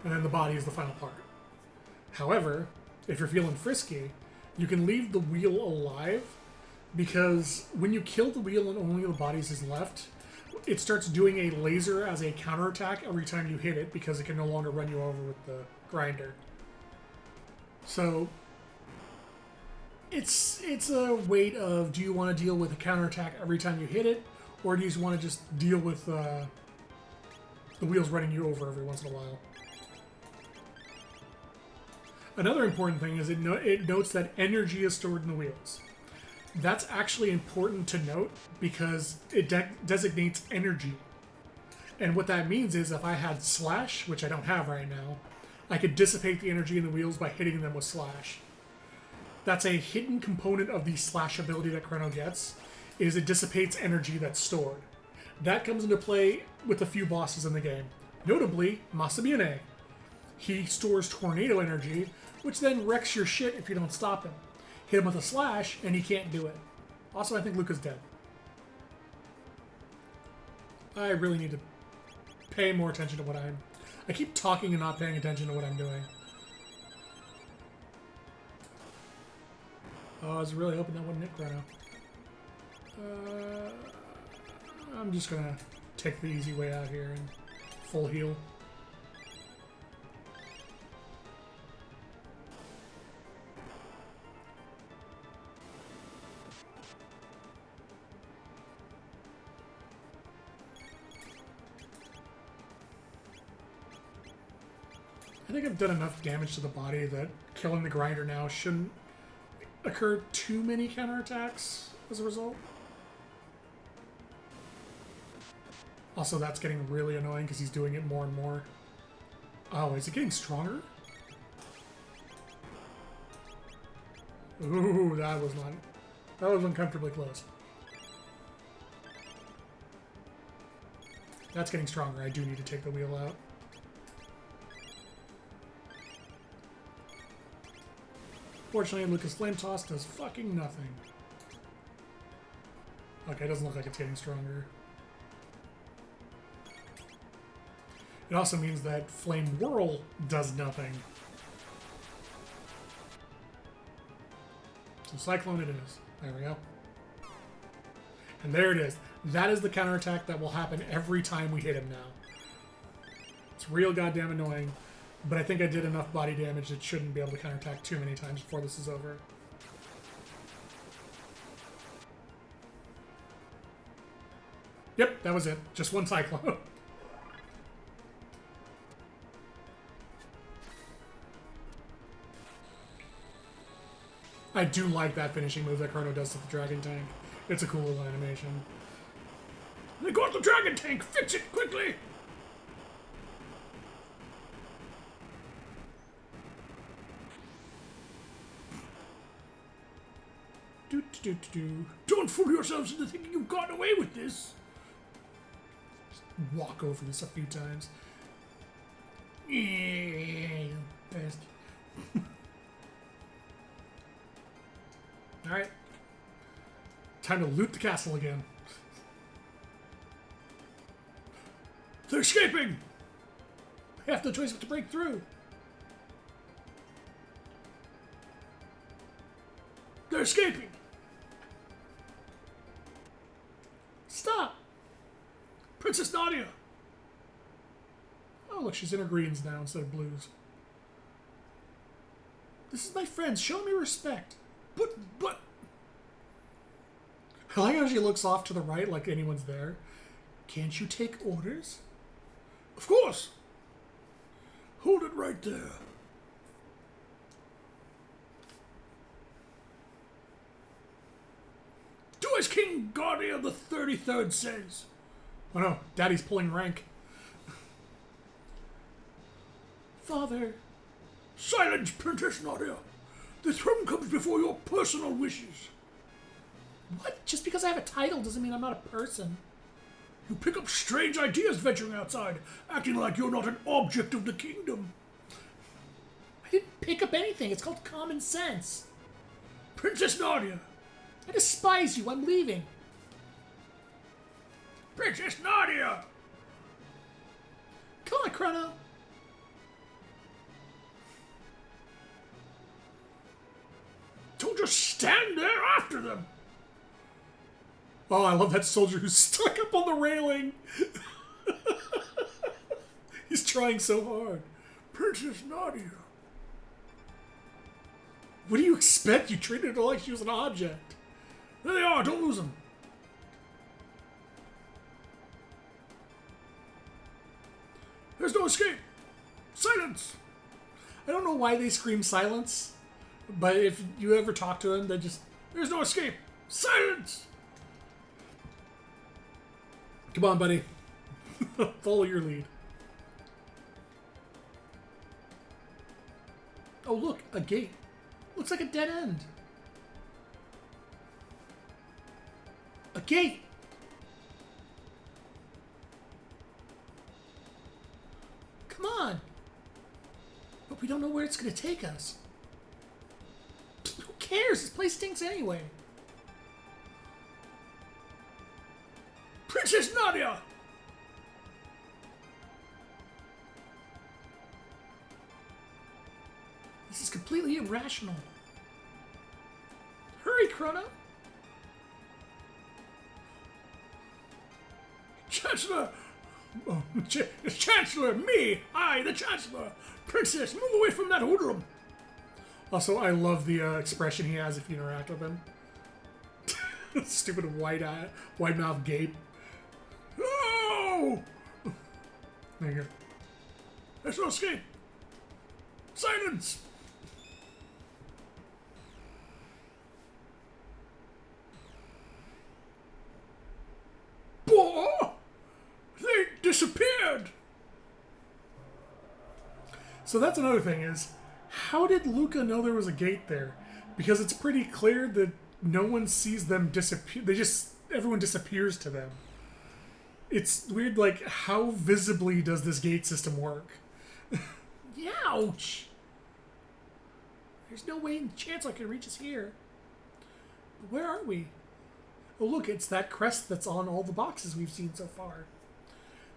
And then the body is the final part. However, if you're feeling frisky, you can leave the wheel alive because when you kill the wheel and only the bodies is left, it starts doing a laser as a counterattack every time you hit it because it can no longer run you over with the grinder. So it's a weight of, do you want to deal with a counterattack every time you hit it, or do you just want to just deal with the wheels running you over every once in a while? Another important thing is it notes that energy is stored in the wheels. That's actually important to note because it designates energy. And what that means is if I had Slash, which I don't have right now, I could dissipate the energy in the wheels by hitting them with Slash. That's a hidden component of the Slash ability that Chrono gets, is it dissipates energy that's stored. That comes into play with a few bosses in the game. Notably, Masamune. He stores tornado energy, which then wrecks your shit if you don't stop him. Hit him with a Slash, and he can't do it. Also, I think Luca's dead. I really need to pay more attention to what I keep talking and not paying attention to what I'm doing. Oh, I was really hoping that wouldn't hit Chrono. I'm just gonna take the easy way out here and full heal. I think I've done enough damage to the body that killing the grinder now shouldn't occur too many counterattacks as a result. Also, that's getting really annoying because he's doing it more and more. Oh, is it getting stronger? Ooh, that was uncomfortably close. That's getting stronger. I do need to take the wheel out. Fortunately, Lucas Flame Toss does fucking nothing. Okay, it doesn't look like it's getting stronger. It also means that Flame Whirl does nothing. So Cyclone it is. There we go. And there it is. That is the counterattack that will happen every time we hit him now. It's real goddamn annoying. But I think I did enough body damage that shouldn't be able to counterattack too many times before this is over. Yep, that was it. Just one Cyclone. I do like that finishing move that Chrono does to the Dragon Tank. It's a cool little animation. They got the Dragon Tank! Fix it quickly! Don't fool yourselves into thinking you've gotten away with this. Just walk over this a few times. Yeah, you bastard. Alright. Time to loot the castle again. They're escaping! Half the choice to break through. They're escaping! Stop! Princess Nadia! Oh, look, she's in her greens now instead of blues. This is my friend. Show me respect. But... I like how she looks off to the right like anyone's there. Can't you take orders? Of course! Hold it right there. Do as King Guardia the 33rd says. Oh no, Daddy's pulling rank. Father. Silence, Princess Nadia. The throne comes before your personal wishes. What? Just because I have a title doesn't mean I'm not a person. You pick up strange ideas venturing outside, acting like you're not an object of the kingdom. I didn't pick up anything. It's called common sense. Princess Nadia. I despise you. I'm leaving. Princess Nadia! Come on, Chrono. Don't just stand there after them. Oh, I love that soldier who's stuck up on the railing. He's trying so hard. Princess Nadia. What do you expect? You treated her like she was an object. There they are. Don't lose them. There's no escape. Silence. I don't know why they scream silence, but if you ever talk to them, they just... There's no escape. Silence. Come on, buddy. Follow your lead. Oh, look, a gate. Looks like a dead end. A gate! Come on! But we don't know where it's going to take us. Who cares? This place stinks anyway. Princess Nadia. This is completely irrational. Hurry, Chrono! Chancellor! Oh, Chancellor! Me! I, the Chancellor! Princess, move away from that hoodlum! Also, I love the expression he has if you interact with him. Stupid wide mouth gape. Oh! There you go. There's no escape! Silence! Boah! They disappeared! So that's another thing is, how did Luca know there was a gate there? Because it's pretty clear that no one sees them disappear. Everyone disappears to them. It's weird, like, how visibly does this gate system work? Ouch! There's no way in chance I can reach us here. Where are we? Oh, look, it's that crest that's on all the boxes we've seen so far.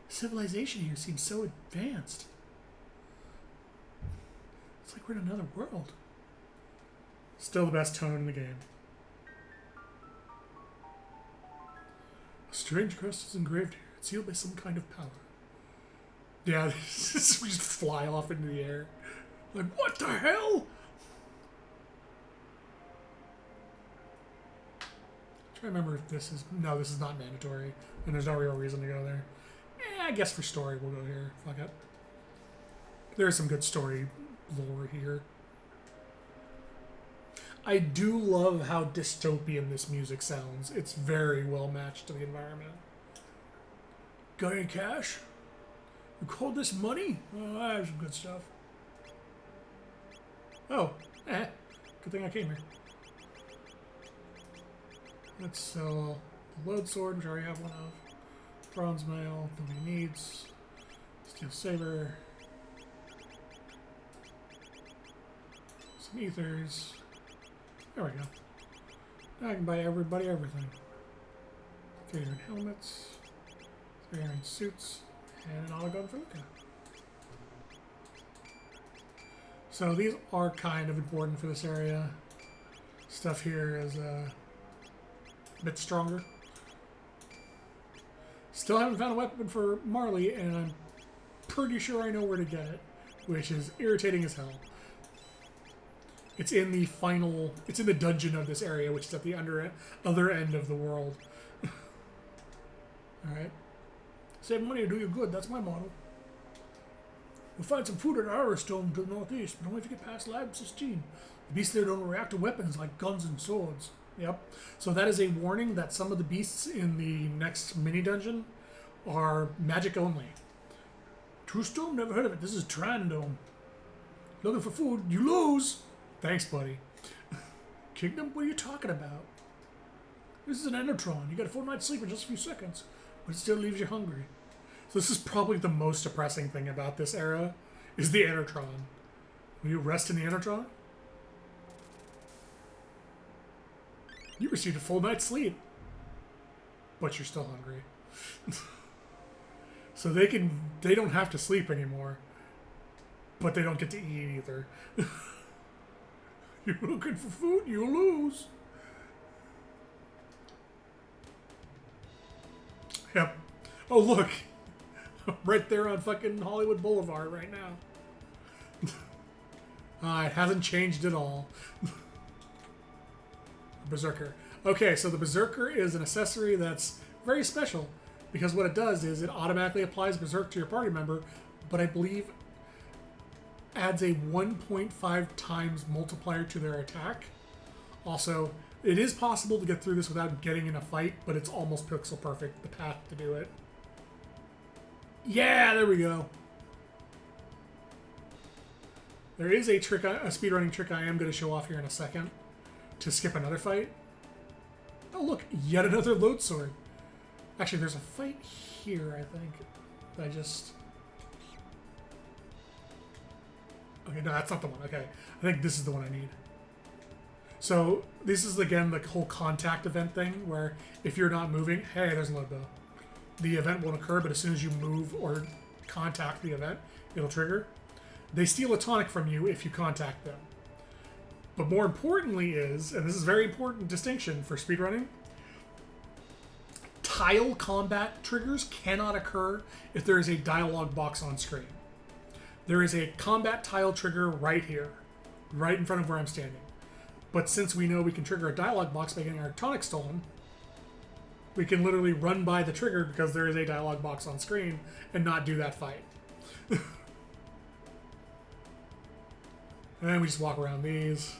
Civilization here seems so advanced. It's like we're in another world. Still the best tone in the game. A strange crest is engraved here. It's sealed by some kind of power. Yeah, we just fly off into the air. Like, what the hell? I remember if this is... No, this is not mandatory. And there's no real reason to go there. I guess for story we'll go here. Fuck it. There's some good story lore here. I do love how dystopian this music sounds. It's very well matched to the environment. Got any cash? You call this money? Oh, I have some good stuff. Oh, good thing I came here. Let's sell the load sword, which I already have one of. Bronze mail, nobody needs. Steel saber. Some ethers. There we go. Now I can buy everybody everything. 3 iron helmets, 3 iron suits, and an auto gun for Luca. So these are kind of important for this area. Stuff here is a bit stronger. Still haven't found a weapon for Marley, and I'm pretty sure I know where to get it, which is irritating as hell. It's in the it's in the dungeon of this area, which is at the other end of the world. Alright. Save money or do you good, that's my motto. We'll find some food at Arrowstone to the northeast, but only if you get past Lab 16. The beasts there don't react to weapons like guns and swords. Yep. So that is a warning that some of the beasts in the next mini dungeon are magic only. True Stone? Never heard of it. This is Trandome. Looking for food, you lose! Thanks, buddy. Kingdom? What are you talking about? This is an Enertron. You got a full night's sleep in just a few seconds, but it still leaves you hungry. So this is probably the most depressing thing about this era, is the Enertron. Will you rest in the Enertron? You received a full night's sleep, but you're still hungry. So they don't have to sleep anymore, but they don't get to eat either. You're looking for food, you lose. Yep. Oh, look. Right there on fucking Hollywood Boulevard right now. It hasn't changed at all. Berserker. Okay, so the Berserker is an accessory that's very special because what it does is it automatically applies Berserk to your party member, but I believe adds a 1.5 times multiplier to their attack. Also, it is possible to get through this without getting in a fight, but it's almost pixel perfect, the path to do it. Yeah, there we go. There is a trick, a speedrunning trick I am going to show off here in a second to skip another fight. Oh, look, yet another load sword. Actually, there's a fight here, I think. I just... Okay, no, that's not the one. Okay, I think this is the one I need. So, this is, again, the whole contact event thing, where if you're not moving... Hey, there's a load bow. The event won't occur, but as soon as you move or contact the event, it'll trigger. They steal a tonic from you if you contact them. But more importantly is, and this is a very important distinction for speedrunning, tile combat triggers cannot occur if there is a dialogue box on screen. There is a combat tile trigger right here, right in front of where I'm standing. But since we know we can trigger a dialogue box by getting our tonic stolen, we can literally run by the trigger because there is a dialogue box on screen and not do that fight. And then we just walk around these.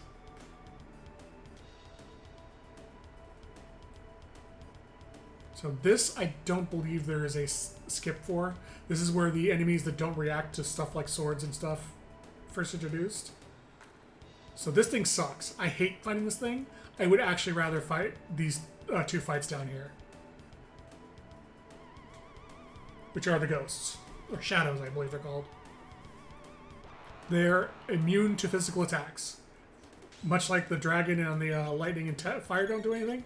So this, I don't believe there is a skip for. This is where the enemies that don't react to stuff like swords and stuff first introduced. So this thing sucks. I hate fighting this thing. I would actually rather fight these two fights down here. Which are the ghosts. Or shadows, I believe they're called. They're immune to physical attacks. Much like the dragon and the lightning and fire don't do anything.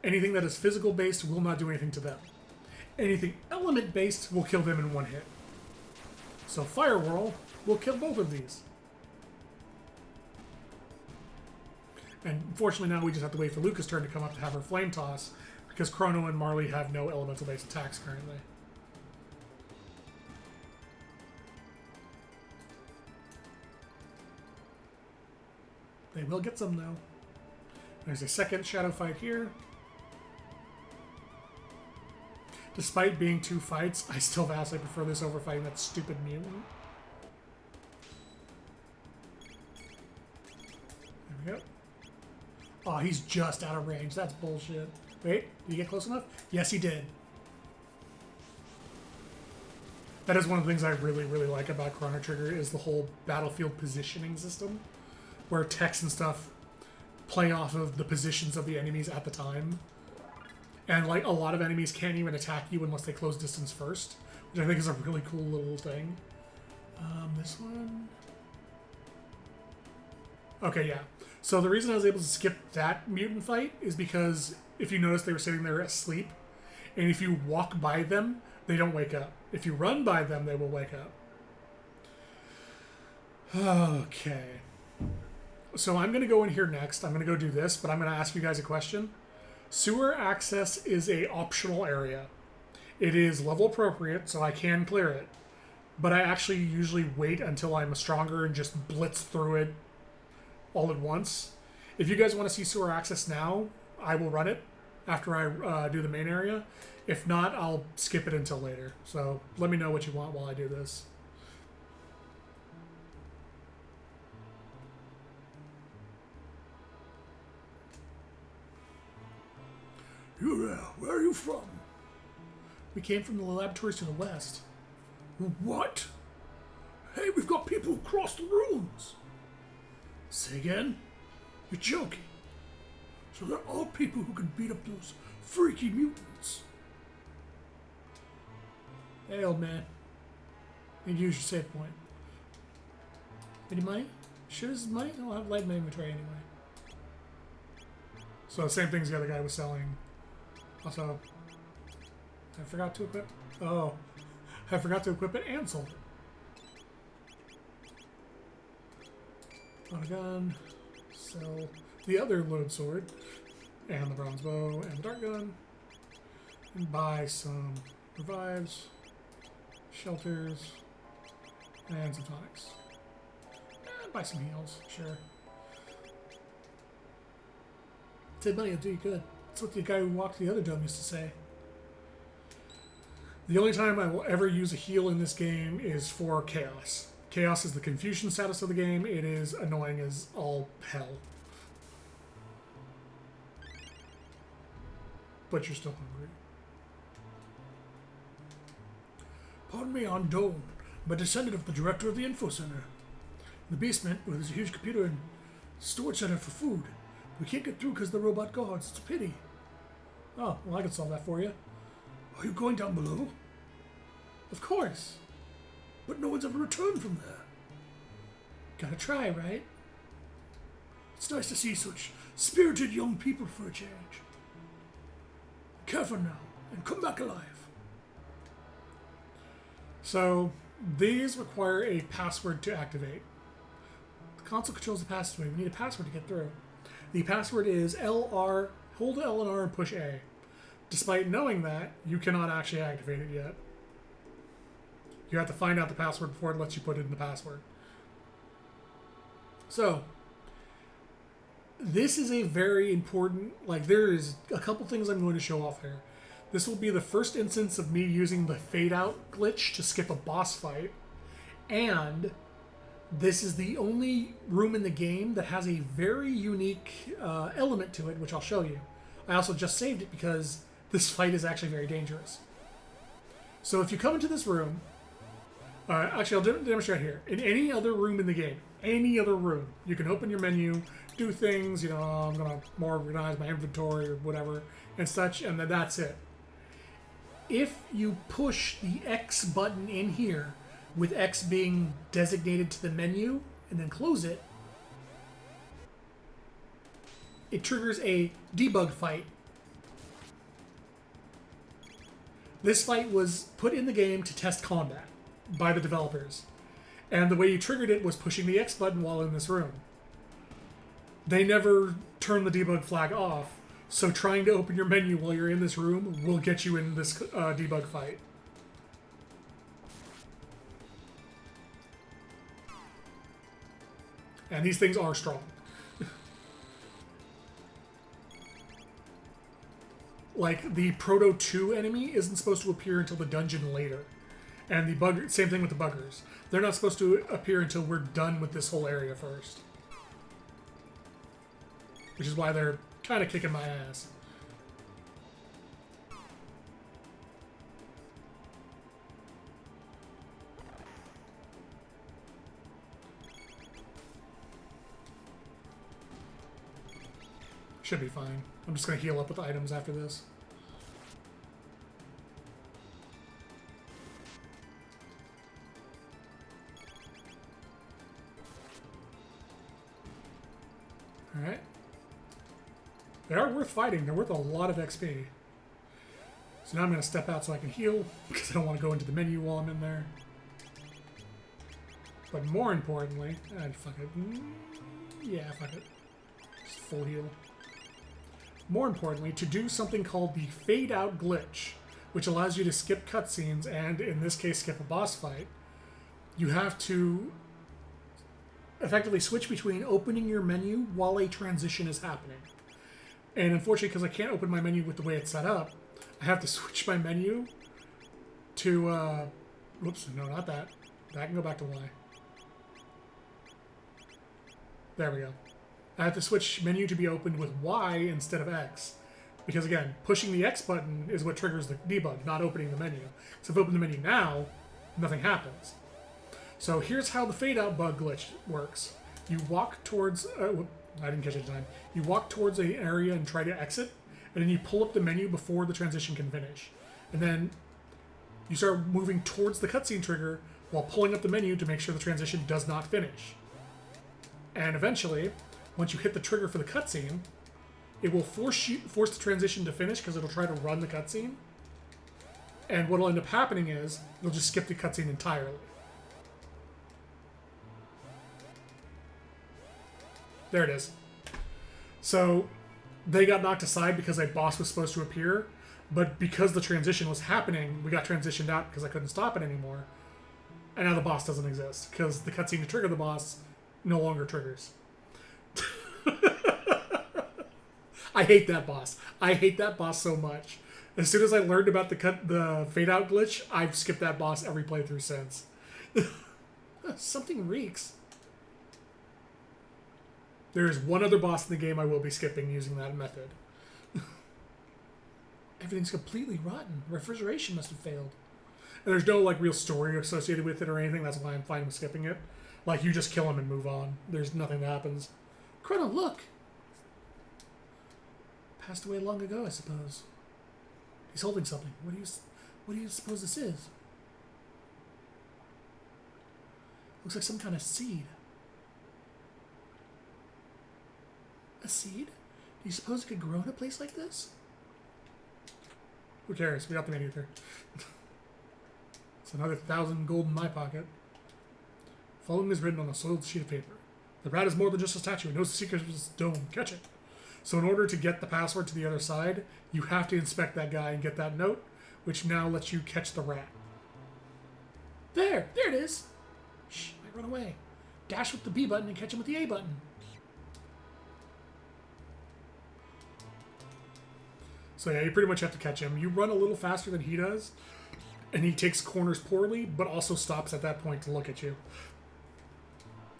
Anything that is physical based will not do anything to them. Anything element based will kill them in one hit. So Fire Whirl will kill both of these. And fortunately now we just have to wait for Luca's turn to come up to have her Flame Toss, because Chrono and Marley have no elemental based attacks currently. They will get some, though. There's a second shadow fight here. Despite being two fights, I still vastly prefer this over fighting that stupid mutant. There we go. Oh, he's just out of range. That's bullshit. Wait, did he get close enough? Yes, he did. That is one of the things I really, really like about Chrono Trigger is the whole battlefield positioning system, where text and stuff play off of the positions of the enemies at the time. And like a lot of enemies can't even attack you unless they close distance first, which I think is a really cool little thing. This one... Okay, yeah. So the reason I was able to skip that mutant fight is because if you notice they were sitting there asleep, and if you walk by them, they don't wake up. If you run by them, they will wake up. Okay. So I'm going to go in here next. I'm going to go do this, but I'm going to ask you guys a question. Sewer access is a optional area. It is level appropriate, so I can clear it. But I actually usually wait until I'm stronger and just blitz through it all at once. If you guys want to see sewer access now, I will run it after I do the main area. If not, I'll skip it until later. So let me know what you want while I do this. Where are you from? We came from the laboratories to the west. What? Hey, we've got people across the rooms. Say again? You're joking. So there are people who can beat up those freaky mutants. Hey, old man. You use your save point. Any money? Sure this is money? I'll have light in my inventory anyway. So same thing as the other guy was selling. Also, I forgot to equip. Oh, I forgot to equip it and sold it. On a gun. Sell the other load sword. And the bronze bow and the dart gun. and buy some revives, shelters, and some tonics. Buy some heals, sure. Save money will do you good. That's what the guy who walked the other dome used to say. The only time I will ever use a heal in this game is for Chaos. Chaos is the confusion status of the game. It is annoying as all hell. But you're still hungry. Pardon me, I'm Dawn. I'm a descendant of the director of the info center. The basement, where there's a huge computer and storage center for food. We can't get through because of the robot guards. It's a pity. Oh, well, I can solve that for you. Are you going down below? Of course. But no one's ever returned from there. Gotta try, right? It's nice to see such spirited young people for a change. Careful now, and come back alive. So, these require a password to activate. The console controls the password. We need a password to get through. The password is LR, hold L and R and push A. Despite knowing that, you cannot actually activate it yet. You have to find out the password before it lets you put it in the password. So, this is a very important, like, there is a couple things I'm going to show off here. This will be the first instance of me using the fade out glitch to skip a boss fight. And this is the only room in the game that has a very unique element to it, which I'll show you. I also just saved it because this fight is actually very dangerous. So if you come into this room, actually I'll demonstrate here. In any other room in the game, any other room, you can open your menu, do things, you know, I'm going to more organize my inventory or whatever and such, and then that's it. If you push the X button in here, with X being designated to the menu, and then close it, it triggers a debug fight. This fight was put in the game to test combat by the developers. And the way you triggered it was pushing the X button while in this room. They never turned the debug flag off, so trying to open your menu while you're in this room will get you in this debug fight. And these things are strong. Like, the Proto 2 enemy isn't supposed to appear until the dungeon later. And the same thing with the buggers. They're not supposed to appear until we're done with this whole area first. Which is why they're kind of kicking my ass. Should be fine. I'm just going to heal up with items after this. Alright. They are worth fighting. They're worth a lot of XP. So now I'm going to step out so I can heal, because I don't want to go into the menu while I'm in there. But more importantly... fuck it. Yeah, fuck it. Just full heal. More importantly, to do something called the fade out glitch, which allows you to skip cutscenes and, in this case, skip a boss fight, you have to effectively switch between opening your menu while a transition is happening. And unfortunately, because I can't open my menu with the way it's set up, I have to switch my menu to, whoops, no, not that. That can go back to Y. There we go. I have to switch menu to be opened with Y instead of X. Because again, pushing the X button is what triggers the debug, not opening the menu. So if I open the menu now, nothing happens. So here's how the fade out bug glitch works. You walk towards, I didn't catch it in time. You walk towards an area and try to exit, and then you pull up the menu before the transition can finish. And then you start moving towards the cutscene trigger while pulling up the menu to make sure the transition does not finish. And eventually, once you hit the trigger for the cutscene, it will force the transition to finish because it'll try to run the cutscene. And what'll end up happening is you'll just skip the cutscene entirely. There it is. So they got knocked aside because a boss was supposed to appear. But because the transition was happening, we got transitioned out because I couldn't stop it anymore. And now the boss doesn't exist because the cutscene to trigger the boss no longer triggers. I hate that boss. I hate that boss so much. As soon as I learned about the fade out glitch, I've skipped that boss every playthrough since. Something reeks. There is one other boss in the game I will be skipping using that method. Everything's completely rotten. Refrigeration must have failed. And there's no like real story associated with it or anything. That's why I'm fine with skipping it. Like you just kill him and move on. There's nothing that happens. Chrono, look! Passed away long ago, I suppose. He's holding something. What do you suppose this is? Looks like some kind of seed. A seed? Do you suppose it could grow in a place like this? Who cares? We got the man ether. It's another 1,000 gold in my pocket. Following is written on a soiled sheet of paper. The rat is more than just a statue. It knows the secret of this dome. Catch it. So in order to get the password to the other side, you have to inspect that guy and get that note, which now lets you catch the rat. There it is. Shh, I might run away. Dash with the B button and catch him with the A button. So yeah, you pretty much have to catch him. You run a little faster than he does, and he takes corners poorly, but also stops at that point to look at you.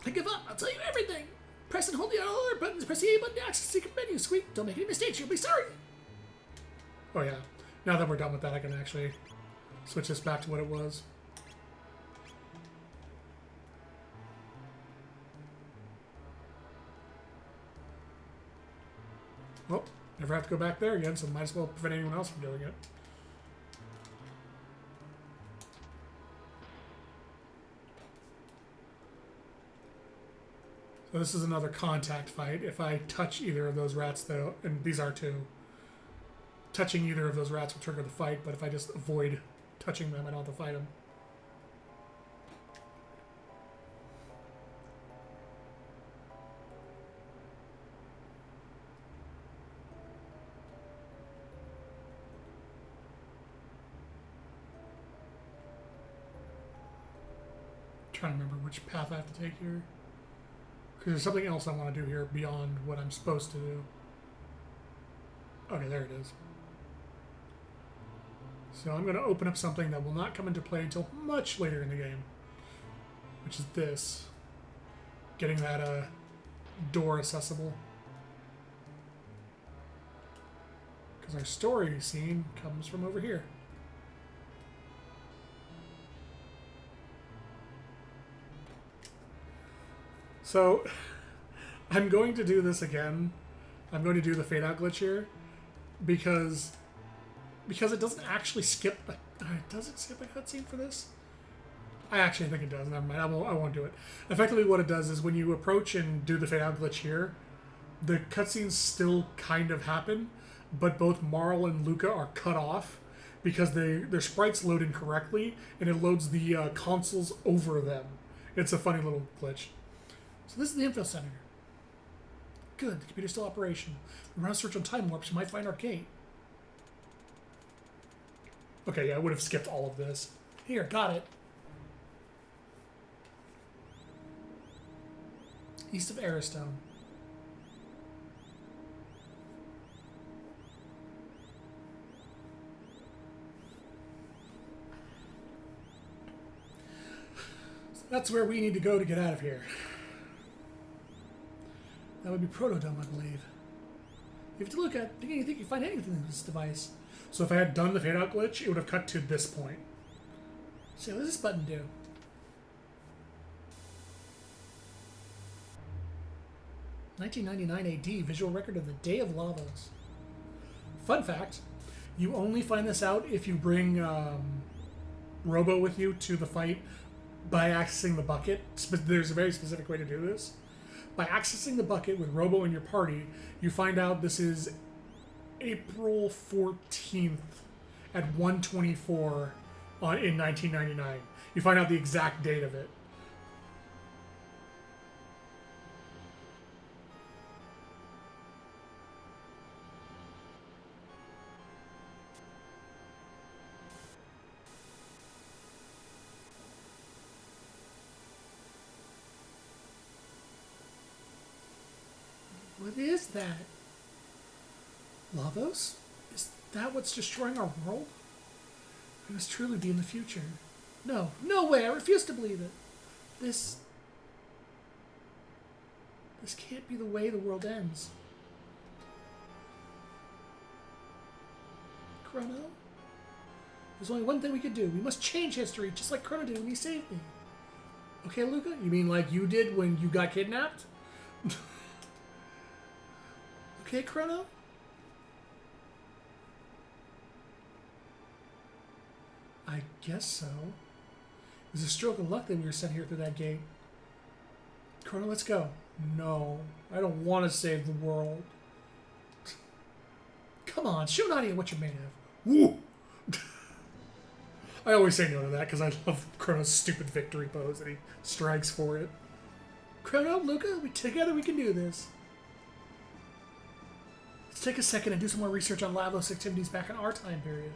I give up. I'll tell you everything. Press and hold the other buttons. Press the A button to access the secret menu. Squeak. Don't make any mistakes. You'll be sorry. Oh yeah. Now that we're done with that, I can actually switch this back to what it was. Well, never have to go back there again, so might as well prevent anyone else from doing it. So this is another contact fight. If I touch either of those rats, though, and these are two, touching either of those rats will trigger the fight, but if I just avoid touching them, I don't have to fight them. Trying to remember which path I have to take here. Because there's something else I want to do here beyond what I'm supposed to do. Okay, there it is. So I'm going to open up something that will not come into play until much later in the game. Which is this. Getting that door accessible. Because our story scene comes from over here. So, I'm going to do this again. I'm going to do the fade out glitch here because it doesn't actually skip. Does it skip a cutscene for this? I actually think it does. Never mind. I won't do it. Effectively, what it does is when you approach and do the fade out glitch here, the cutscenes still kind of happen, but both Marl and Luca are cut off because their sprites load incorrectly, and it loads the consoles over them. It's a funny little glitch. So this is the info center. Good, the computer's still operational. We run a search on time warps, you might find our gate. Okay, yeah, I would have skipped all of this. Here, got it. East of Aristone. So that's where we need to go to get out of here. That would be Protodome, I believe. You have to look at. You think you find anything in this device? So if I had done the fade out glitch, it would have cut to this point. So what does this button do? (1999 AD) visual record of the Day of Lavos. Fun fact: you only find this out if you bring Robo with you to the fight by accessing the bucket. There's a very specific way to do this. By accessing the bucket with Robo in your party, you find out this is April 14th at 1:24 in 1999. You find out the exact date of it. that? Lavos? Is that what's destroying our world? We must truly be in the future. No, no way, I refuse to believe it. This can't be the way the world ends. Chrono? There's only one thing we could do. We must change history, just like Chrono did when he saved me. Okay, Luca? You mean like you did when you got kidnapped? Okay, Chrono? I guess so. It was a stroke of luck that we were sent here through that gate. Chrono, let's go. No, I don't want to save the world. Come on, show Nadia what you're made of. Woo! I always say no to that because I love Chrono's stupid victory pose and he strikes for it. Chrono, Luca, together we can do this. Let's take a second and do some more research on Lavos activities back in our time period.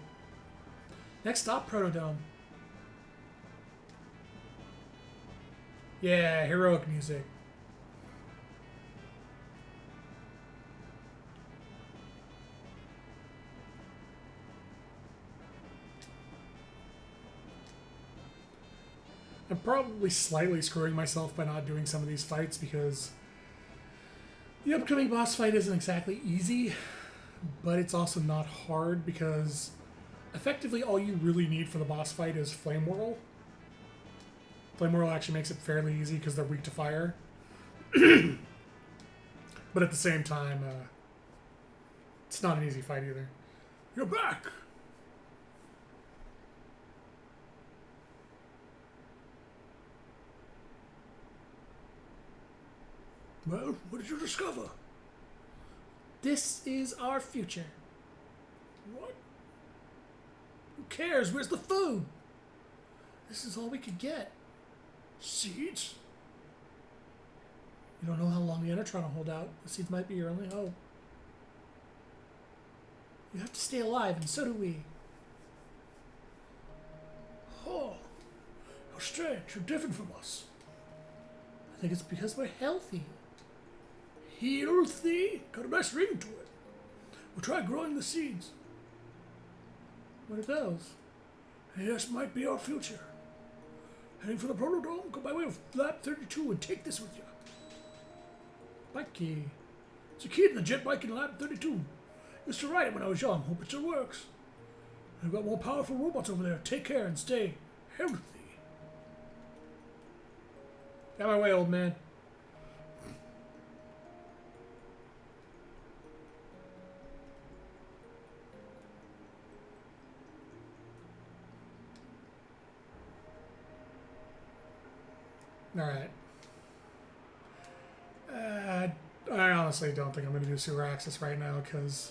Next stop, Protodome. Yeah, heroic music. I'm probably slightly screwing myself by not doing some of these fights because the upcoming boss fight isn't exactly easy, but it's also not hard because effectively all you really need for the boss fight is Flame Whirl. Flame Whirl actually makes it fairly easy because they're weak to fire. But at the same time, it's not an easy fight either. You're back! Well, what did you discover? This is our future. What? Who cares? Where's the food? This is all we could get. Seeds? You don't know how long the Ender trying to hold out. The seeds might be your only hope. You have to stay alive, and so do we. Oh, how strange. You're different from us. I think it's because we're healthy. Healthy? Got a nice ring to it. We'll try growing the seeds. What are those? This might be our future. Heading for the Protodome, go by way of Lab 32 and take this with you. Bike key. It's a key to the jet bike in Lab 32. Used to ride it when I was young. Hope it still works. I've got more powerful robots over there. Take care and stay healthy. Out of my way, old man. Alright. I honestly don't think I'm going to do sewer access right now because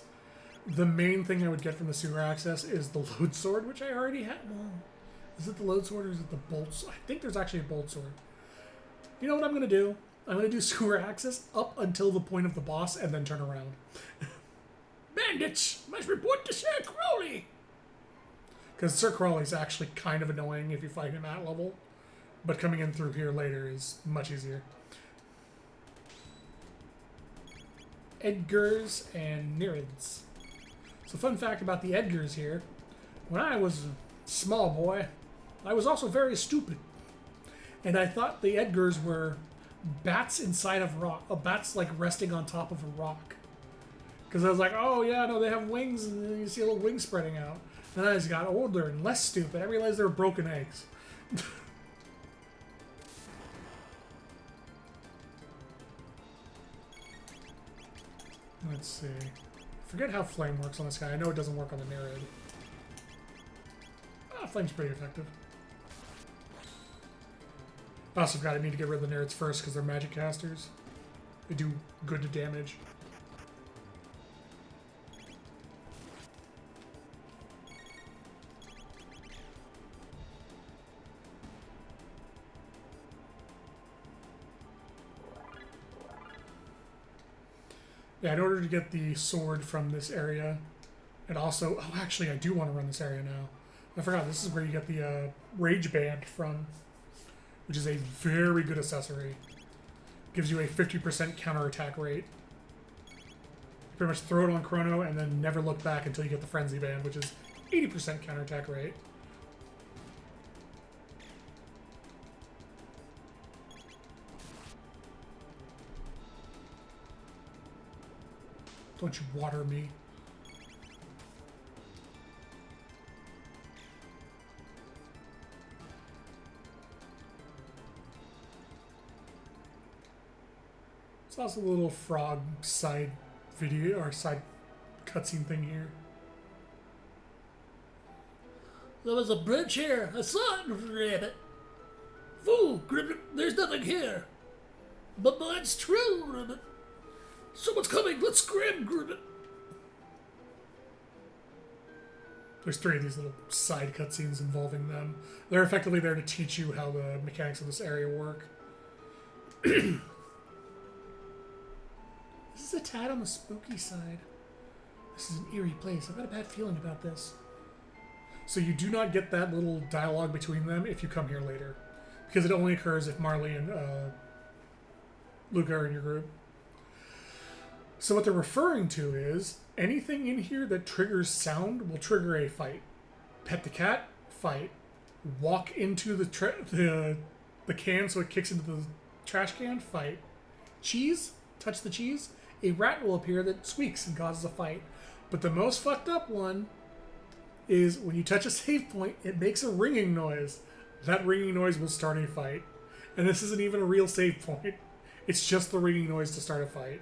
the main thing I would get from the sewer access is the load sword, which I already have. Well, is it the load sword or is it the bolt? I think there's actually a bolt sword. You know what I'm going to do? I'm going to do sewer access up until the point of the boss and then turn around. Bandits! Must report to Sir Crowley! Because Sir Crowley's actually kind of annoying if you fight him at level. But coming in through here later is much easier. Edgars and Nereids. So fun fact about the Edgars here. When I was a small boy, I was also very stupid. And I thought the Edgars were bats inside of rock. Bats like resting on top of a rock. Because I was like, oh yeah, no, they have wings and then you see a little wing spreading out. Then as I got older and less stupid, I realized they were broken eggs. Let's see. Forget how flame works on this guy. I know it doesn't work on the Nereid. Flame's pretty effective. I also forgot I need to get rid of the Nereids first because they're magic casters. They do good to damage. Yeah, in order to get the sword from this area, and also, oh, actually, I do want to run this area now. I forgot, this is where you get the Rage Band from, which is a very good accessory. Gives you a 50% counterattack rate. pretty much throw it on Chrono and then never look back until you get the Frenzy Band, which is 80% counterattack rate. Don't you water me. It's also a little frog side video or side cutscene thing here. There was a bridge here. I saw it, Rabbit. Fool, Gribbit, there's nothing here. But it's true, Rabbit. Someone's coming. Let's scram, Gribbit. There's 3 of these little side cutscenes involving them. They're effectively there to teach you how the mechanics of this area work. This is a tad on the spooky side. This is an eerie place. I've got a bad feeling about this. So you do not get that little dialogue between them if you come here later. Because it only occurs if Marley and Luca are in your group. So what they're referring to is anything in here that triggers sound will trigger a fight. Pet the cat, fight. Walk into the can so it kicks into the trash can, fight. Cheese, touch the cheese, a rat will appear that squeaks and causes a fight. But the most fucked up one is when you touch a save point, it makes a ringing noise. That ringing noise will start a fight. And this isn't even a real save point. It's just the ringing noise to start a fight.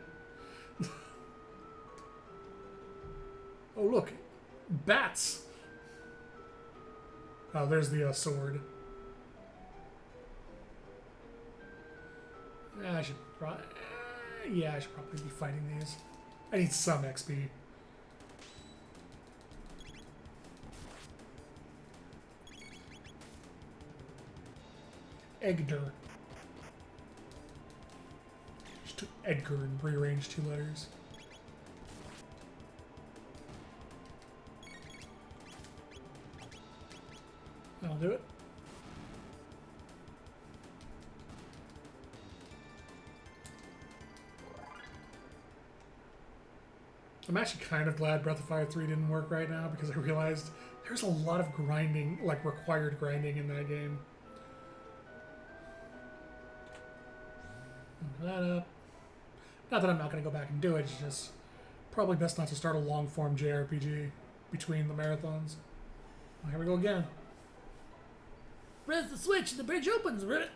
Oh, look. Bats. Oh, there's the sword. I should probably... yeah, I should probably be fighting these. I need some XP. Edgar. Just took Edgar and rearranged 2 letters. That'll do it. I'm actually kind of glad Breath of Fire 3 didn't work right now because I realized there's a lot of grinding, like required grinding in that game. Move that up. Not that I'm not going to go back and do it, it's just probably best not to start a long-form JRPG between the marathons. Oh, here we go again. Press the switch and the bridge opens, Ribbit.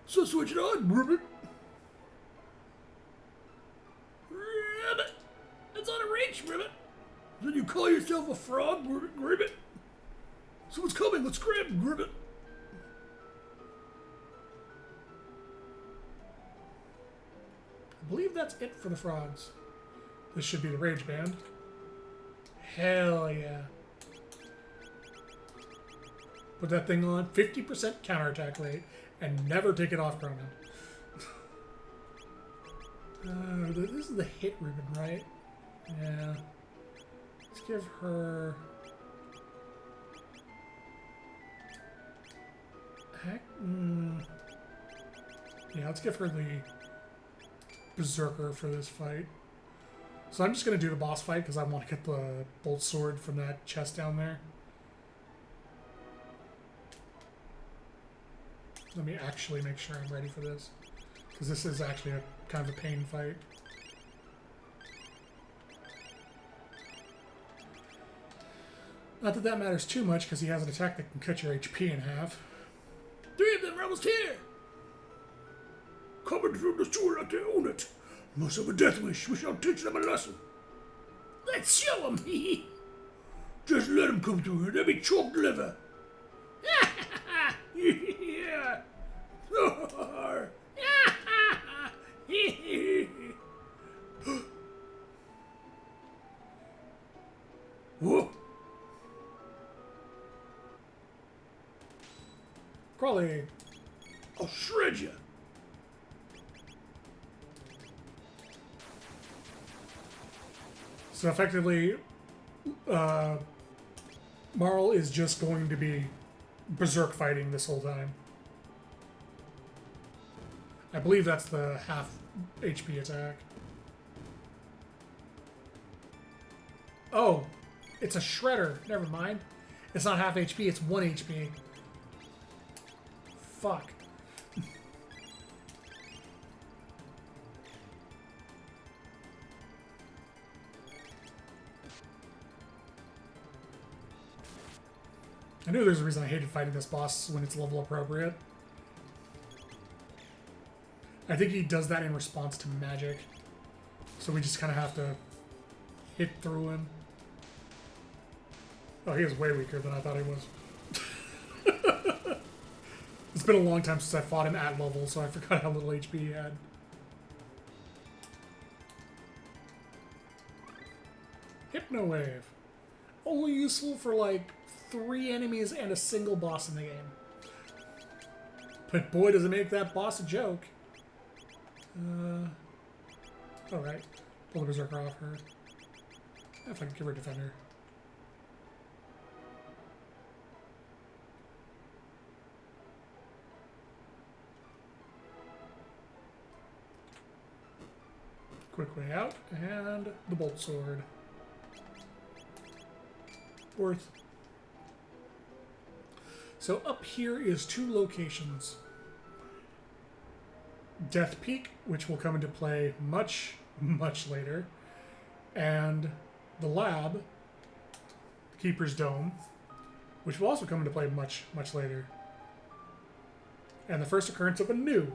So switch it on, Ribbit. Ribbit. It's on a reach, Ribbit. Then you call yourself a frog, Ribbit? Someone's coming, let's grab Ribbit. I believe that's it for the frogs. This should be the Rage Band. Hell yeah. Put that thing on, 50% counterattack rate, and never take it off, Chrono. This is the hit ribbon, right? Yeah. Let's give her... Heck? Yeah, let's give her the Berserker for this fight. So I'm just going to do the boss fight because I want to get the bolt sword from that chest down there. Let me actually make sure I'm ready for this, because this is actually a kind of a pain fight. Not that that matters too much, because he has an attack that can cut your HP in half. 3 of them are almost here. Coming from the sewer like they own it. Must have a death wish. We shall teach them a lesson. Let's show them. Just let them come through here. They'll be choked liver. Yeah. Whoa. Crawley. I'll shred you. So effectively, Marl is just going to be berserk fighting this whole time. I believe that's the half HP attack. Oh, it's a shredder. Never mind. It's not half HP, it's 1 HP. Fuck. I knew there's a reason I hated fighting this boss when it's level appropriate. I think he does that in response to magic. So we just kind of have to hit through him. Oh, he is way weaker than I thought he was. It's been a long time since I fought him at level, so I forgot how little HP he had. Hypno Wave. Only useful for like 3 enemies and a single boss in the game. But boy, does it make that boss a joke. Alright. Pull the Berserker off her. If I can give her a Defender. Quick way out, and the Bolt Sword. Worth. So up here is 2 locations. Death Peak, which will come into play much, much later, and the lab, Keeper's Dome, which will also come into play much, much later. And the first occurrence of a new.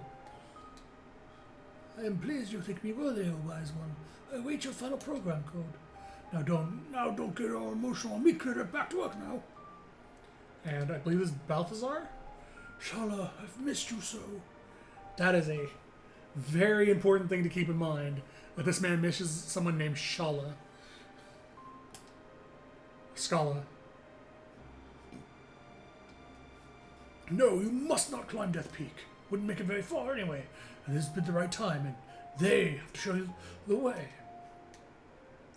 I am pleased you think me worthy, O wise one. I await your final program code. Now don't get all emotional on me, critter. Back to work now. And I believe this is Balthazar? Shala, I've missed you so. That is a very important thing to keep in mind, that this man misses someone named Shala. Scala. No, you must not climb Death Peak. Wouldn't make it very far anyway. And this has been the right time, and they have to show you the way.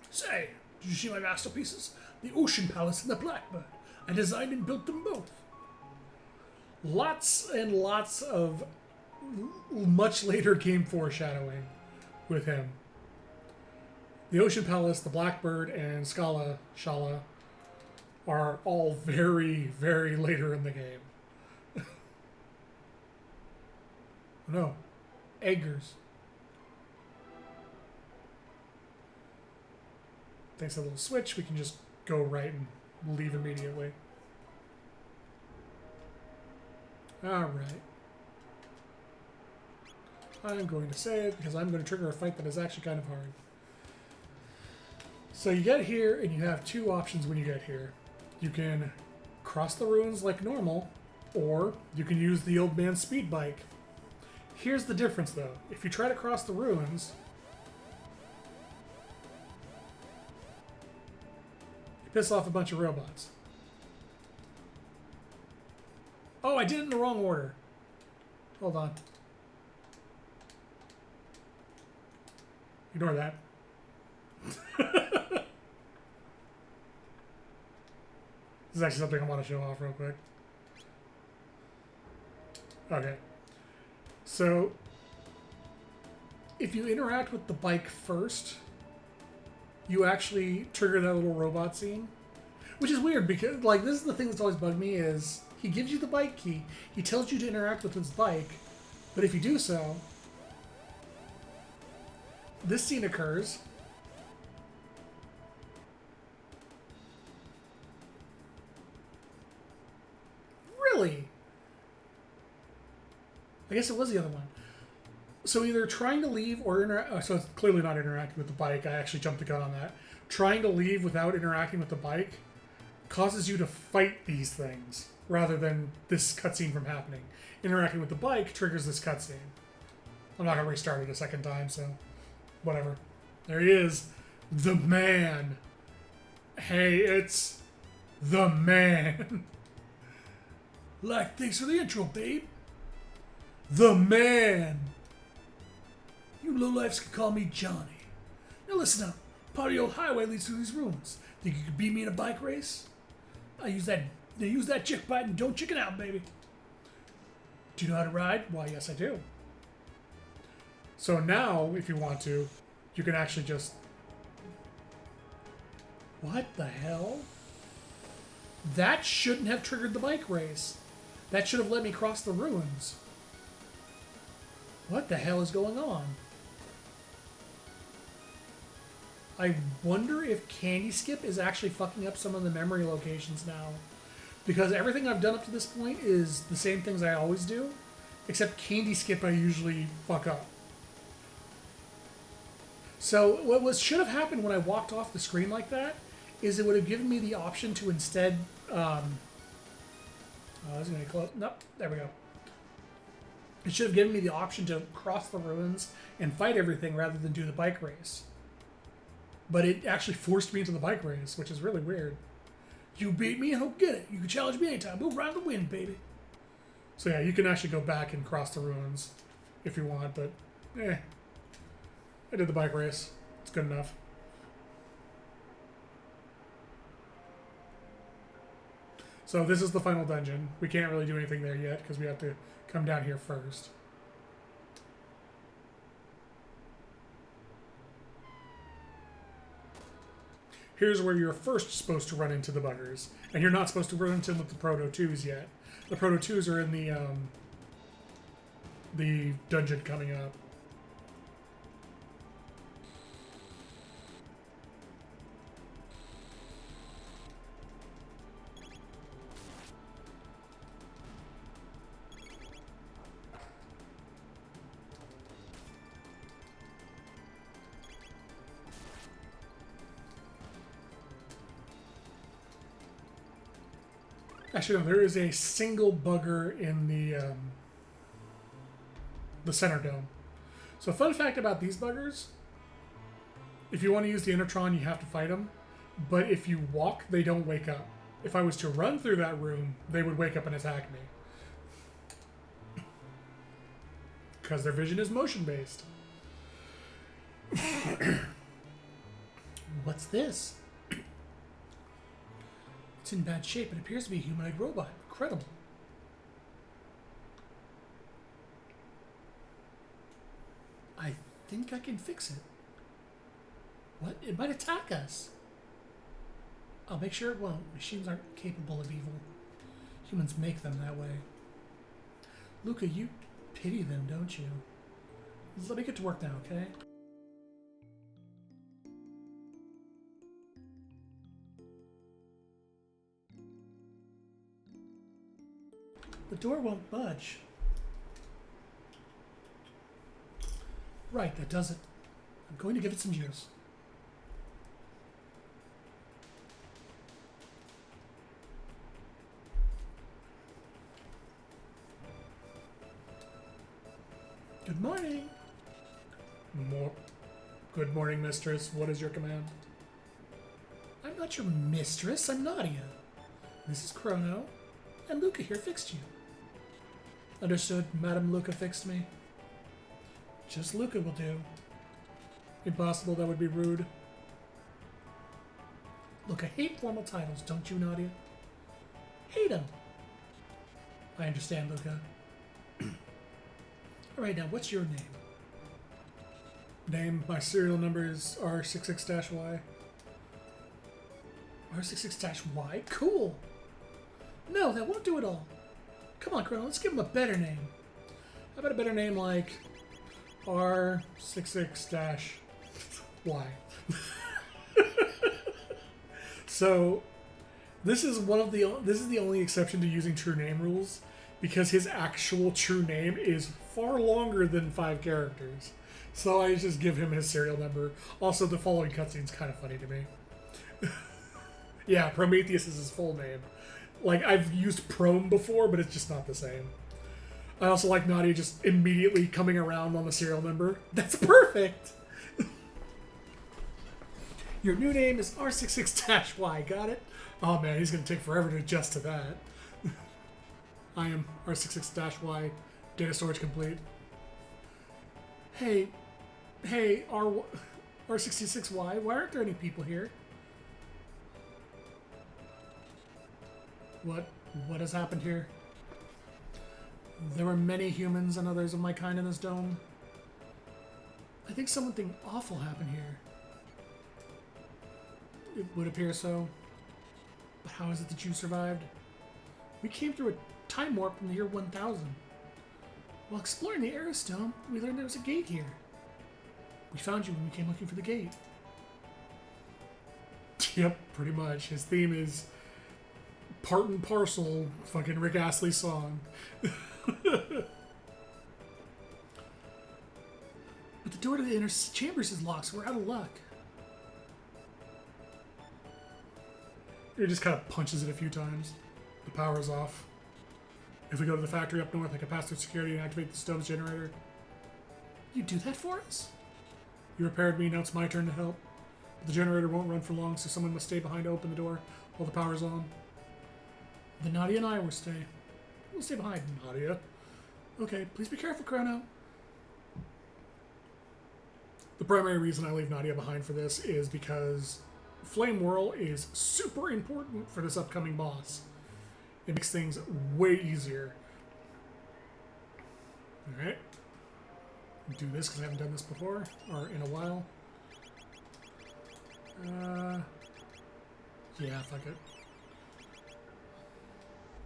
Say, did you see my masterpieces? The Ocean Palace and the Blackbird. I designed and built them both. Lots and lots of much later game foreshadowing with him. The Ocean Palace, the Blackbird, and Shala are all very, very later in the game. No. Eggers. Thanks to a little switch, we can just go right and leave immediately. Alright. I'm going to save because I'm going to trigger a fight that is actually kind of hard. So you get here and you have 2 options when you get here. You can cross the ruins like normal, or you can use the old man's speed bike. Here's the difference though. If you try to cross the ruins, you piss off a bunch of robots. Oh, I did it in the wrong order. Hold on. Ignore that. This is actually something I want to show off real quick. Okay. So, if you interact with the bike first, you actually trigger that little robot scene. Which is weird because, like, this is the thing that's always bugged me is he gives you the bike key, he tells you to interact with his bike, but if you do so, this scene occurs. Really? I guess it was the other one. So either trying to leave or interact. So it's clearly not interacting with the bike. I actually jumped the gun on that. Trying to leave without interacting with the bike causes you to fight these things rather than this cutscene from happening. Interacting with the bike triggers this cutscene. I'm not going to restart it a second time, so whatever. There he is. The man. Hey, it's the man. Like, thanks for the intro, babe. The man. You lowlifes can call me Johnny. Now listen up. Part of the old highway leads through these ruins. Think you could beat me in a bike race? I use that chick bite and don't chicken out, baby. Do you know how to ride? Why, yes, I do. So now, if you want to, you can actually just What the hell? That shouldn't have triggered the bike race. That should have let me cross the ruins. What the hell is going on? I wonder if Candy Skip is actually fucking up some of the memory locations now. Because everything I've done up to this point is the same things I always do, except Candy Skip I usually fuck up. So what should have happened when I walked off the screen like that is it would have given me the option to instead... oh, I was going to close... Nope, there we go. It should have given me the option to cross the ruins and fight everything rather than do the bike race. But it actually forced me into the bike race, which is really weird. You beat me, I don't get it. You can challenge me anytime. We'll ride the wind, baby. So yeah, you can actually go back and cross the ruins if you want, but I did the bike race. It's good enough. So this is the final dungeon. We can't really do anything there yet because we have to come down here first. Here's where you're first supposed to run into the buggers. And you're not supposed to run into them with the Proto 2s yet. The Proto 2s are in the dungeon coming up. Actually, no, there is a single bugger in the center dome. So, fun fact about these buggers: if you want to use the Intertron, you have to fight them. But if you walk, they don't wake up. If I was to run through that room, they would wake up and attack me. Because their vision is motion-based. What's this? It's in bad shape. It appears to be a humanoid robot. Incredible. I think I can fix it. What? It might attack us. I'll make sure it won't. Machines aren't capable of evil. Humans make them that way. Luca, you pity them, don't you? Let me get to work now, okay? The door won't budge. Right, that does it. I'm going to give it some juice. Good morning. Good morning, mistress. What is your command? I'm not your mistress. I'm Nadia. This is Chrono. And Luca here fixed you. Understood. Madam Luca fixed me. Just Luca will do. Impossible. That would be rude. Look, I hate formal titles, don't you, Nadia? Hate them. I understand, Luca. Alright, now, what's your name? Name, my serial number is R66-Y. R66-Y? Cool! No, that won't do it all. Come on, Chrono, let's give him a better name. How about a better name like R66-Y? So, this is the only exception to using true name rules, because his actual true name is far longer than 5 characters. So I just give him his serial number. Also, the following cutscene's kind of funny to me. Yeah, Prometheus is his full name. Like, I've used Prome before, but it's just not the same. I also like Nadia just immediately coming around on the serial number. That's perfect! Your new name is R66-Y, got it? Oh man, he's gonna take forever to adjust to that. I am R66-Y, data storage complete. Hey, R66-Y, why aren't there any people here? What has happened here? There were many humans and others of my kind in this dome. I think something awful happened here. it would appear so. But how is it that you survived? We came through a time warp in the year 1000. While exploring the Aerostone, we learned there was a gate here. We found you when we came looking for the gate. Yep, pretty much. His theme is part and parcel fucking Rick Astley's song. But the door to the inner chambers is locked, so we're out of luck. He just kind of punches it a few times. The power's off. If we go to the factory up north, I can pass through security and activate the stone's generator. You do that for us? You repaired me, now it's my turn to help. But the generator won't run for long, so someone must stay behind to open the door while the power's on. Then Nadia and I will stay. We'll stay behind, Nadia. Okay, please be careful, Chrono. The primary reason I leave Nadia behind for this is because Flame Whirl is super important for this upcoming boss. It makes things way easier. Alright. Do this because I haven't done this before, or in a while. Yeah, fuck it.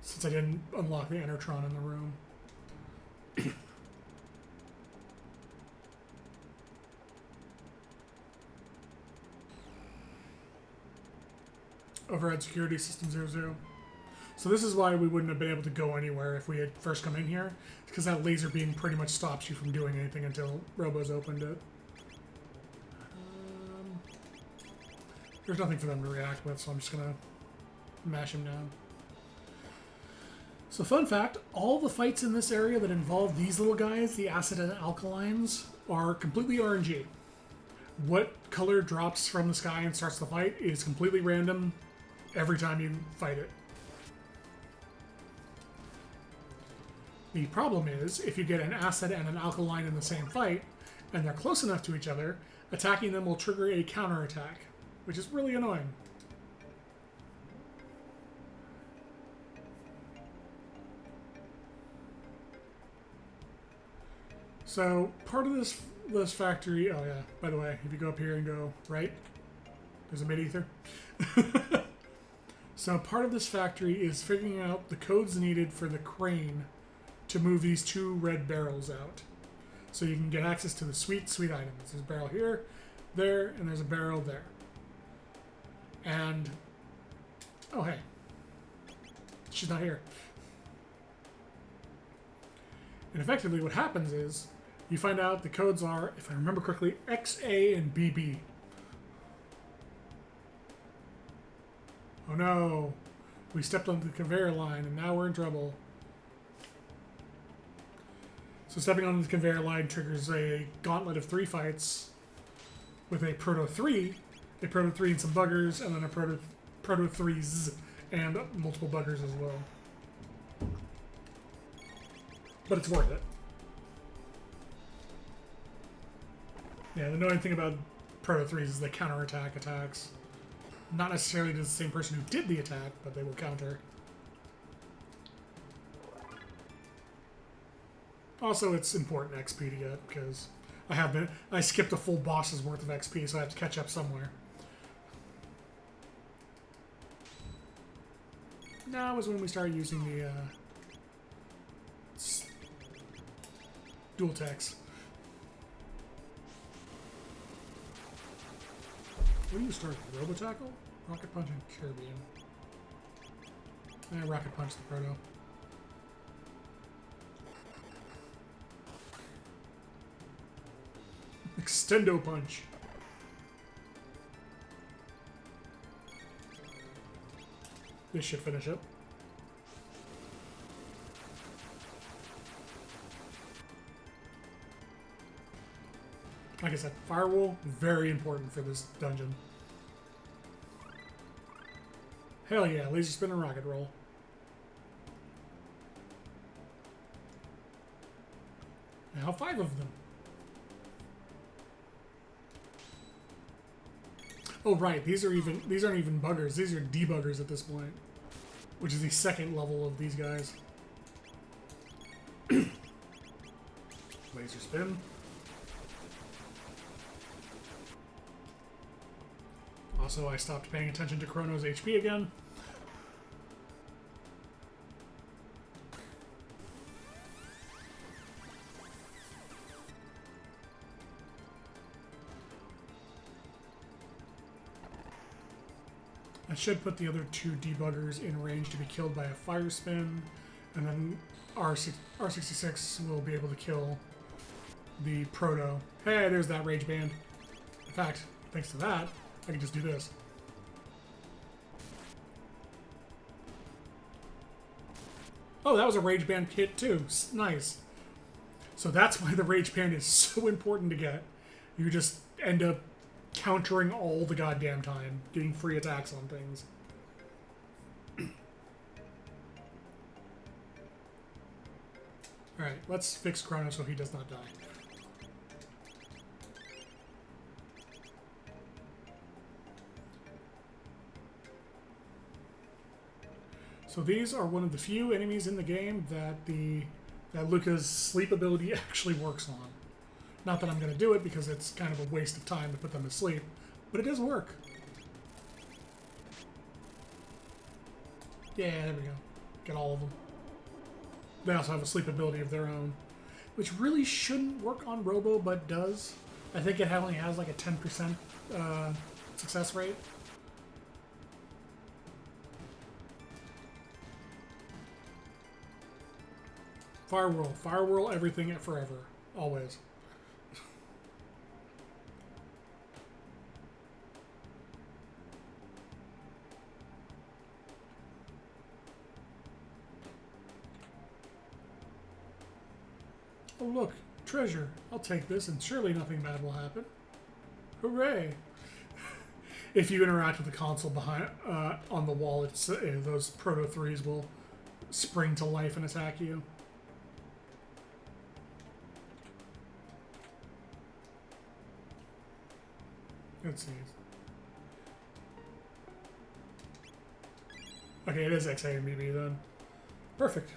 Since I didn't unlock the Enertron in the room. Override security system 00. So this is why we wouldn't have been able to go anywhere if we had first come in here. Because that laser beam pretty much stops you from doing anything until Robo's opened it. There's nothing for them to react with, so I'm just gonna mash him down. So fun fact, all the fights in this area that involve these little guys, the acid and alkalines, are completely RNG. What color drops from the sky and starts the fight is completely random every time you fight it. The problem is, if you get an acid and an alkaline in the same fight, and they're close enough to each other, attacking them will trigger a counterattack, which is really annoying. So, part of this factory... Oh yeah, by the way, if you go up here and go right, there's a mid-ether. So, part of this factory is figuring out the codes needed for the crane to move these two red barrels out. So you can get access to the sweet, sweet items. There's a barrel here, there, and there's a barrel there. And... oh, hey. She's not here. And effectively what happens is, you find out the codes are, if I remember correctly, XA and BB. Oh no. We stepped onto the conveyor line and now we're in trouble. So stepping onto the conveyor line triggers a gauntlet of 3 fights with a Proto 3, a Proto 3 and some buggers, and then a Proto 3s and multiple buggers as well. But it's worth it. Yeah, the annoying thing about Proto 3s is they counterattack attacks. Not necessarily to the same person who did the attack, but they will counter. Also, it's important XP to get, because I skipped a full boss's worth of XP, so I have to catch up somewhere. That was when we started using the dual techs. What do you start with? Robo Tackle? Rocket Punch and Caribbean. Rocket Punch the Proto. Extendo Punch. This should finish it. Like I said, Firewall, very important for this dungeon. Hell yeah, laser spin and rocket roll. Now 5 of them. Oh right, these aren't even buggers. These are debuggers at this point, which is the second level of these guys. Laser spin. Also, I stopped paying attention to Chrono's HP again. I should put the other two debuggers in range to be killed by a fire spin, and then R66 will be able to kill the Proto. Hey, there's that rage band. In fact, thanks to that, I can just do this. Oh, that was a rage band kit too. Nice. So that's why the rage band is so important to get. You just end up countering all the goddamn time, getting free attacks on things. Alright, let's fix Chrono so he does not die. So these are one of the few enemies in the game that Luca's sleep ability actually works on. Not that I'm going to do it because it's kind of a waste of time to put them to sleep, but it does work. Yeah, there we go. Get all of them. They also have a sleep ability of their own, which really shouldn't work on Robo, but does. I think it only has like a 10% success rate. Fire whirl everything at forever, always. Oh look, treasure. I'll take this and surely nothing bad will happen. Hooray! If you interact with the console behind on the wall, it's, those Proto 3s will spring to life and attack you. Let's see. Okay, it is XA and BB then. Perfect.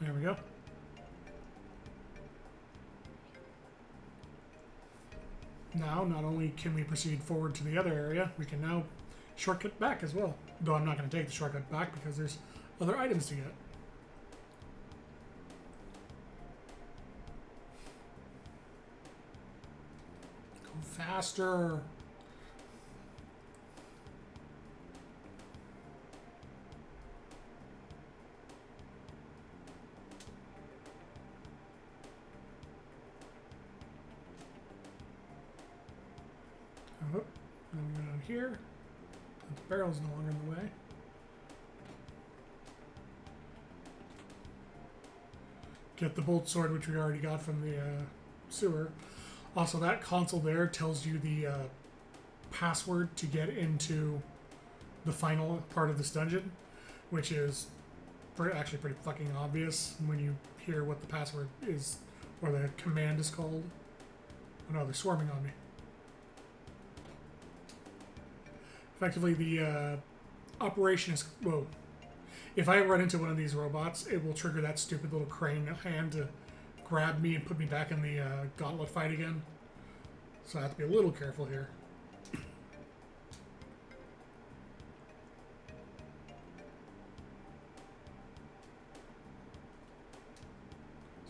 There we go. Now, not only can we proceed forward to the other area, we can now shortcut back as well. Though I'm not going to take the shortcut back because there's other items to get. Go faster. Oh, now we go down here. The barrel's no longer in the way. Get the bolt sword, which we already got from the sewer. Also, that console there tells you the password to get into the final part of this dungeon, which is actually pretty fucking obvious when you hear what the password is, or the command is called. Oh no, they're swarming on me. Effectively, the operation is... Whoa. If I run into one of these robots, it will trigger that stupid little crane hand to grab me and put me back in the gauntlet fight again. So I have to be a little careful here. Is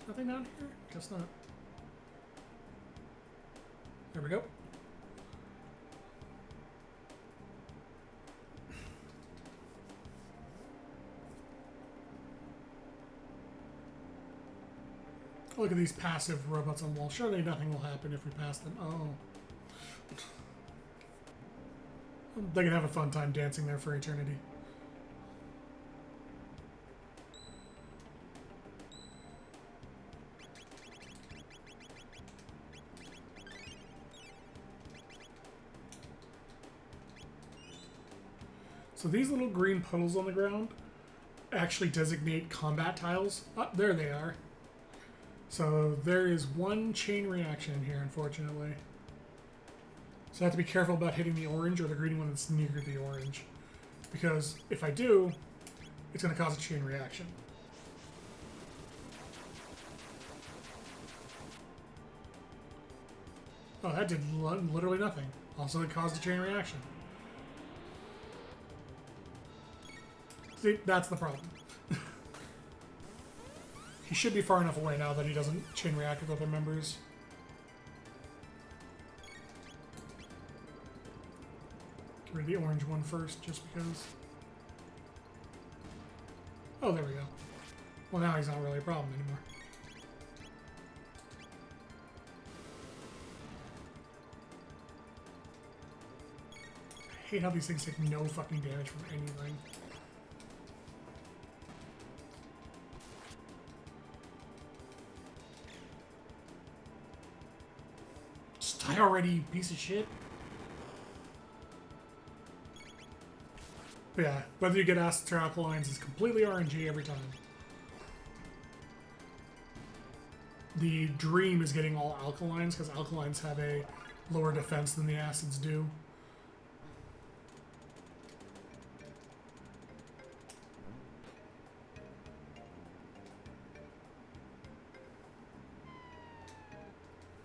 nothing down here? Guess not. There we go. Look at these passive robots on the wall. Surely nothing will happen if we pass them. Oh. They can have a fun time dancing there for eternity. So these little green puddles on the ground actually designate combat tiles. Oh, there they are. So there is one chain reaction in here, unfortunately. So I have to be careful about hitting the orange or the green one that's near the orange. Because if I do, it's going to cause a chain reaction. Oh, that did literally nothing. Also, it caused a chain reaction. See, that's the problem. He should be far enough away now that he doesn't chain react with other members. Get rid of the orange one first, just because. Oh, there we go. Well, now he's not really a problem anymore. I hate how these things take no fucking damage from anything. Just die already, you piece of shit. But yeah, whether you get acids or alkalines is completely RNG every time. The dream is getting all alkalines, because alkalines have a lower defense than the acids do.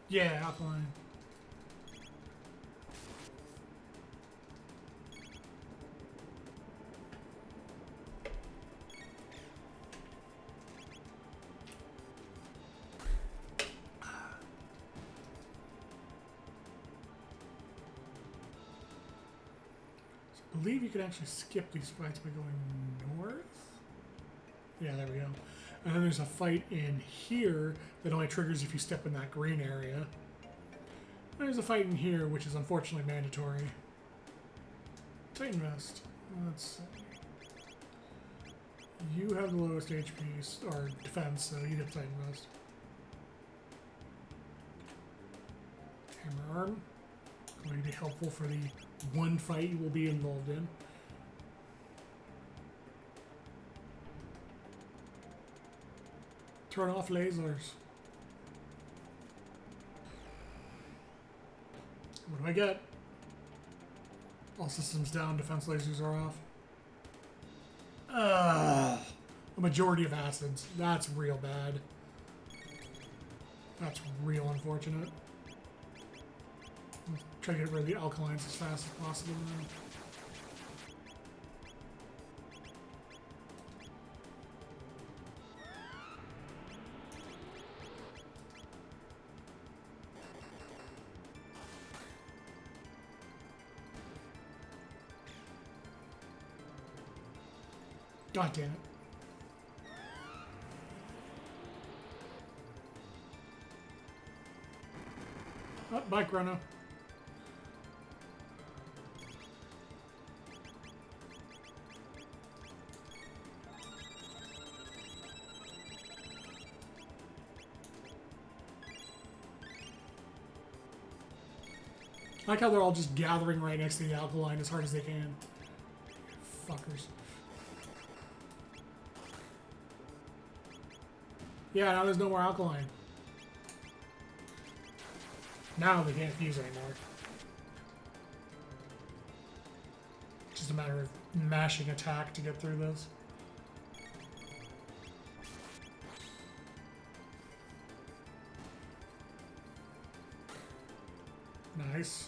Yeah, alkaline. I believe you can actually skip these fights by going north. Yeah, there we go. And then there's a fight in here that only triggers if you step in that green area. And there's a fight in here, which is unfortunately mandatory. Titan Vest. Let's see. You have the lowest HP or defense, so you get Titan Vest. Hammer Arm. Going to be helpful for the one fight you will be involved in. Turn off lasers. What do I get? All systems down, defense lasers are off. A majority of acids. That's real bad. That's real unfortunate. I'll try to get rid of the alkalines as fast as possible now. God damn it. Oh, bye, Chrono. I like how they're all just gathering right next to the alkaline as hard as they can. Fuckers. Yeah, now there's no more alkaline. Now they can't fuse anymore. It's just a matter of mashing attack to get through this. Nice.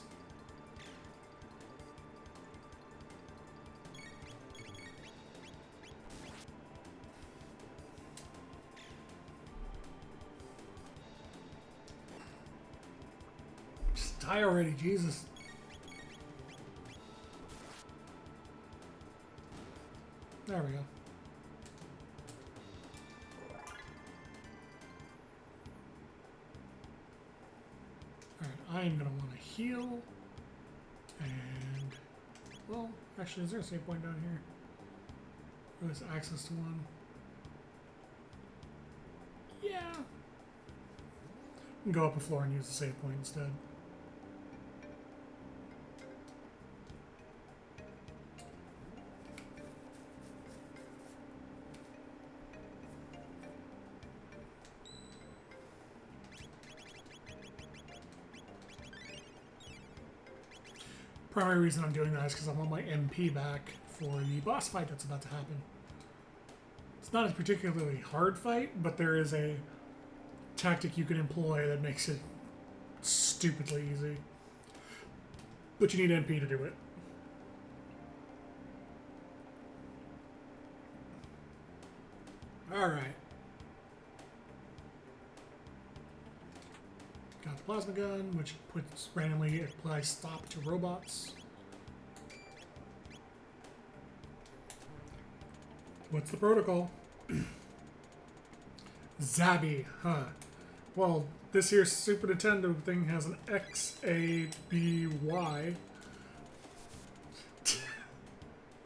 Just die already, Jesus. There we go. Alright, I'm gonna want to heal. And, well, actually, is there a save point down here? Or is access to one? Yeah. We can go up a floor and use the save point instead. Primary reason I'm doing that is because I want my MP back for the boss fight that's about to happen. It's not a particularly hard fight, but there is a tactic you can employ that makes it stupidly easy. But you need MP to do it. Alright. Got the plasma gun, which puts randomly applies stop to robots. What's the protocol? Zabby, huh? Well, this here Super Nintendo thing has an XABY.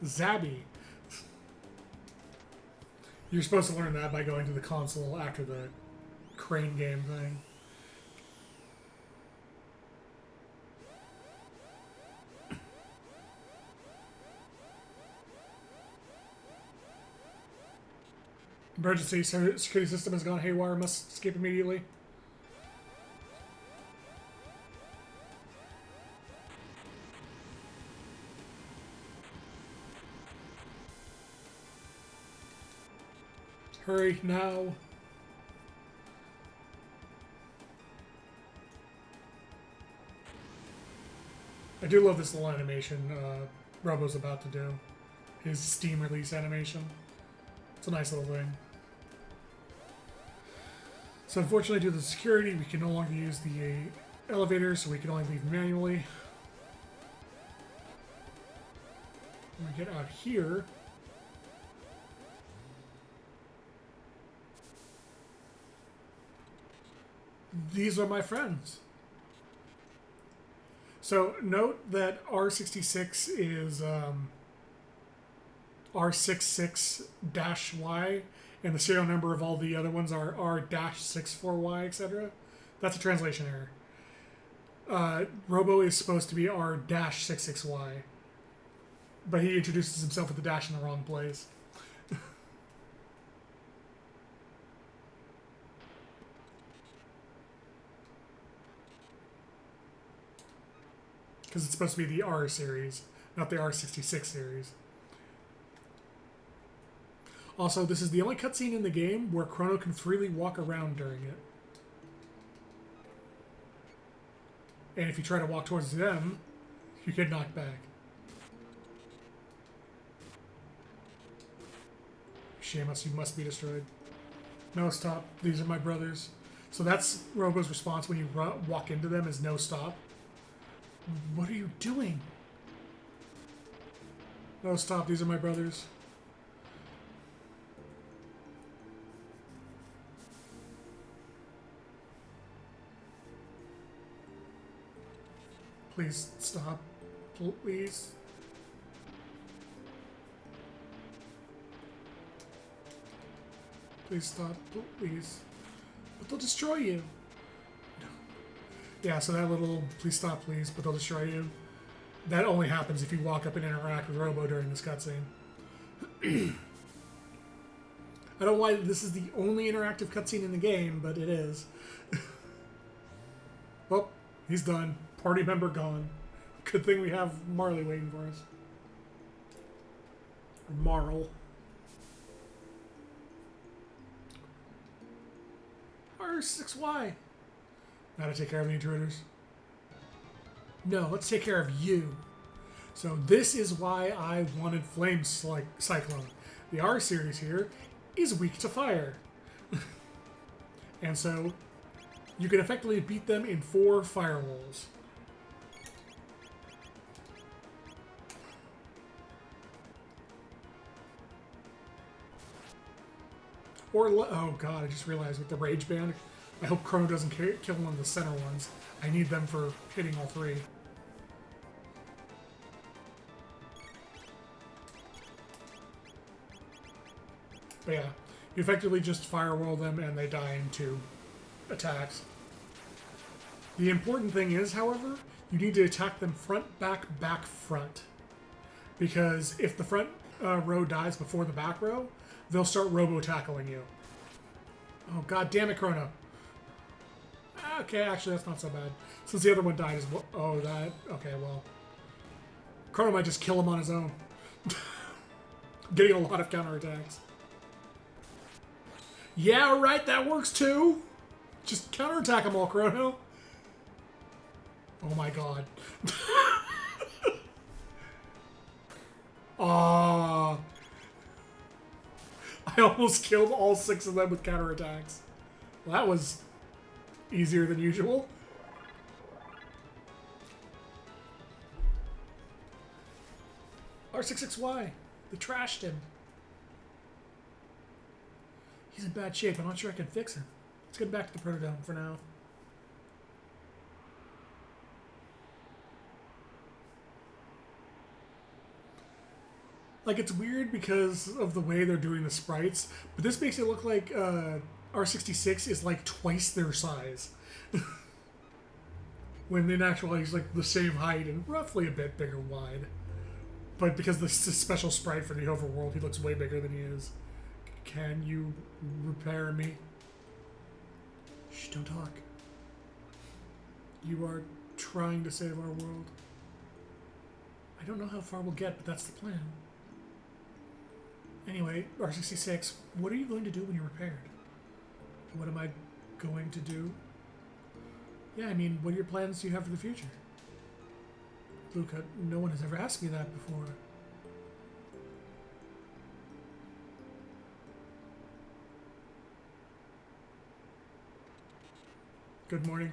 Zabby. You're supposed to learn that by going to the console after the crane game thing. Emergency security system has gone haywire. Must escape immediately. Hurry now. I do love this little animation Robo's about to do. His Steam release animation. It's a nice little thing. So unfortunately, due to the security, we can no longer use the elevator, so we can only leave manually. When we get out here, these are my friends. So note that R66 is R66-Y, and the serial number of all the other ones are R-64Y, etc. That's a translation error. Robo is supposed to be R-66Y, but he introduces himself with the dash in the wrong place. Because it's supposed to be the R series, not the R66 series. Also, this is the only cutscene in the game where Chrono can freely walk around during it. And if you try to walk towards them, you get knocked back. Seamus, you must be destroyed. No, stop. These are my brothers. So that's Robo's response when you walk into them is no, stop. What are you doing? No, stop. These are my brothers. Please stop. Please. Please stop. Please. But they'll destroy you. Yeah, so that little please stop, please, but they'll destroy you. That only happens if you walk up and interact with Robo during this cutscene. I don't know why this is the only interactive cutscene in the game, but it is. Well, he's done. Party member gone. Good thing we have Marley waiting for us. Or Marl. R6Y. Now to take care of the intruders. No, let's take care of you. So this is why I wanted Flame Cyclone. The R series here is weak to fire. And so you can effectively beat them in 4 fire rolls. Or, oh god, I just realized with the Rage Band, I hope Chrono doesn't kill one of the center ones. I need them for hitting all 3. But yeah, you effectively just firewall them and they die in 2 attacks. The important thing is, however, you need to attack them front, back, back, front. Because if the front row dies before the back row, they'll start robo-tackling you. Oh, god damn it, Chrono. Okay, actually, that's not so bad. Since the other one died as well. Oh, that... Okay, well. Chrono might just kill him on his own. Getting a lot of counterattacks. Yeah, right, that works too. Just counterattack them all, Chrono. Oh my god. Ah. I almost killed all 6 of them with counterattacks. Well, that was easier than usual. R66Y. They trashed him. He's in bad shape. I'm not sure I can fix him. Let's get back to the Protodome for now. Like, it's weird because of the way they're doing the sprites, but this makes it look like R66 is like twice their size. When in actuality he's like the same height and roughly a bit bigger wide. But because this is a special sprite for the overworld, he looks way bigger than he is. Can you repair me? Shh, don't talk. You are trying to save our world. I don't know how far we'll get, but that's the plan. Anyway, R66, what are you going to do when you're repaired? What am I going to do? Yeah, I mean, what are your plans do you have for the future? Luca, no one has ever asked me that before. Good morning.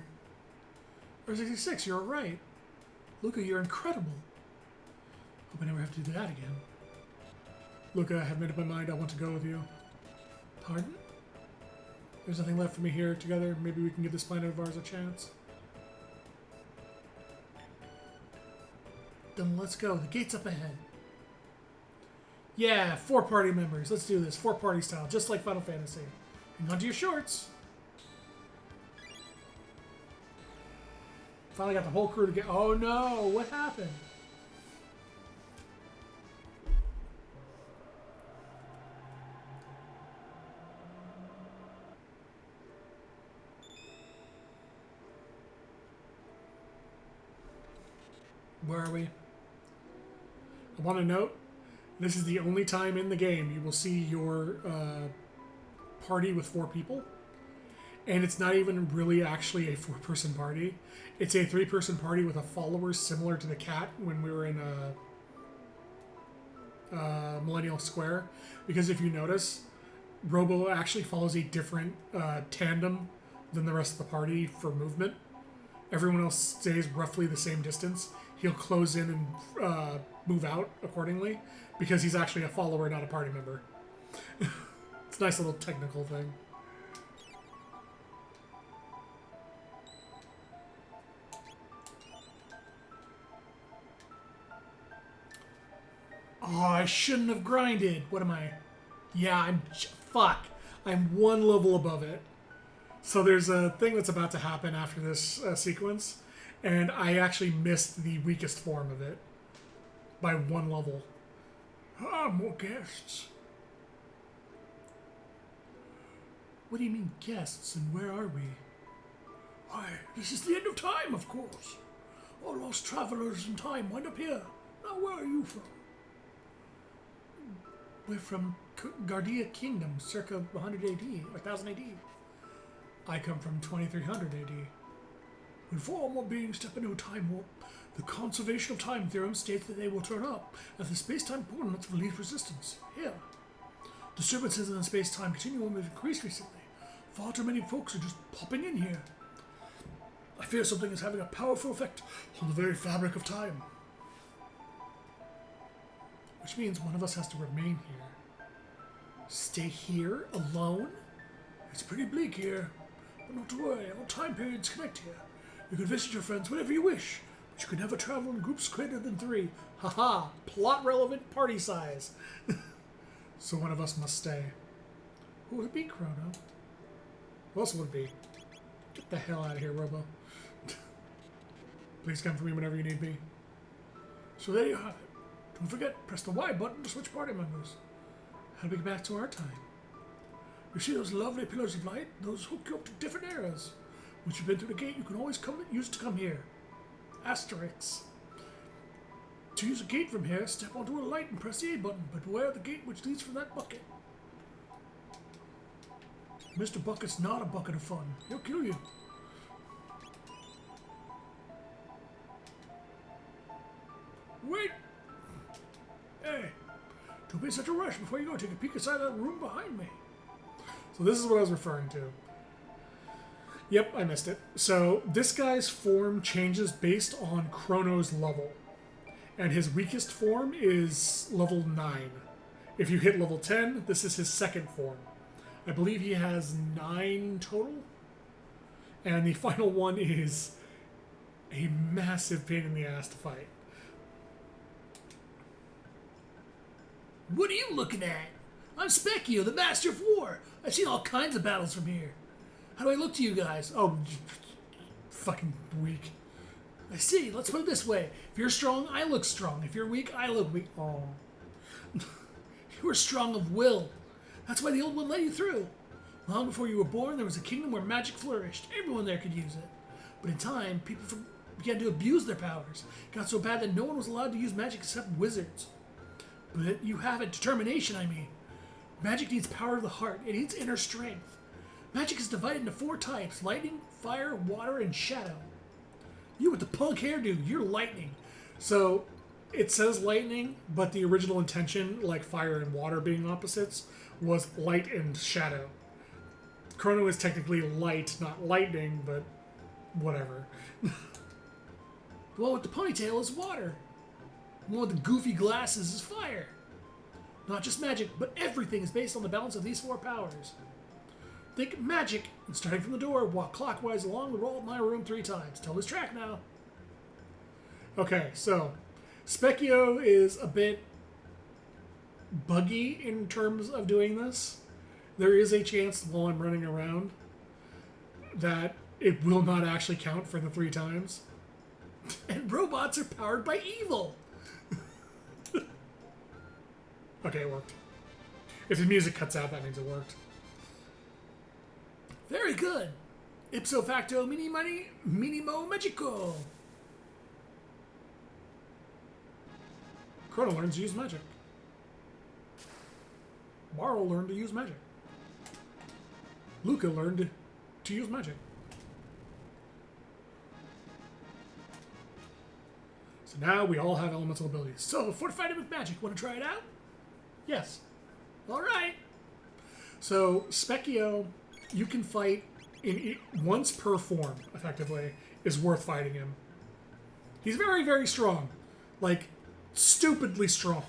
R66, you're right. Luca, you're incredible. Hope I never have to do that again. Luca, I have made up my mind. I want to go with you. Pardon? There's nothing left for me here together. Maybe we can give this planet of ours a chance. Then let's go. The gate's up ahead. Yeah, 4 party members. Let's do this. 4 party style, just like Final Fantasy. Hang on to your shorts. Finally got the whole crew together. Oh no, what happened? Where are we? I want to note, this is the only time in the game you will see your party with 4 people. And it's not even really actually a 4-person party. It's a 3-person party with a follower similar to the cat when we were in Millennial Square. Because if you notice, Robo actually follows a different tandem than the rest of the party for movement. Everyone else stays roughly the same distance. He'll close in and move out accordingly because he's actually a follower, not a party member. It's a nice little technical thing. Oh, I shouldn't have grinded. What am I? Yeah, fuck. I'm 1 level above it. So there's a thing that's about to happen after this sequence, and I actually missed the weakest form of it by 1 level. Ah, more guests. What do you mean guests, and where are we? Why, this is the end of time, of course. All lost travelers in time wind up here. Now, where are you from? We're from Gardia Kingdom, circa 100 AD, or 1000 AD. I come from 2300 AD. When 4 or more beings step into a time warp, the conservation of time theorem states that they will turn up as the space-time coordinates of least resistance. Here. Disturbances in the space-time continuum have increased recently. Far too many folks are just popping in here. I fear something is having a powerful effect on the very fabric of time. Which means one of us has to remain here. Stay here alone? It's pretty bleak here. But not to worry, all time periods connect here. You can visit your friends whenever you wish, but you can never travel in groups greater than 3. Haha, plot relevant party size. So one of us must stay. Who would it be, Chrono? Who else would it be? Get the hell out of here, Robo. Please come for me whenever you need me. So there you have it. Don't forget, press the Y button to switch party members. How do we get back to our time? You see those lovely pillars of light? Those hook you up to different eras. Once you've been through the gate, you can always use to come here. Asterix. To use a gate from here, step onto a light and press the A button, but beware of the gate which leads from that bucket. Mr. Bucket's not a bucket of fun. He'll kill you. Wait! Hey! Don't be in such a rush. Before you go, take a peek inside that room behind me. So this is what I was referring to. Yep, I missed it. So this guy's form changes based on Chrono's level. And his weakest form is level 9. If you hit level 10, this is his second form. I believe he has 9 total. And the final one is a massive pain in the ass to fight. What are you looking at? I'm Specchio, the Master of War. I've seen all kinds of battles from here. How do I look to you guys? Oh, fucking weak. I see. Let's put it this way. If you're strong, I look strong. If you're weak, I look weak. Oh. You were strong of will. That's why the old one let you through. Long before you were born, there was a kingdom where magic flourished. Everyone there could use it. But in time, people began to abuse their powers. It got so bad that no one was allowed to use magic except wizards. But you have it. Determination, I mean. Magic needs power of the heart. It needs inner strength. Magic is divided into 4 types. Lightning, fire, water, and shadow. You with the punk hairdo, you're lightning. So it says lightning, but the original intention, like fire and water being opposites, was light and shadow. Chrono is technically light, not lightning, but whatever. The one with the ponytail is water. The one with the goofy glasses is fire. Not just magic, but everything is based on the balance of these 4 powers. Think magic, and starting from the door, walk clockwise along the roll of my room 3 times. Tell this track now. Okay, so Specchio is a bit buggy in terms of doing this. There is a chance while I'm running around that it will not actually count for the 3 times. And robots are powered by evil. Okay, it worked. If the music cuts out, that means it worked. Very good. Ipso facto minimo magico. Chrono learns to use magic. Maro learned to use magic. Luca learned to use magic. So now we all have elemental abilities. So, fortified it with magic. Want to try it out? Yes. All right. So Specchio, you can fight once per form, effectively, is worth fighting him. He's very, very strong. Like, stupidly strong.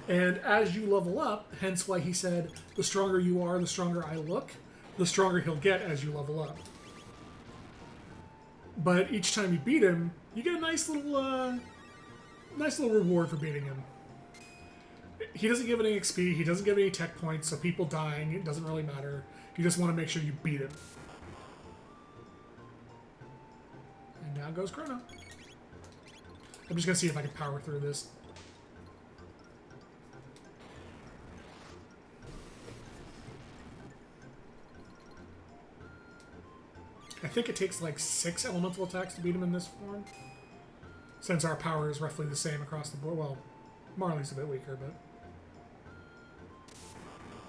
And as you level up, hence why he said, the stronger you are, the stronger I look, the stronger he'll get as you level up. But each time you beat him, you get a nice little reward for beating him. He doesn't give any XP, he doesn't give any tech points, so people dying, it doesn't really matter. You just want to make sure you beat him. And now goes Chrono. I'm just going to see if I can power through this. I think it takes like 6 elemental attacks to beat him in this form. Since our power is roughly the same across the board. Well, Marley's a bit weaker, but...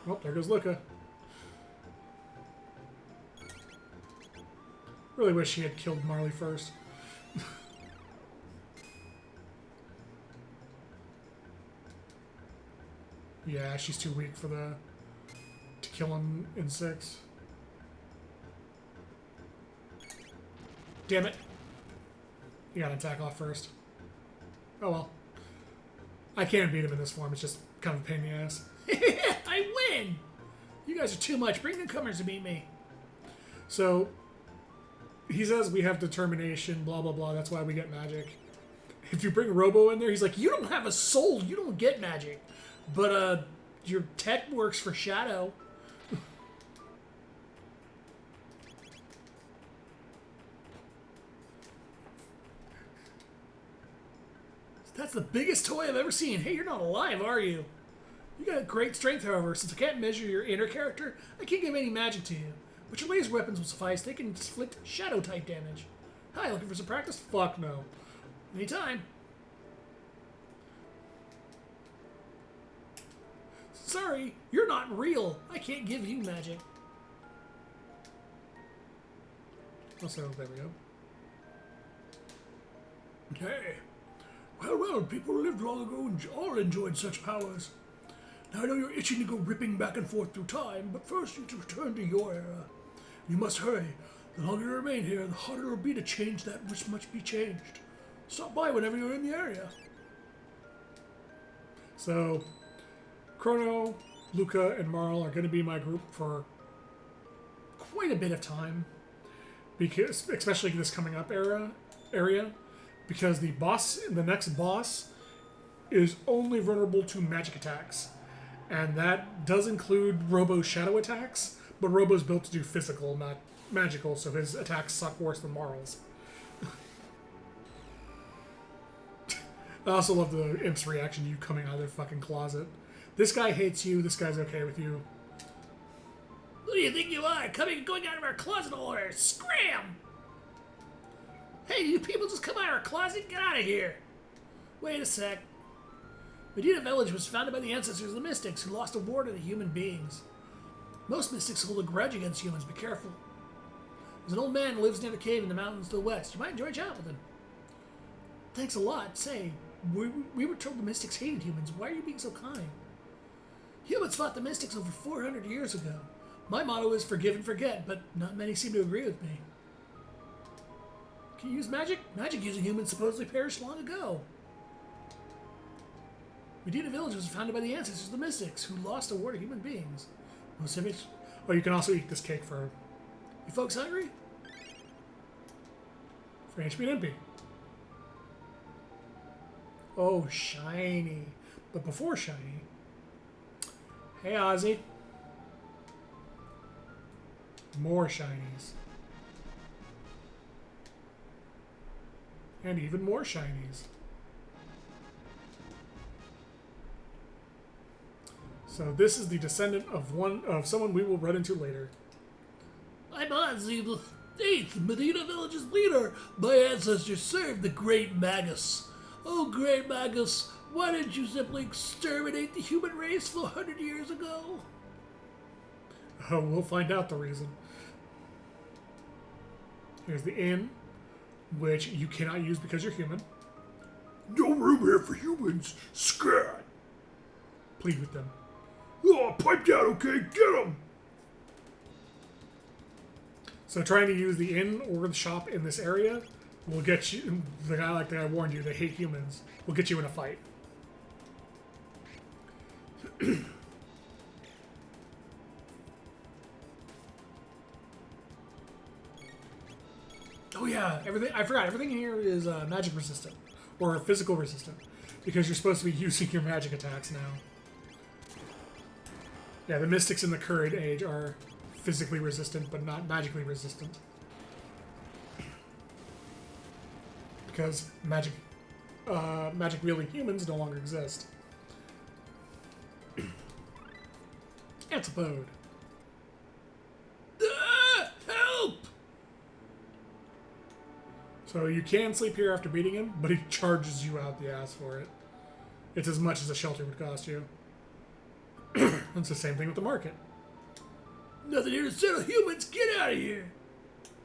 Oh, there goes Luca. Really wish he had killed Marley first. Yeah, she's too weak for to kill him in 6. Damn it. You gotta attack off first. Oh well. I can beat him in this form, it's just kind of a pain in the ass. I win! You guys are too much. Bring newcomers to beat me. So, he says we have determination, blah blah blah, that's why we get magic. If you bring Robo in there, he's like, you don't have a soul, you don't get magic. But, your tech works for Shadow. That's the biggest toy I've ever seen. Hey, you're not alive, are you? You got great strength, however. Since I can't measure your inner character, I can't give any magic to you. But your laser weapons will suffice. They can inflict shadow-type damage. Hi, looking for some practice? Fuck no. Anytime. Sorry, you're not real. I can't give you magic. Also, there we go. Hey. Well, people lived long ago and all enjoyed such powers. Now I know you're itching to go ripping back and forth through time, but first you need to return to your era. You must hurry. The longer you remain here, the harder it'll be to change that which must be changed. Stop by whenever you're in the area. So, Chrono, Luca, and Marl are going to be my group for quite a bit of time, because especially this coming up area, because the next boss, is only vulnerable to magic attacks, and that does include Robo's shadow attacks. But Robo's built to do physical, not magical, so his attacks suck worse than Marl's. I also love the imp's reaction to you coming out of their fucking closet. This guy hates you, this guy's okay with you. Who do you think you are? Going out of our closet or scram! Hey, you people just come out of our closet? Get out of here! Wait a sec. Medina Village was founded by the ancestors of the Mystics, who lost a war to the human beings. Most Mystics hold a grudge against humans, be careful. There's an old man who lives near the cave in the mountains to the west. You might enjoy chatting with him. Thanks a lot. Say, we were told the Mystics hated humans. Why are you being so kind? Humans fought the Mystics over 400 years ago. My motto is forgive and forget, but not many seem to agree with me. Can you use magic? Magic using humans supposedly perished long ago. Medina Village was founded by the ancestors of the Mystics, who lost a war to human beings. Most of it. Oh, you can also eat this cake for You folks hungry? HP and MP. Oh, shiny. But before shiny... Hey, Ozzy. More shinies. And even more shinies. So this is the descendant of someone we will run into later. I'm Ozzy, the 8th Medina Village's leader. My ancestors served the Great Magus. Oh, Great Magus, why didn't you simply exterminate the human race 400 years ago? Oh, we'll find out the reason. Here's the inn, which you cannot use because you're human. No room here for humans. Scat. Plead with them. Oh, pipe down, okay? Get him! So trying to use the inn or the shop in this area will get you, the guy I warned you, they hate humans, will get you in a fight. Oh yeah, I forgot, everything here is magic resistant, or physical resistant, because you're supposed to be using your magic attacks now. Yeah, the mystics in the current age are physically resistant, but not magically resistant. Because magic-wielding humans no longer exist. Antipode. Help! So you can sleep here after beating him, but he charges you out the ass for it. It's as much as a shelter would cost you. It's the same thing with the market. Nothing here to settle humans. Get out of here.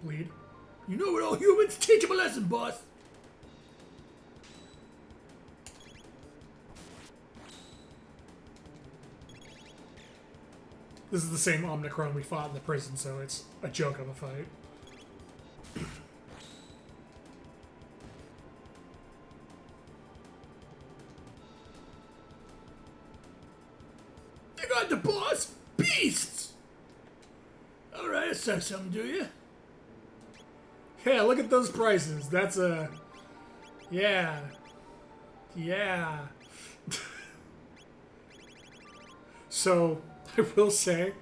Bleed. You know what, all humans? Teach them a lesson, boss. This is the same Omnicron we fought in the prison, so it's a joke of a fight. They got the boss. Beasts. All right, I saw something, do you? Yeah, look at those prices. That's a... Yeah. Yeah. So, I will say,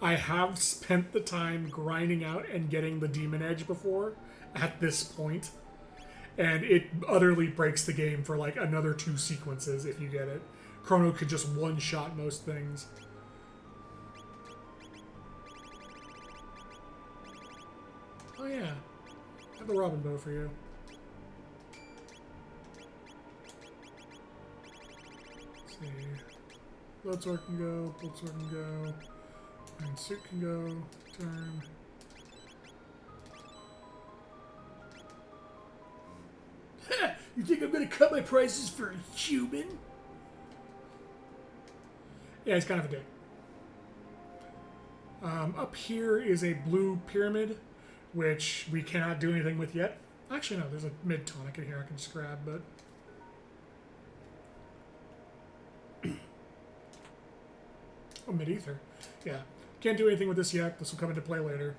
I have spent the time grinding out and getting the Demon Edge before, at this point, and it utterly breaks the game for like another 2 sequences if you get it. Chrono could just one-shot most things. Oh yeah, I have the Robin bow for you. Let's see. Bloadsword can go. Bloadsword can go. Iron Suit can go. Turn. You think I'm gonna cut my prices for a human? Yeah, he's kind of a dick. Up here is a blue pyramid, which we cannot do anything with yet. Actually, no, there's a mid tonic in here I can just grab, but... oh, mid ether. Yeah. Can't do anything with this yet. This will come into play later.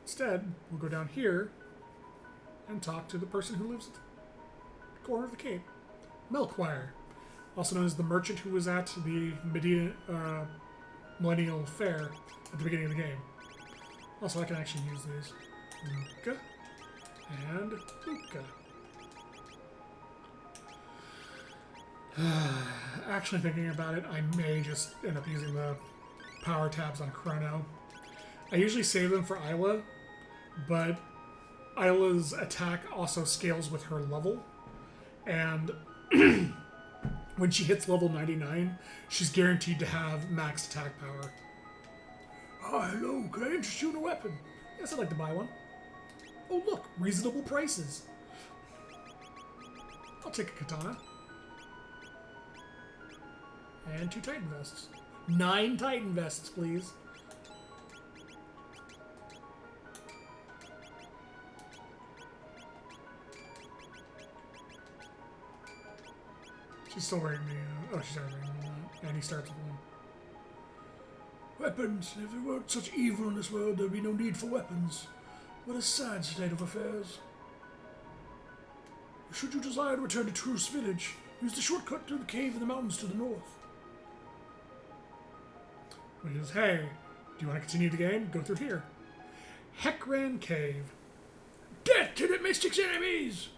Instead, we'll go down here and talk to the person who lives at the corner of the cape. Melkwire, also known as the merchant who was at the Millennial Fair at the beginning of the game. Also, I can actually use these. Luca and Luca. Actually thinking about it, I may just end up using the power tabs on Chrono. I usually save them for Isla, but Isla's attack also scales with her level. And when she hits level 99, she's guaranteed to have max attack power. Oh, hello. Can I interest you in a weapon? Yes, I'd like to buy one. Oh, look, reasonable prices. I'll take a katana. And 2 Titan vests. 9 Titan vests, please. She's still wearing the... oh, she's already wearing that. And he starts with one. Weapons. If there weren't such evil in this world, there'd be no need for weapons. What a sad state of affairs. Should you desire to return to Truce Village, use the shortcut through the cave in the mountains to the north. Which is, hey, do you want to continue the game? Go through here. Hekran Cave. Death to the Mystic's enemies!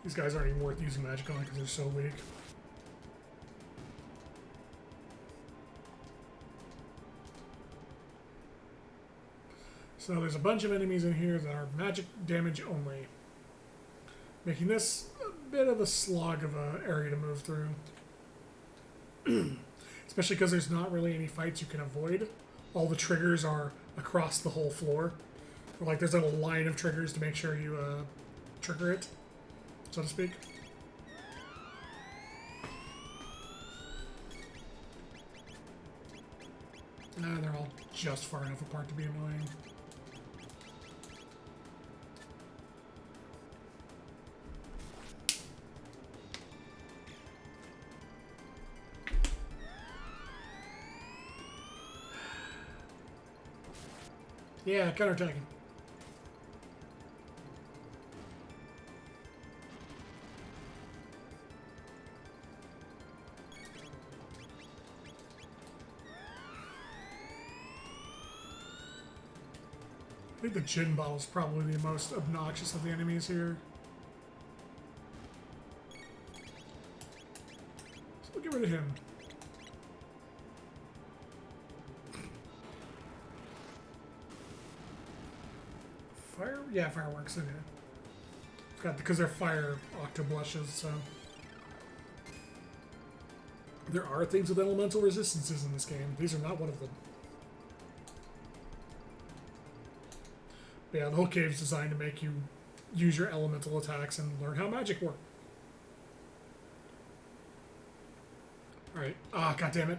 These guys aren't even worth using magic on because they're so weak. So there's a bunch of enemies in here that are magic damage only, making this a bit of a slog of an area to move through. Especially because there's not really any fights you can avoid. All the triggers are across the whole floor. Or like there's a line of triggers to make sure you trigger it, so to speak. They're all just far enough apart to be annoying. Yeah, counterattacking. I think the gin bottle is probably the most obnoxious of the enemies here. So we'll get rid of him. Fire? Yeah, fireworks, okay. Got because they're fire octoblushes, so. There are things with elemental resistances in this game. These are not one of them. But yeah, the whole cave's designed to make you use your elemental attacks and learn how magic works. Alright. Ah, goddammit. I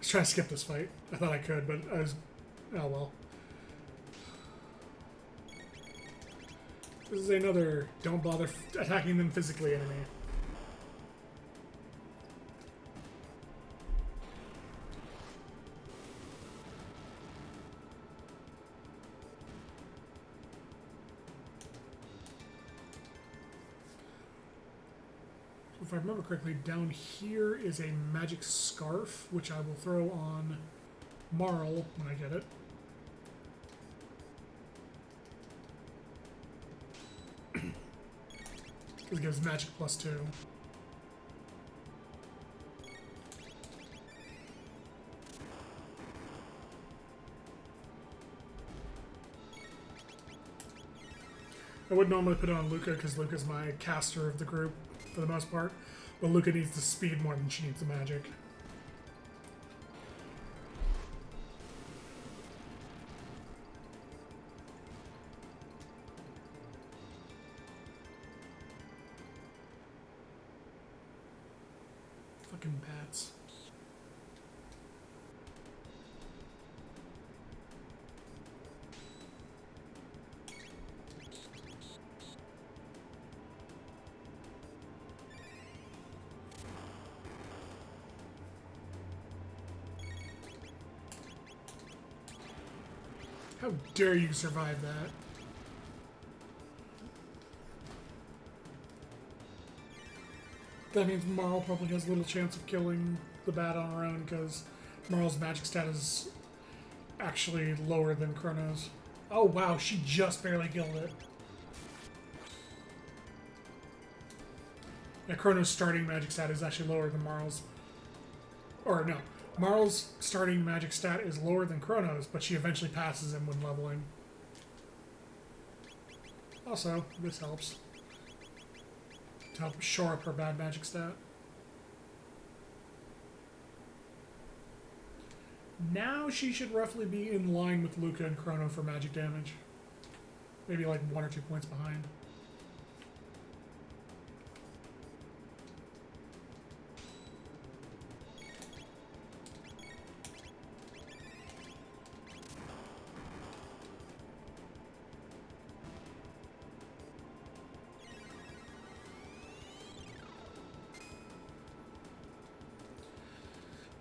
was trying to skip this fight. I thought I could, but I was... oh well. This is another don't bother attacking them physically enemy. If I remember correctly, down here is a magic scarf, which I will throw on Marl when I get it. Because it gives magic +2. I would normally put it on Luca because Luca's my caster of the group for the most part. But Luca needs the speed more than she needs the magic. Fucking bats. How dare you survive that? That means Marl probably has little chance of killing the bat on her own because Marl's magic stat is actually lower than Chrono's. Oh wow, she just barely killed it. Yeah, Chrono's starting magic stat is actually lower than Marl's. Or no, Marl's starting magic stat is lower than Chrono's, but she eventually passes him when leveling. Also, this helps to help shore up her bad magic stat. Now she should roughly be in line with Luca and Chrono for magic damage. Maybe like 1 or 2 points behind.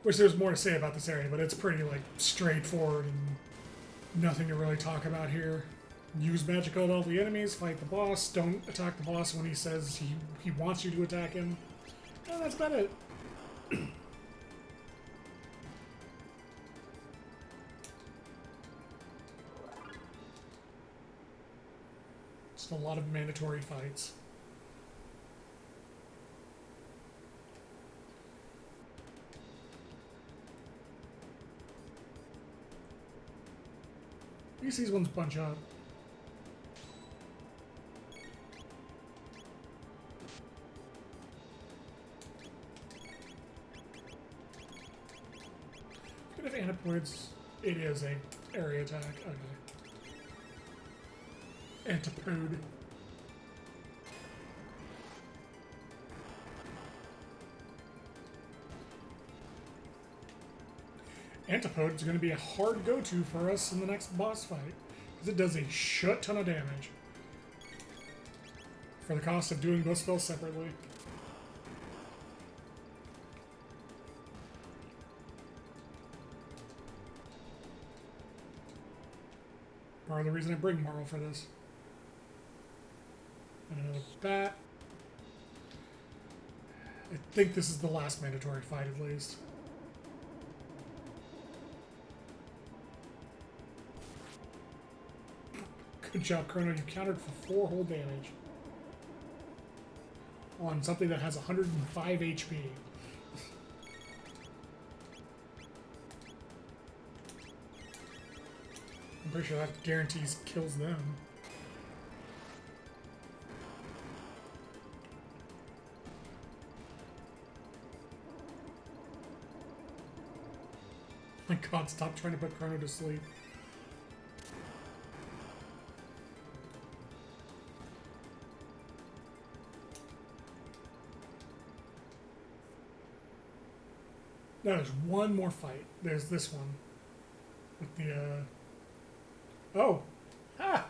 Wish there was more to say about this area, but it's pretty like straightforward and nothing to really talk about here. Use magic on all the enemies, fight the boss, don't attack the boss when he says he wants you to attack him. And that's about it. Just a lot of mandatory fights. I guess these ones bunch up. Good if Antipoids. It is a area attack. Okay. Antipode. Antipode is going to be a hard go-to for us in the next boss fight, because it does a shit ton of damage for the cost of doing both spells separately. Part of the reason I bring Marl for this. And another bat. I think this is the last mandatory fight, at least. Good job, Chrono. You countered for 4 whole damage on something that has 105 HP. I'm pretty sure that guarantees kills them. My god, stop trying to put Chrono to sleep. No, there's one more fight. There's this one. With the, Oh! Ah!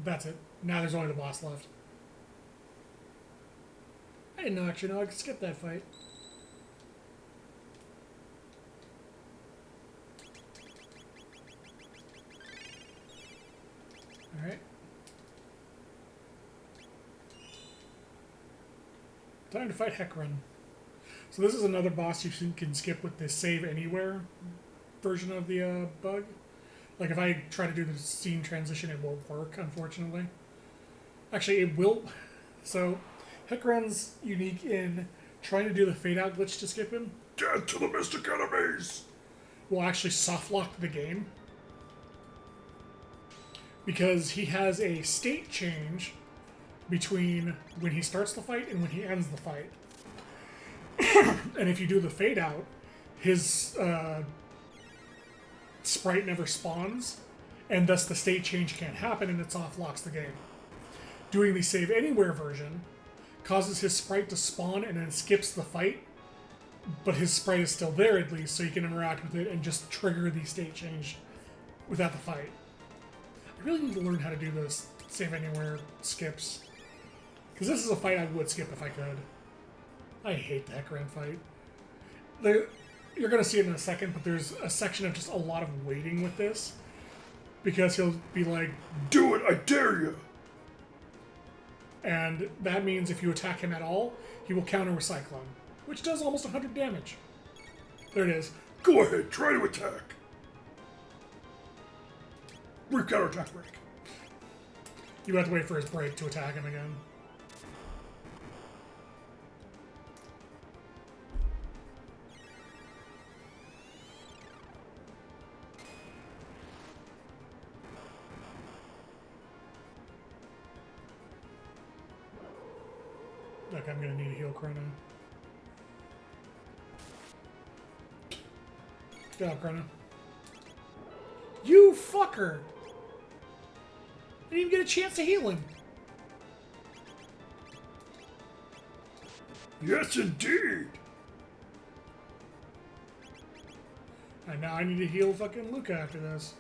That's it. Now there's only the boss left. I didn't actually know I could skip that fight. Alright. Time to fight Hecarim. So this is another boss you can skip with the save anywhere version of the bug. Like if I try to do the scene transition, it won't work, unfortunately. Actually, it will. So Hecarim's unique in trying to do the fade out glitch to skip him. Get to the mystic enemies! Will actually soft lock the game. because he has a state change between when he starts the fight and when he ends the fight. And if you do the fade out, his sprite never spawns, and thus the state change can't happen, and it soft locks the game. Doing the save anywhere version causes his sprite to spawn and then skips the fight, but his sprite is still there at least, so you can interact with it and just trigger the state change without the fight. I really need to learn how to do this save anywhere skips, because this is a fight I would skip if I could. I hate that grand fight. You're going to see it in a second, but there's a section of just a lot of waiting with this, because he'll be like, Do it, I dare you! and that means if you attack him at all, he will counter with Cyclone, which does almost 100 damage. There it is. Go ahead, try to attack. Brief counterattack break. You have to wait for his break to attack him again. Look, I'm gonna need a heal Chrono. Good job, Chrono. You fucker! I didn't even get a chance to heal him. Yes, indeed. And now I need to heal fucking Luca after this.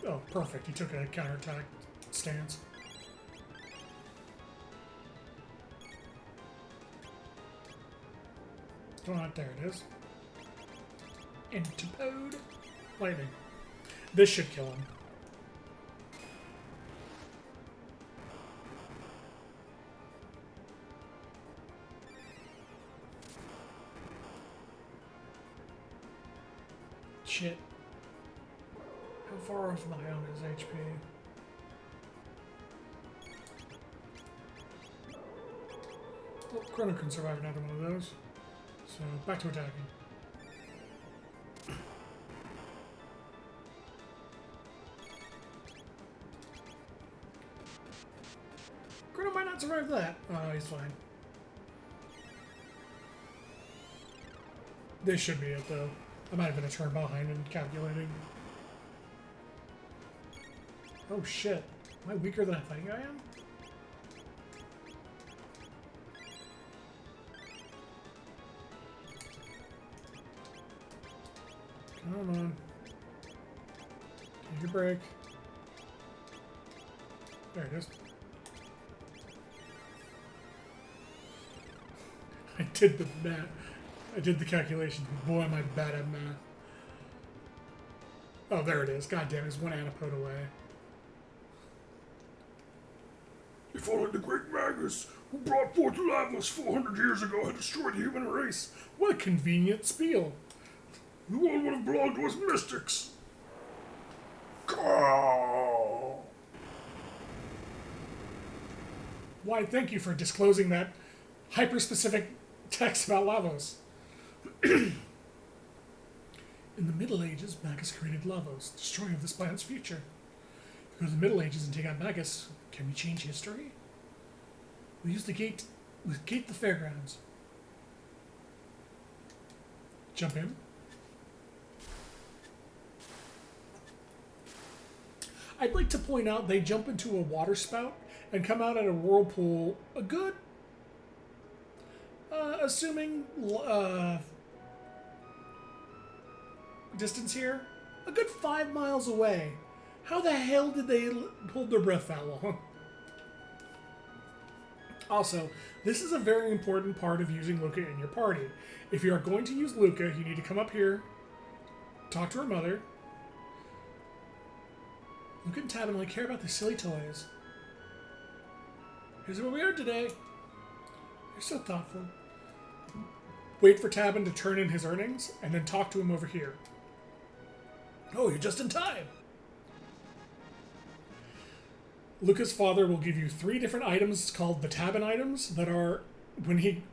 Oh, perfect. He took a counterattack stance. Come on, there it is. Intipode. Lightning. This should kill him. Shit. How far off am I on his HP? Well, Chrono can survive another one of those. So, back to attacking. Chrono might not survive that. Oh, he's fine. This should be it, though. I might have been a turn behind in calculating. Oh shit. Am I weaker than I think I am? Come on. Take a break. There it is. I did the math. I did the calculations. Boy, am I bad at math. Oh, there it is. God damn, it's one antipode away. If only the great Magus, who brought forth Lavos 400 years ago, had destroyed the human race, What a convenient spiel. the world would have belonged to us mystics. Caw. Why, thank you for disclosing that hyper-specific text about Lavos. In the Middle Ages, Magus created Lavos, destroyer of this planet's future. If we go to the Middle Ages and take out Magus, can we change history? We use the gate the fairgrounds. Jump in. I'd like to point out they jump into a water spout and come out at a whirlpool a good, assuming distance here, a good 5 miles away. How the hell did they hold their breath that long? Also, this is a very important part of using Luca in your party. If you are going to use Luca, you need to come up here, talk to her mother. Luca and Tabin only care about the silly toys. Here's where we are today. You're so thoughtful. Wait for Tabin to turn in his earnings, and then talk to him over here. Oh, you're just in time. Luca's father will give you 3 different items called the Tabin items that are,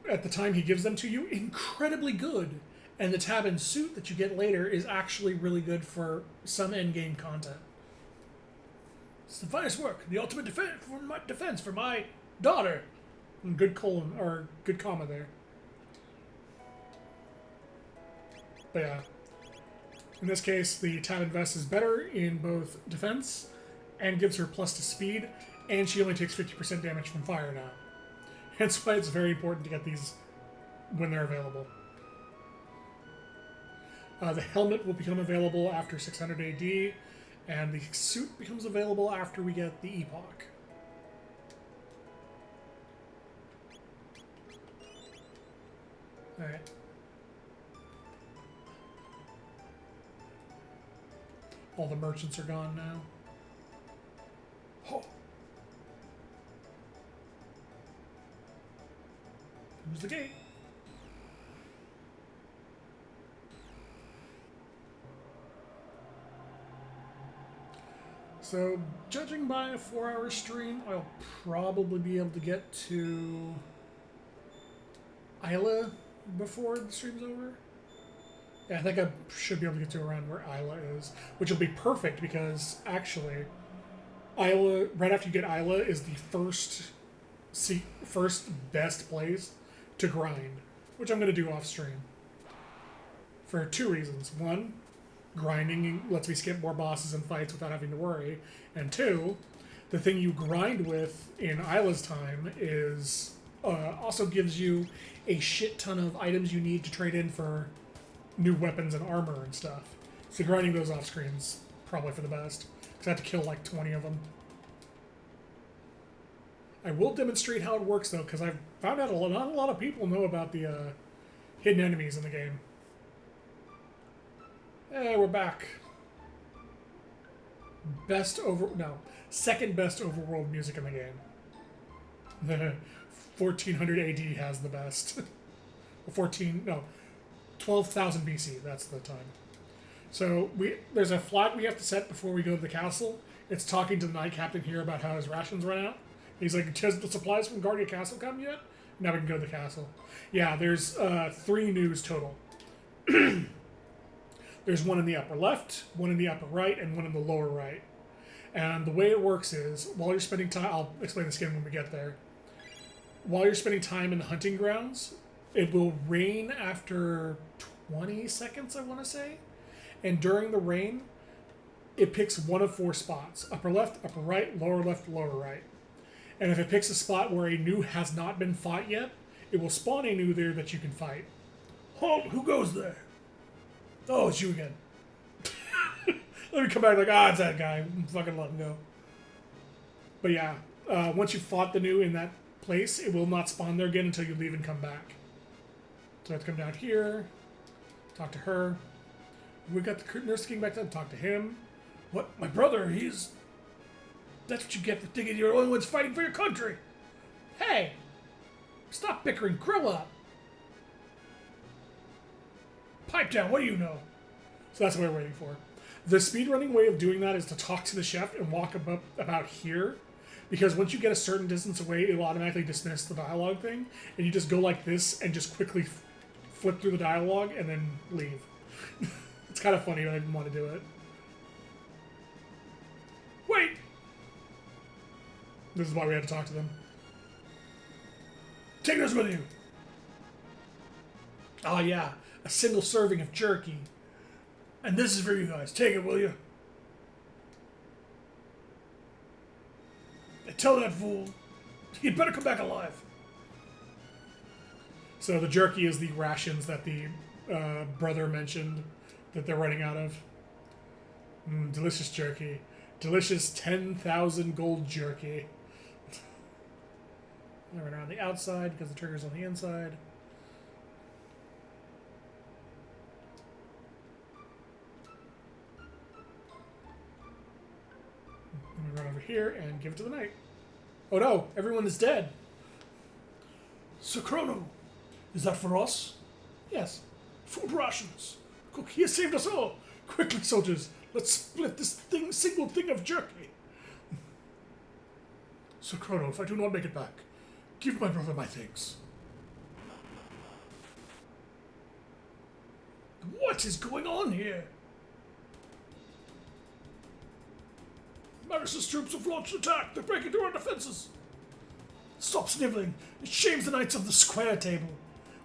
at the time he gives them to you, incredibly good. And the Tabin suit that you get later is actually really good for some endgame content. It's the finest work, the ultimate defense for my daughter. Good colon, or good comma there. But yeah. In this case, the Tabin vest is better in both defense and gives her plus to speed, and she only takes 50% damage from fire now. Hence why it's very important to get these when they're available. The helmet will become available after 600 AD, and the suit becomes available after we get the Epoch. Alright. All the merchants are gone now. Oh, Who's the gate? So, judging by a 4-hour stream, I'll probably be able to get to Isla before the stream's over. Yeah, I think I should be able to get to around where Isla is, which will be perfect because actually, Isla, right after you get Isla, is the first best place to grind, which I'm going to do off stream for 2 reasons. One, grinding lets me skip more bosses and fights without having to worry, and 2, the thing you grind with in Isla's time is also gives you a shit ton of items you need to trade in for new weapons and armor and stuff. So grinding those off screen's probably for the best, because I have to kill like 20 of them. I will demonstrate how it works though, because I've found out not a lot of people know about the hidden enemies in the game. Hey, we're back. Second best overworld music in the game. The 1400 AD has the best. 12,000 BC, that's the time. So there's a flag we have to set before we go to the castle. It's talking to the Knight Captain here about how his rations run out. He's like, has the supplies from Guardia Castle come yet? Now we can go to the castle. Yeah, there's 3 news total. There's one in the upper left, one in the upper right, and one in the lower right. And the way it works is, while you're spending time, I'll explain this again when we get there. While you're spending time in the hunting grounds, it will rain after 20 seconds, I want to say. And during the rain, it picks one of 4 spots. Upper left, upper right, lower left, lower right. And if it picks a spot where a new has not been fought yet, it will spawn a new there that you can fight. halt! Who goes there? Oh, it's you again. Let me come back like, it's that guy. Fucking let him go. But yeah, once you've fought the new in that place, it will not spawn there again until you leave and come back. So I have to come down here, talk to her. We got the Nurse King back then, talk to him. What? My brother, that's what you get for thinking you're the only ones fighting for your country. Hey! Stop bickering, grow up! Pipe down, what do you know? So that's what we're waiting for. The speedrunning way of doing that is to talk to the chef and walk about here. Because once you get a certain distance away, it'll automatically dismiss the dialogue thing. And you just go like this and just quickly flip through the dialogue and then leave. It's kind of funny, but I didn't want to do it. Wait! This is why we had to talk to them. Take this with you. Oh yeah, a single serving of jerky. And this is for you guys. Take it, will you? And tell that fool, he'd better come back alive. So the jerky is the rations that the brother mentioned that they're running out of. Delicious jerky. Delicious 10,000 gold jerky. They're around the outside because the trigger's on the inside. Let me run over here and give it to the knight. Oh no, everyone is dead. Sir Chrono, is that for us? Yes. Food rations. Cook, he has saved us all. Quickly, soldiers, let's split this single thing of jerky. Sir Chrono, if I do not make it back, give my brother my thanks. What is going on here? Magus' troops have launched an attack. They're breaking through our defenses. Stop sniveling. It shames the knights of the square table.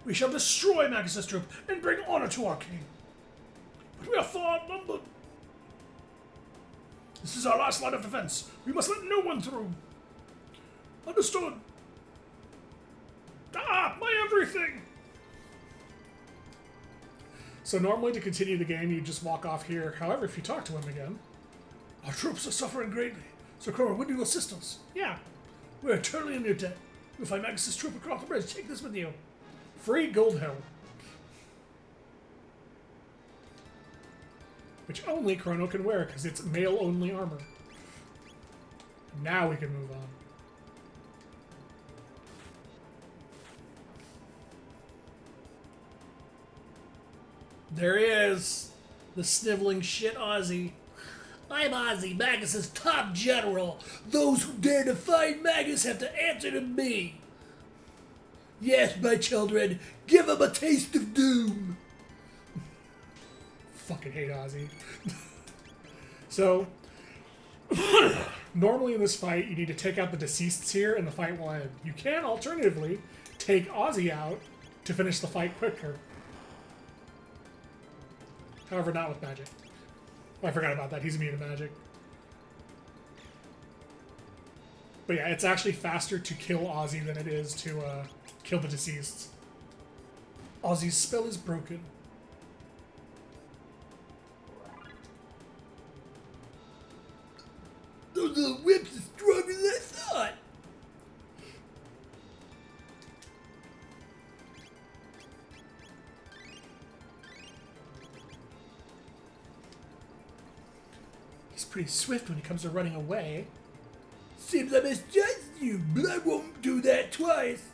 We shall destroy Magus' troop and bring honor to our king. But we are far outnumbered. This is our last line of defense. We must let no one through. Understood. Ah, my everything! So normally to continue the game, you just walk off here. However, if you talk to him again... Our troops are suffering greatly. So, Chrono, when do you assist us? Yeah. We're eternally in your debt. You'll find Magus' troop across the bridge. Take this with you. Free gold helm. Which only Chrono can wear, because it's male-only armor. Now we can move on. There he is. The sniveling shit Aussie. I'm Ozzy, Magus' top general. Those who dare to fight Magus have to answer to me. Yes, my children, give him a taste of doom. Fucking hate Ozzy. So, normally in this fight, you need to take out the deceased's here and the fight will end. You can, alternatively, take Ozzy out to finish the fight quicker. However, not with magic. Oh, I forgot about that. He's immune to magic. But yeah, it's actually faster to kill Ozzy than it is to kill the deceased. Ozzy's spell is broken. Those little whips are stronger than I thought. He's pretty swift when he comes to running away. Seems I misjudged you, but I won't do that twice.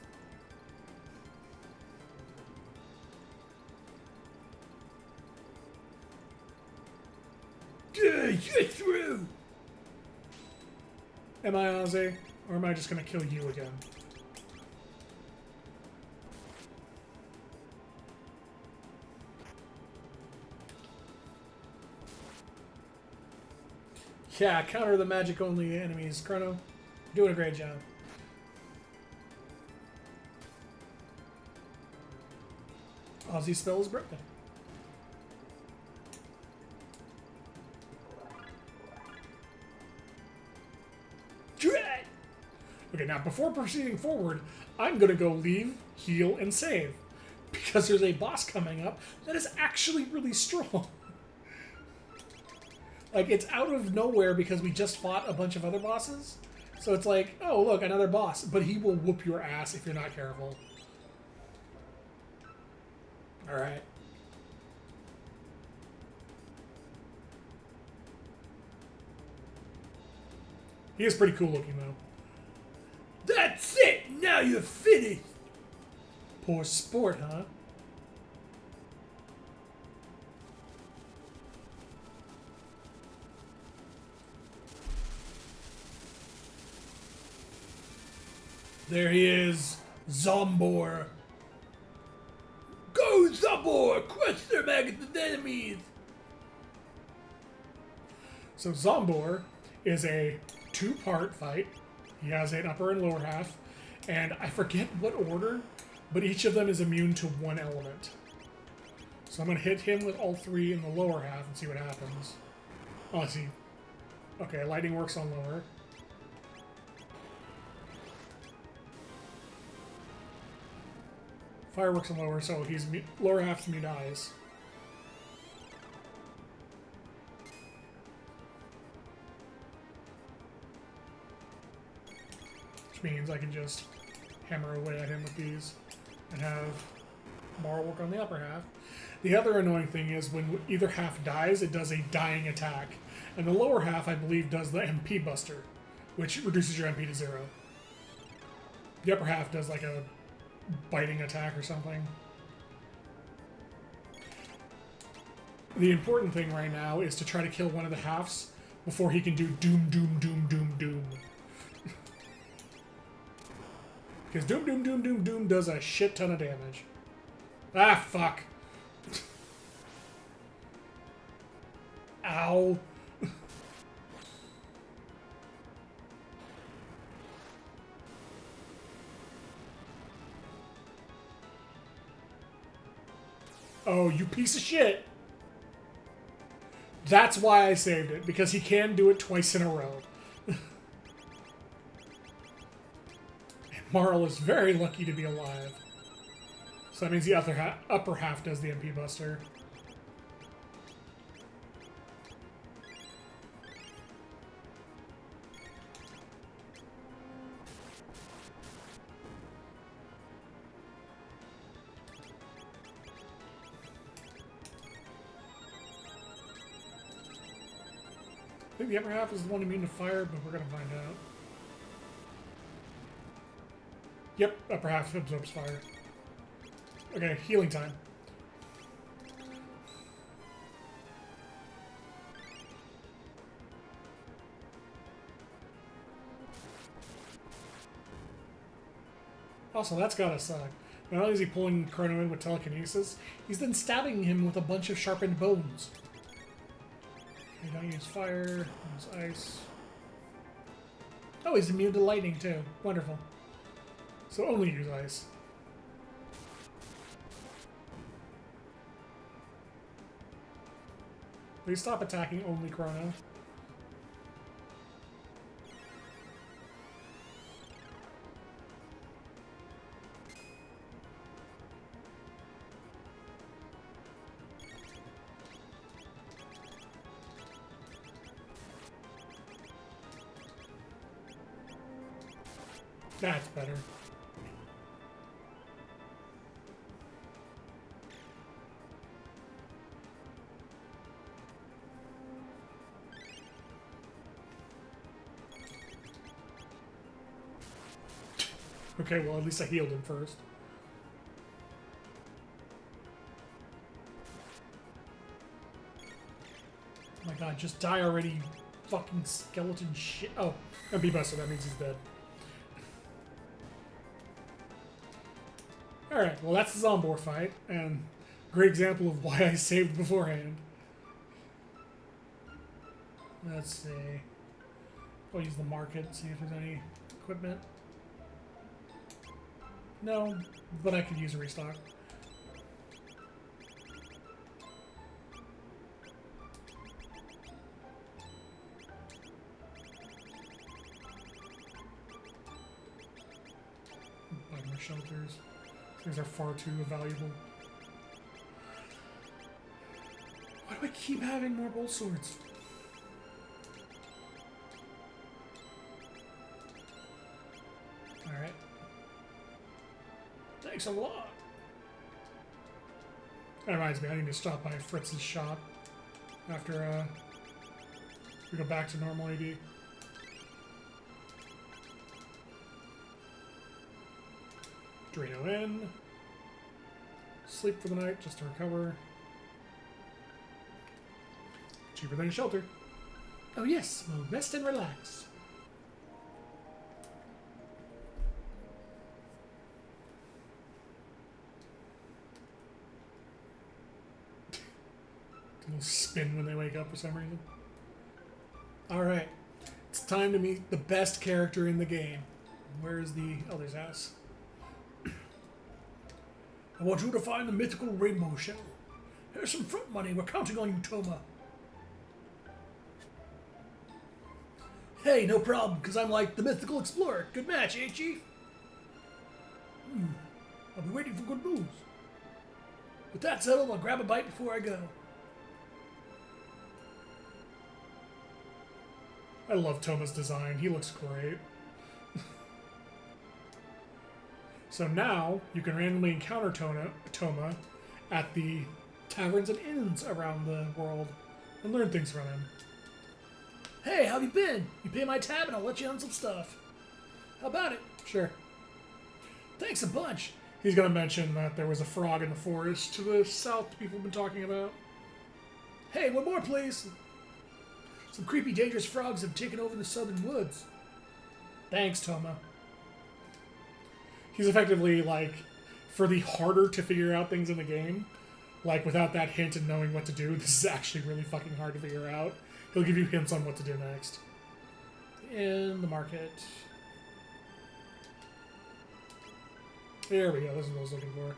Good, you're through. Am I Ozzy? Or am I just going to kill you again? Yeah, counter the magic-only enemies. Chrono, doing a great job. Ozzy's spell is broken. Dread. Okay, now before proceeding forward, I'm going to go leave, heal, and save. Because there's a boss coming up that is actually really strong. Like, it's out of nowhere because we just fought a bunch of other bosses. So it's like, oh, look, another boss. But he will whoop your ass if you're not careful. Alright. He is pretty cool looking, though. That's it. Now you're finished. Poor sport, huh? There he is, Zombor. Go, Zombor! Crush their Magus' enemies! So Zombor is a two-part fight. He has an upper and lower half. And I forget what order, but each of them is immune to one element. So I'm going to hit him with all three in the lower half and see what happens. Oh, I see. Okay, lightning works on lower. Fireworks on lower, so he's lower half's immune to ice. Which means I can just hammer away at him with these and have Mara work on the upper half. The other annoying thing is when either half dies, it does a dying attack. And the lower half, I believe, does the MP Buster, which reduces your MP to 0. The upper half does like a biting attack or something. The important thing right now is to try to kill one of the halves before he can do doom, doom, doom, doom, doom. Because Doom, Doom, Doom, Doom, Doom does a shit ton of damage. Ah, fuck. Ow. Oh, you piece of shit. That's why I saved it, because he can do it twice in a row. And Marl is very lucky to be alive. So that means the upper half does the MP Buster. I think the upper half is the one immune to fire, but we're going to find out. Yep, upper half absorbs fire. Okay, healing time. Also, that's gotta suck. Not only is he pulling Chrono in with telekinesis, he's then stabbing him with a bunch of sharpened bones. Okay, don't use fire, use ice. Oh, he's immune to lightning too. Wonderful. So only use ice. Please stop attacking only Chrono. That's better. Okay, well, at least I healed him first. Oh my god, just die already, fucking skeleton shit. Oh, MP Buster, that means he's dead. Alright, well, that's the Zombor fight, and great example of why I saved beforehand. Let's see. I'll use the market, see if there's any equipment. No, but I could use a restock. Buy more shelters. These are far too valuable. Why do I keep having more bolt swords? Alright. Thanks a lot. That reminds me, I need to stop by Fritz's shop after we go back to normal AD. Drano in. Sleep for the night just to recover. Cheaper than a shelter. Oh yes, we'll rest and relax. They'll spin when they wake up for some reason. Alright. It's time to meet the best character in the game. Where's the Elder's house? I want you to find the mythical rainbow shell. Here's some front money. We're counting on you, Toma. Hey, no problem, because I'm like the mythical explorer. Good match, eh, Chief? I'll be waiting for good news. With that settled, I'll grab a bite before I go. I love Toma's design. He looks great. So now, you can randomly encounter Toma at the taverns and inns around the world and learn things from him. Hey, how have you been? You pay my tab and I'll let you on some stuff. How about it? Sure. Thanks a bunch. He's going to mention that there was a frog in the forest to the south people have been talking about. Hey, one more, please. Some creepy, dangerous frogs have taken over the southern woods. Thanks, Toma. He's effectively like, for the harder to figure out things in the game, like without that hint and knowing what to do, this is actually really fucking hard to figure out. He'll give you hints on what to do next. In the market. There we go, this is what I was looking for.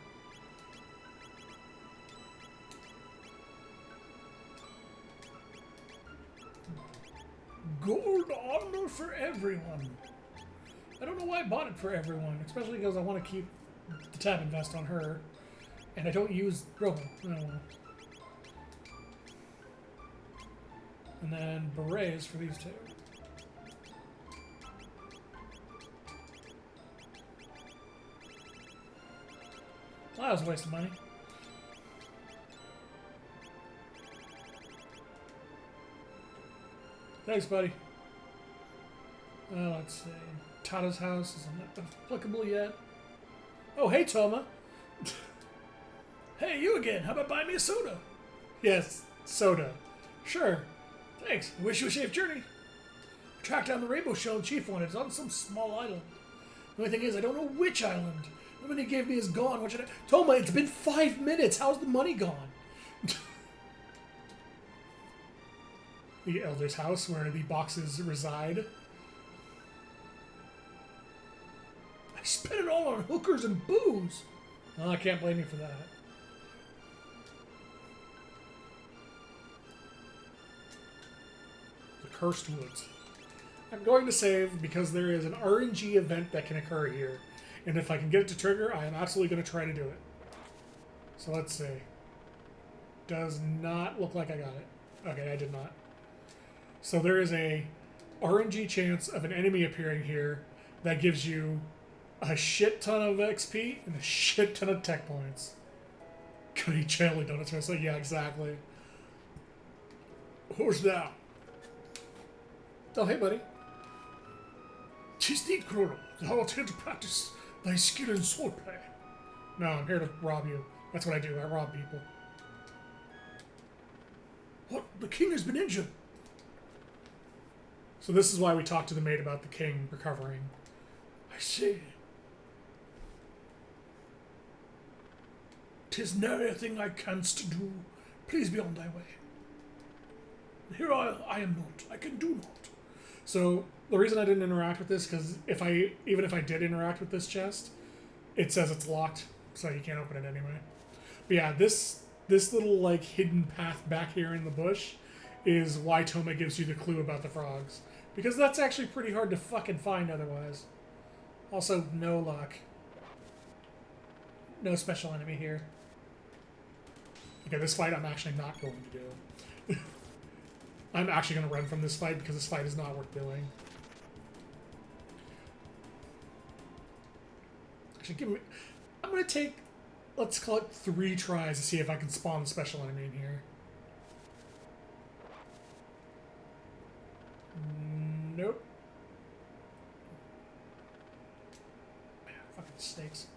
Gold armor for everyone. I don't know why I bought it for everyone, especially because I want to keep the tab invest on her, and I don't use Robo. I don't know. And then berets for these two. Well, that was a waste of money. Thanks, buddy. Let's see. Tata's house isn't applicable yet. Oh, hey, Toma. Hey, you again. How about buying me a soda? Yes, soda. Sure. Thanks. I wish you a safe journey. I tracked down the rainbow shell the chief wanted. It's on some small island. The only thing is, I don't know which island. The money he gave me is gone. What should I... Toma, it's been 5 minutes. How's the money gone? The elder's house where the boxes reside. I spent it all on hookers and booze. Well, I can't blame you for that. The Cursed Woods. I'm going to save because there is an RNG event that can occur here. And if I can get it to trigger, I am absolutely going to try to do it. So let's see. Does not look like I got it. Okay, I did not. So there is a RNG chance of an enemy appearing here that gives you a shit ton of XP and a shit ton of tech points. Gotta eat jelly donuts. I say, yeah, exactly. Who's that? Oh, hey, buddy. 'Tis thee, Chrono. Thou art here to practice thy skill in swordplay. No, I'm here to rob you. That's what I do. I rob people. What? The king has been injured. So this is why we talked to the maid about the king recovering. I see. 'Tis nary a thing I canst do. Please be on thy way. Here I am not. I can do not. So the reason I didn't interact with this, because even if I did interact with this chest, it says it's locked, so you can't open it anyway. But yeah, this little like hidden path back here in the bush is why Toma gives you the clue about the frogs. Because that's actually pretty hard to fucking find otherwise. Also, no luck. No special enemy here. Okay, this fight I'm actually not going to do. I'm actually going to run from this fight because this fight is not worth doing. Actually, I'm going to take, let's call it 3 tries to see if I can spawn the special enemy in here. Nope. Fucking snakes.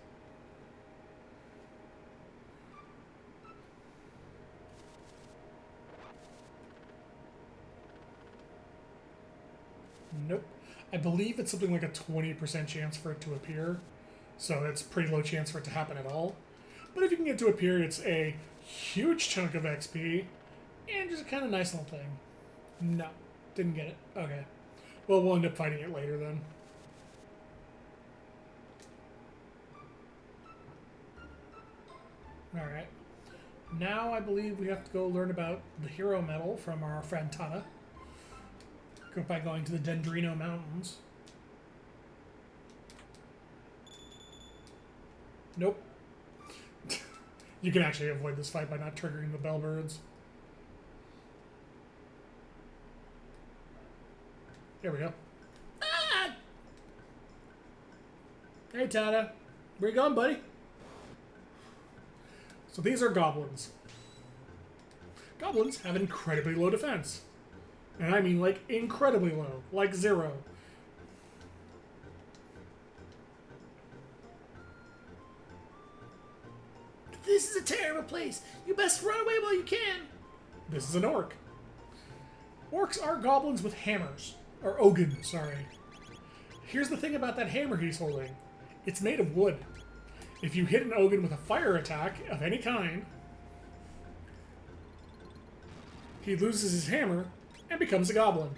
Nope. I believe it's something like a 20% chance for it to appear. So it's pretty low chance for it to happen at all. But if you can get it to appear, it's a huge chunk of XP and just a kind of nice little thing. No. Didn't get it. Okay. Well, we'll end up fighting it later then. Alright. Now I believe we have to go learn about the hero medal from our friend Tata. By going to the Dendrino Mountains. Nope. You can actually avoid this fight by not triggering the bellbirds. There we go. Ah! Hey, Tata. Where you going, buddy? So these are goblins. Goblins have incredibly low defense. And I mean, like, incredibly low. Like 0. This is a terrible place. You best run away while you can. This is an orc. Orcs are goblins with hammers. Or Ogun, sorry. Here's the thing about that hammer he's holding. It's made of wood. If you hit an Ogun with a fire attack of any kind, he loses his hammer and becomes a goblin.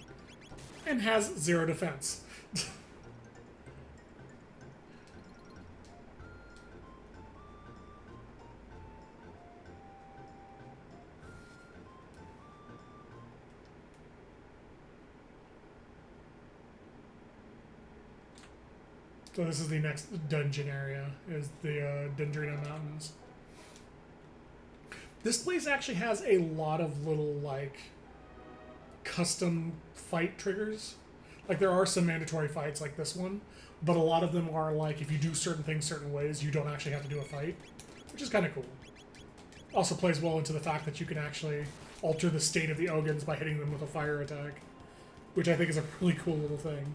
And has 0 defense. So this is the next dungeon area, is the Dendrino Mountains. This place actually has a lot of little, like, custom fight triggers. Like, there are some mandatory fights like this one, but a lot of them are like, if you do certain things certain ways, you don't actually have to do a fight, which is kind of cool. Also plays well into the fact that you can actually alter the state of the Ogons by hitting them with a fire attack, which I think is a really cool little thing.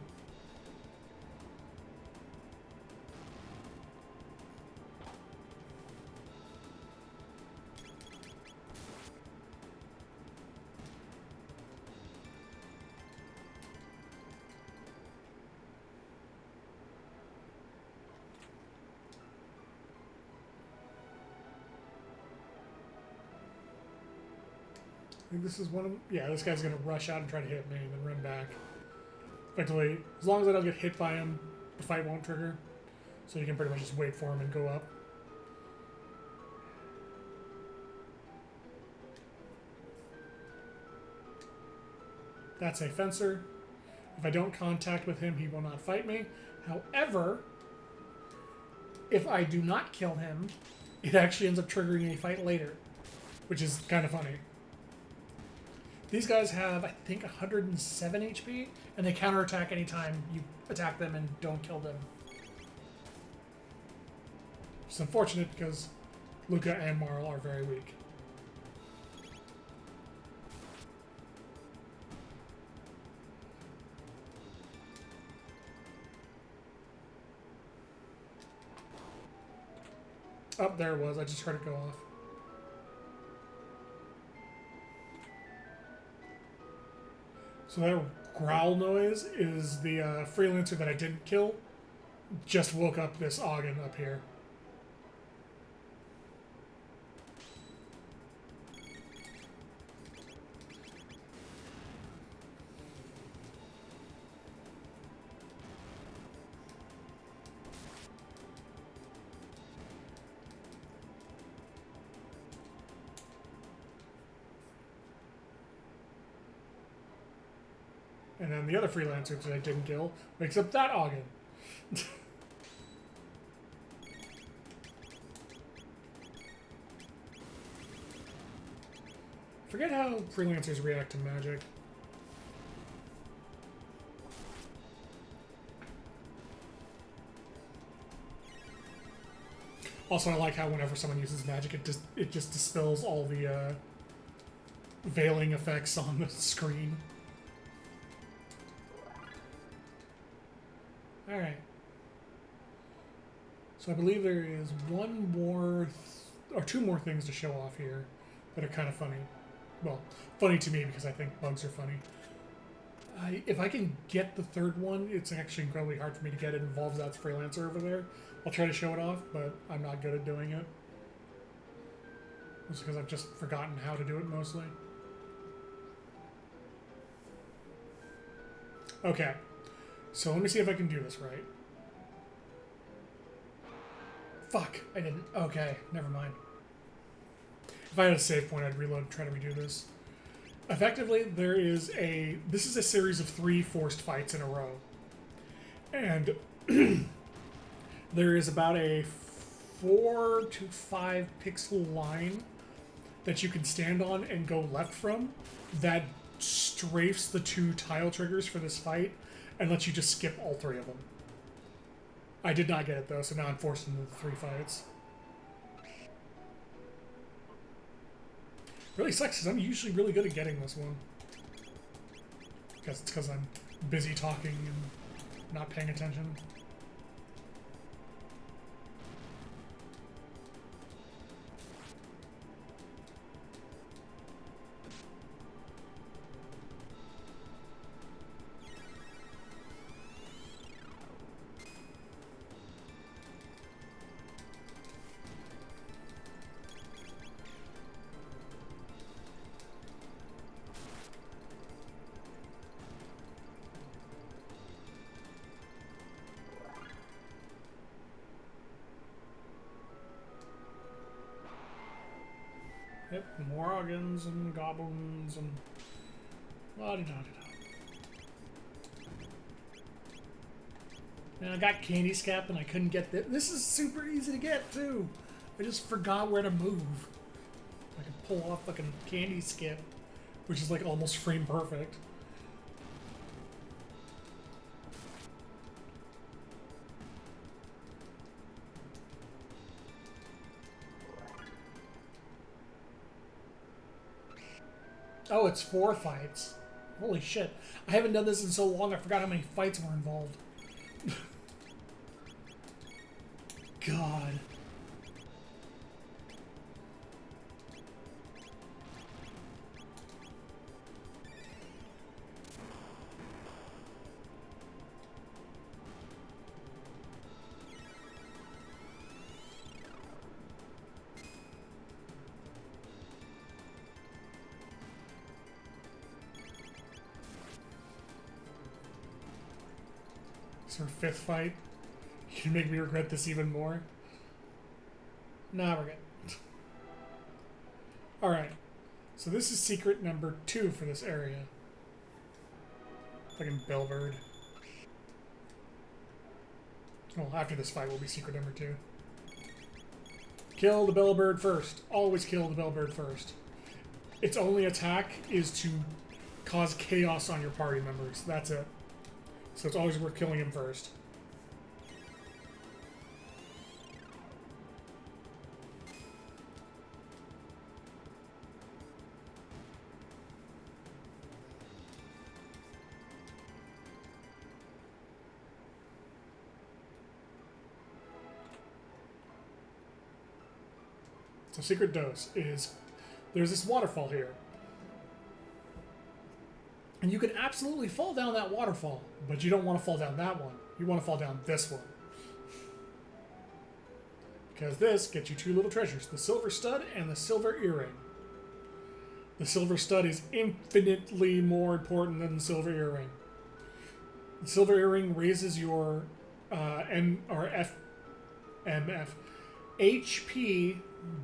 I think this is one of them. Yeah, this guy's gonna rush out and try to hit me and then run back. Effectively, as long as I don't get hit by him, the fight won't trigger. So you can pretty much just wait for him and go up. That's a fencer. If I don't contact with him, he will not fight me. However, if I do not kill him, it actually ends up triggering a fight later, which is kind of funny. These guys have, I think, 107 HP, and they counterattack anytime you attack them and don't kill them. It's unfortunate because Luca and Marl are very weak. Oh, there it was. I just heard it go off. So that growl noise is the freelancer that I didn't kill. Just woke up this Ogden up here. And then the other freelancer that I didn't kill wakes up that Ogden. Forget how freelancers react to magic. Also, I like how whenever someone uses magic, it just dispels all the veiling effects on the screen. Alright. So I believe there is one more, or two more things to show off here that are kind of funny. Well, funny to me because I think bugs are funny. If I can get the third one, it's actually incredibly hard for me to get. It involves that freelancer over there. I'll try to show it off, but I'm not good at doing it. It's because I've just forgotten how to do it mostly. Okay. So let me see if I can do this right. Fuck, I didn't. Okay, never mind. If I had a save point, I'd reload and try to redo this. Effectively, this is a series of 3 forced fights in a row. And there is about a 4 to 5 pixel line that you can stand on and go left from that strafes the 2 tile triggers for this fight and lets you just skip all 3 of them. I did not get it though, so now I'm forced into the 3 fights. Really sucks because I'm usually really good at getting this one. Guess it's because I'm busy talking and not paying attention. Yep, Morgans and goblins and la-di-da-di-da. And I got candy scap and I couldn't get this. This is super easy to get too. I just forgot where to move. I can pull off fucking candy skip, which is like almost frame perfect. Oh, it's 4 fights. Holy shit. I haven't done this in so long, I forgot how many fights were involved. God. It's our 5th fight. You can make me regret this even more. Nah, we're good. Alright. So this is secret number 2 for this area. Fucking Bellbird. Well, after this fight will be secret number 2. Kill the Bellbird first. Always kill the Bellbird first. Its only attack is to cause chaos on your party members. That's it. So it's always worth killing him first. So secret dose is there's this waterfall here. And you can absolutely fall down that waterfall, but you don't want to fall down that one. You want to fall down this one. Because this gets you 2 little treasures, the silver stud and the silver earring. The silver stud is infinitely more important than the silver earring. The silver earring raises your HP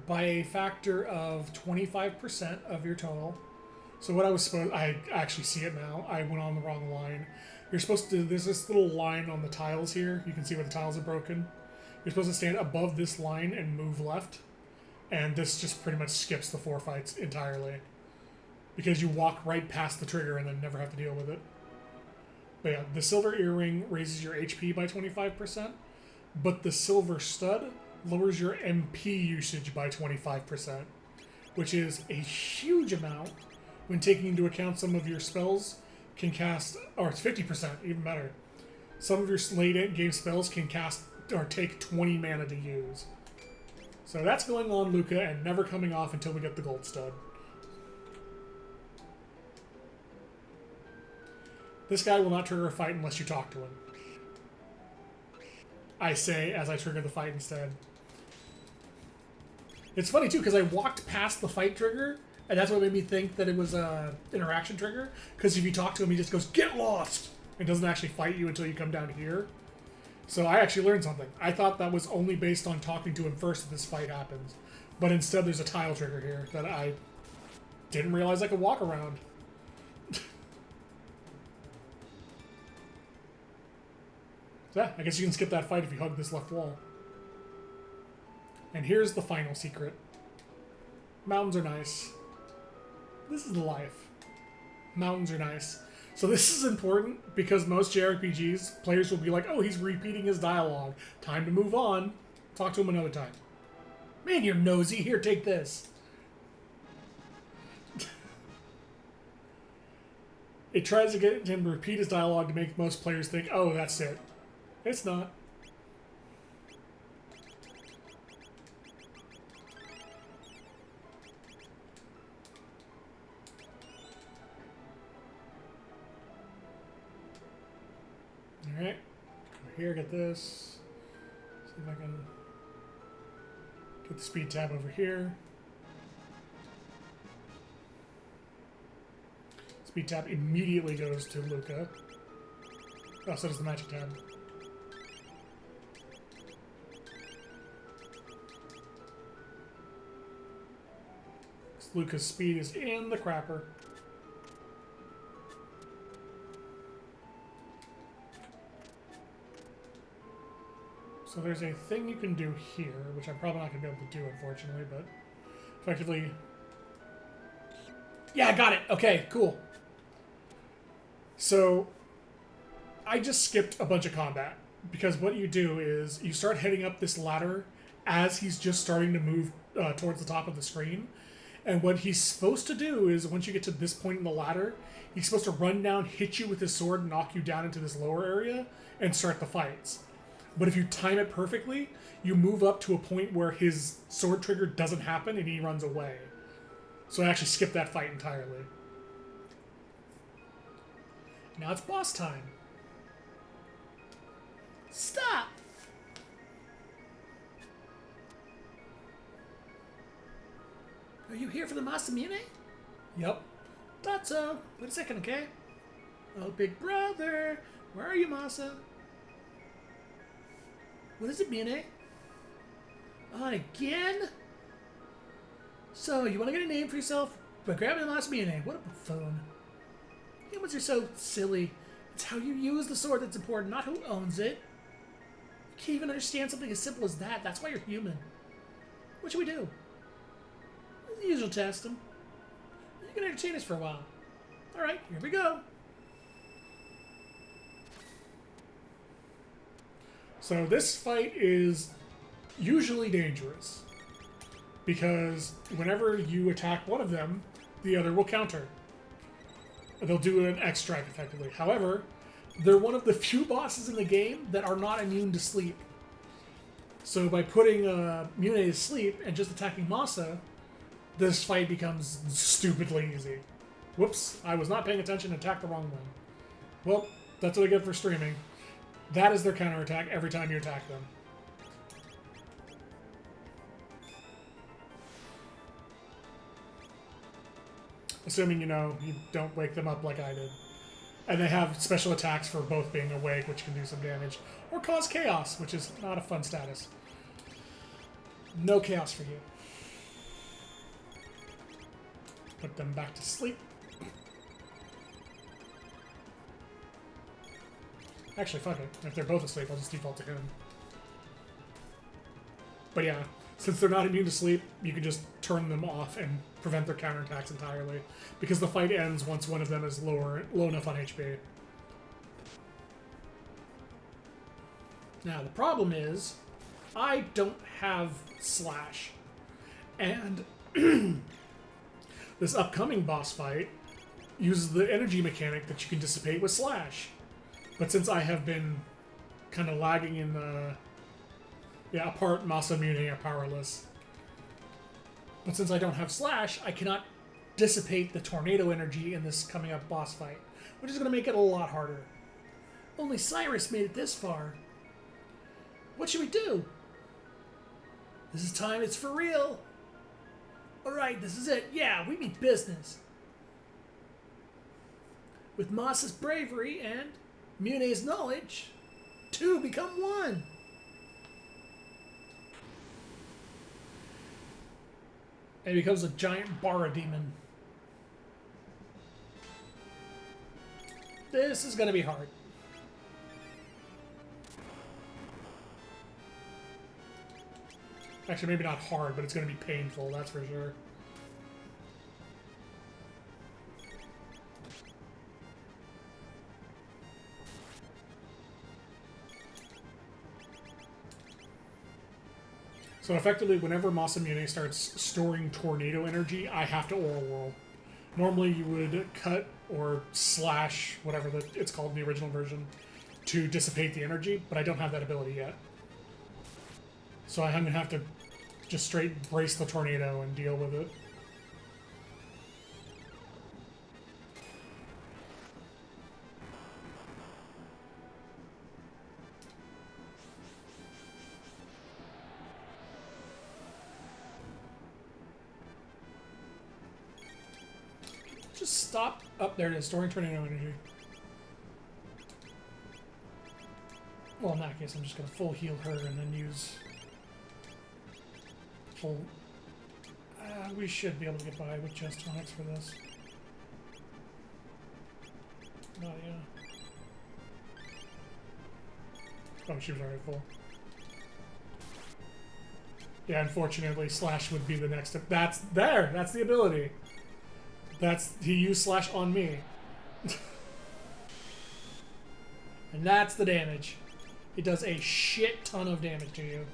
by a factor of 25% of your total. So what I actually see it now. I went on the wrong line. You're supposed to, there's this little line on the tiles here. You can see where the tiles are broken. You're supposed to stand above this line and move left. And this just pretty much skips the 4 fights entirely. Because you walk right past the trigger and then never have to deal with it. But yeah, the silver earring raises your HP by 25%. But the silver stud lowers your MP usage by 25%. Which is a huge amount when taking into account some of your spells can cast, or it's 50%, even better. Some of your late game spells can cast or take 20 mana to use. So that's going on Luca and never coming off until we get the gold stud. This guy will not trigger a fight unless you talk to him. I say as I trigger the fight instead. It's funny too, because I walked past the fight trigger, and that's what made me think that it was a interaction trigger. Because if you talk to him, he just goes, "Get lost!" and doesn't actually fight you until you come down here. So I actually learned something. I thought that was only based on talking to him first that this fight happens. But instead there's a tile trigger here that I didn't realize I could walk around. So yeah, I guess you can skip that fight if you hug this left wall. And here's the final secret. Mountains are nice. This is the life. Mountains are nice. So this is important because most JRPGs, players will be like, oh, he's repeating his dialogue. Time to move on. Talk to him another time. Man, you're nosy. Here, take this. It tries to get him to repeat his dialogue to make most players think, oh, that's it. It's not. Alright, go here, get this. See if I can get the speed tab over here. Speed tab immediately goes to Luca. Oh, so does the magic tab. Lucas' speed is in the crapper. So there's a thing you can do here, which I'm probably not going to be able to do, unfortunately, but effectively... Yeah, I got it! Okay, cool. So, I just skipped a bunch of combat, because what you do is you start heading up this ladder as he's just starting to move towards the top of the screen. And what he's supposed to do is, once you get to this point in the ladder, he's supposed to run down, hit you with his sword, and knock you down into this lower area, and start the fights. But if you time it perfectly, you move up to a point where his sword trigger doesn't happen, and he runs away. So I actually skipped that fight entirely. Now it's boss time. Stop! Are you here for the Masamune? Yep. Thought so. Wait a second, okay? Oh, big brother. Where are you, Masa? What is it, Mune? On again? So, you want to get a name for yourself? But grab the Masamune. What a buffoon. Humans are so silly. It's how you use the sword that's important, not who owns it. You can't even understand something as simple as that. That's why you're human. What should we do? The usual test him. You can entertain us for a while. Alright, here we go. So this fight is usually dangerous, because whenever you attack one of them, the other will counter. They'll do an X strike effectively. However, they're one of the few bosses in the game that are not immune to sleep. So by putting Mune to sleep and just attacking Masa, this fight becomes stupidly easy. Whoops, I was not paying attention and attacked the wrong one. Well, that's what I get for streaming. That is their counterattack every time you attack them. Assuming, you don't wake them up like I did. And they have special attacks for both being awake, which can do some damage. Or cause chaos, which is not a fun status. No chaos for you. Put them back to sleep. Actually, fuck it. If they're both asleep, I'll just default to him. But yeah, since they're not immune to sleep, you can just turn them off and prevent their counterattacks entirely. Because the fight ends once one of them is low enough on HP. Now, the problem is, I don't have Slash. And this upcoming boss fight uses the energy mechanic that you can dissipate with Slash. But since I have been kind of lagging in the... Yeah, apart Masamune are powerless. But since I don't have Slash, I cannot dissipate the tornado energy in this coming up boss fight, which is going to make it a lot harder. Only Cyrus made it this far. What should we do? This is time, it's for real. Alright, this is it. Yeah, we mean business. With Masa's bravery and Mune's knowledge, two become one. And he becomes a giant Bara demon. This is going to be hard. Actually, maybe not hard, but it's going to be painful, that's for sure. So effectively, whenever Masamune starts storing tornado energy, I have to Oral Whirl. Normally you would cut or slash, whatever it's called in the original version, to dissipate the energy, but I don't have that ability yet. So I'm going to have to just straight brace the tornado and deal with it. Just stop. Up there it is, storing tornado energy. Well, in that case, I'm just going to full heal her and then use full... We should be able to get by with just tonics for this. Nadia. Oh, she was already full. Yeah, unfortunately, slash would be the next. That's there. That's the ability. He used slash on me, and that's the damage. It does a shit ton of damage to you.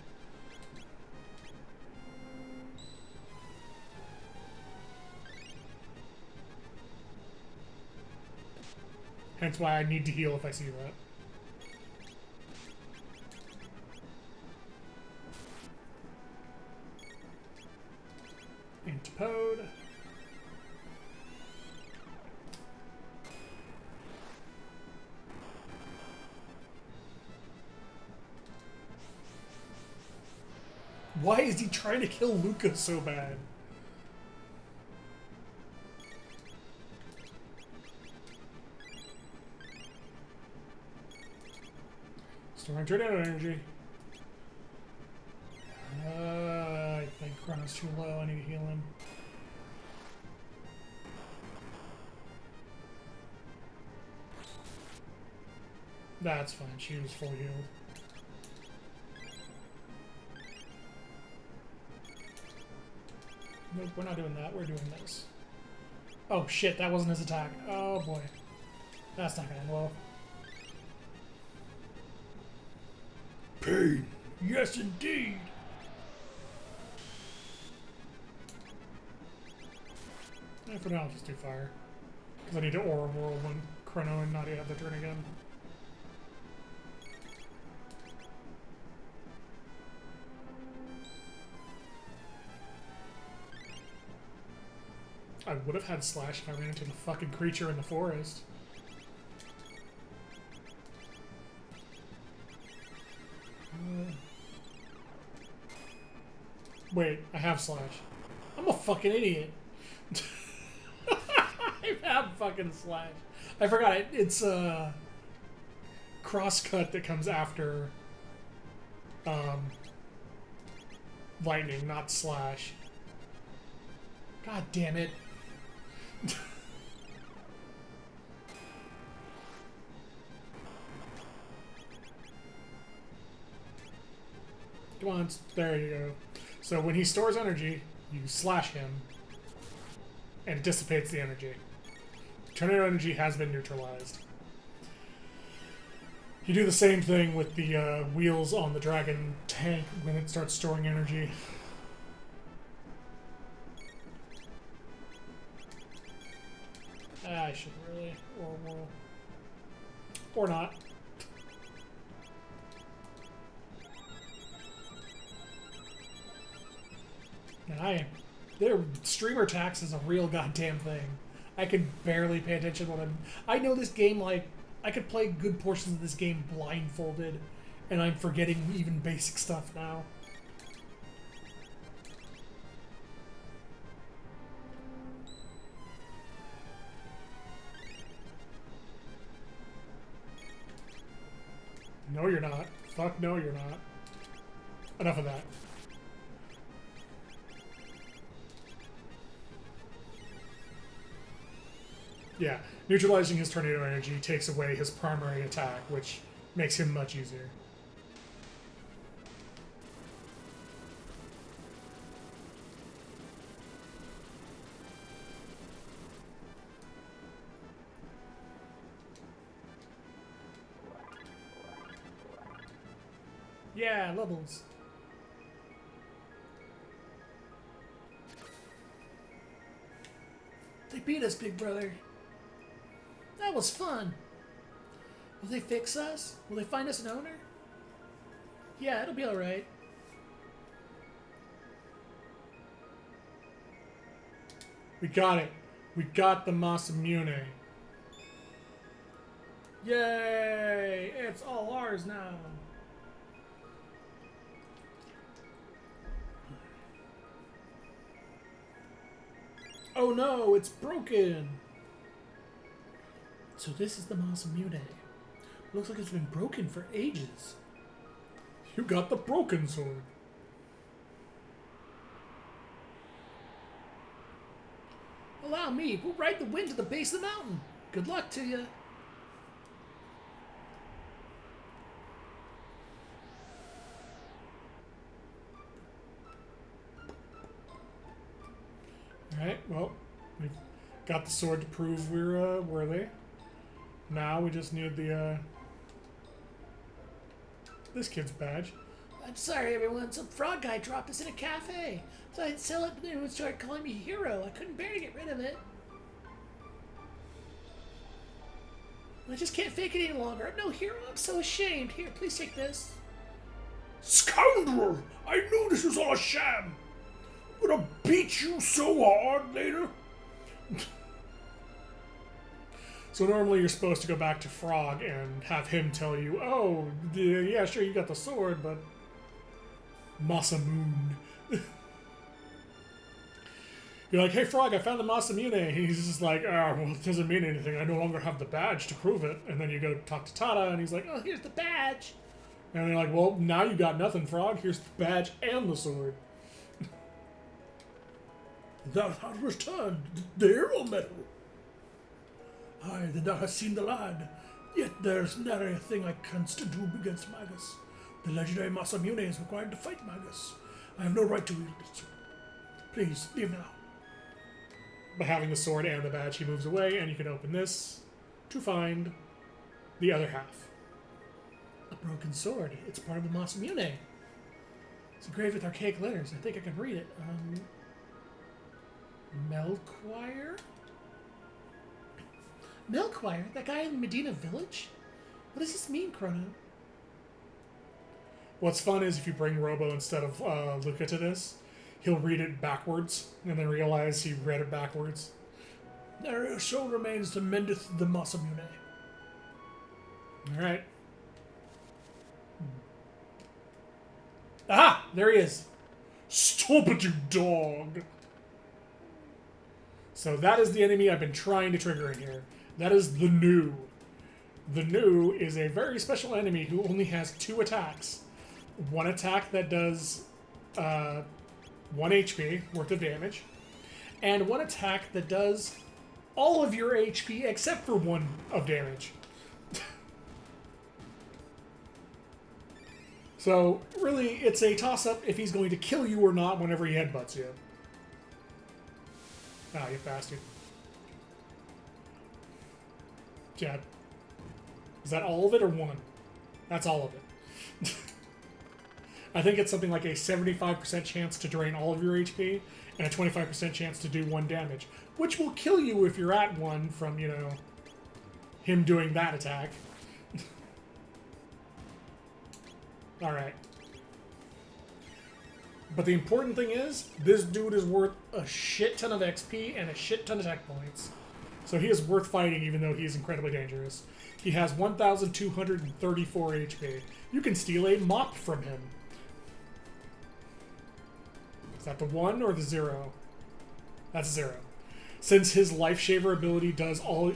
Hence why I need to heal if I see that. Antipode. Why is he trying to kill Luca so bad? Storing tornado energy. I think Chrono's too low. I need to heal him. That's fine. She was full healed. Nope, we're not doing that. We're doing this. Oh shit, that wasn't his attack. Oh boy. That's not gonna end well. Pain. Yes, indeed. Yeah, for now, I'll just do fire. Because I need to aura whirl when Chrono and Nadia have their turn again. I would have had slash if I ran into the fucking creature in the forest. Wait, I have slash. I'm a fucking idiot. I have fucking slash. I forgot it. It's crosscut that comes after lightning, not slash. God damn it. Come on, there you go. So when he stores energy, you slash him, and it dissipates the energy. Tornado energy has been neutralized. You do the same thing with the wheels on the dragon tank when it starts storing energy. I should really, or not. Now their streamer tax is a real goddamn thing. I can barely pay attention when I know this game like I could play good portions of this game blindfolded, and I'm forgetting even basic stuff now. No, you're not. Fuck no, you're not. Enough of that. Yeah, neutralizing his tornado energy takes away his primary attack, which makes him much easier. Yeah, levels. They beat us, big brother. That was fun. Will they fix us? Will they find us an owner? Yeah, it'll be alright. We got it. We got the Masamune. Yay! It's all ours now. Oh no, it's broken! So this is the Masamune. Looks like it's been broken for ages. You got the broken sword. Allow me. We'll ride the wind to the base of the mountain. Good luck to you. Alright, well, we've got the sword to prove we're worthy. Now we just need the, this kid's badge. I'm sorry, everyone. Some frog guy dropped us in a cafe. So I'd sell it, and everyone started calling me hero. I couldn't bear to get rid of it. I just can't fake it any longer. I'm no hero. I'm so ashamed. Here, please take this. Scoundrel! I knew this was all a sham. I'm gonna beat you so hard later. So normally you're supposed to go back to Frog and have him tell you, oh, yeah, sure, you got the sword, but Masamune. You're like, hey, Frog, I found the Masamune. He's just like, oh, well, it doesn't mean anything. I no longer have the badge to prove it. And then you go talk to Tada, and he's like, oh, here's the badge. And they're like, well, now you got nothing, Frog. Here's the badge and the sword. Thou hast returned the hero medal. I did not have seen the lad, yet there's nary a thing I canst do against Magus. The legendary Masamune is required to fight Magus. I have no right to wield it. Please, leave now. By having the sword and the badge, he moves away, and you can open this to find the other half. A broken sword. It's part of the Masamune. It's engraved with archaic letters. I think I can read it. Melchoir? Melchoir? That guy in Medina Village? What does this mean, Chrono? What's fun is if you bring Robo instead of Luca to this, he'll read it backwards, and then realize he read it backwards. There so remains to mendeth the Masamune. Alright. Aha! There he is. Stop it, you dog! So that is the enemy I've been trying to trigger in here. That is the New. The New is a very special enemy who only has 2 attacks. One attack that does 1 HP worth of damage, and one attack that does all of your HP except for 1 of damage. So, really, it's a toss-up if he's going to kill you or not whenever he headbutts you. Ah, you bastard. Yeah. Is that all of it or 1? That's all of it. I think it's something like a 75% chance to drain all of your HP and a 25% chance to do 1 damage, which will kill you if you're at 1 from, you know, him doing that attack. Alright. But the important thing is, this dude is worth a shit ton of XP and a shit ton of tech points. So he is worth fighting even though he is incredibly dangerous. He has 1,234 HP. You can steal a mop from him. Is that the 1 or the 0? That's 0. Since his Life Shaver ability does all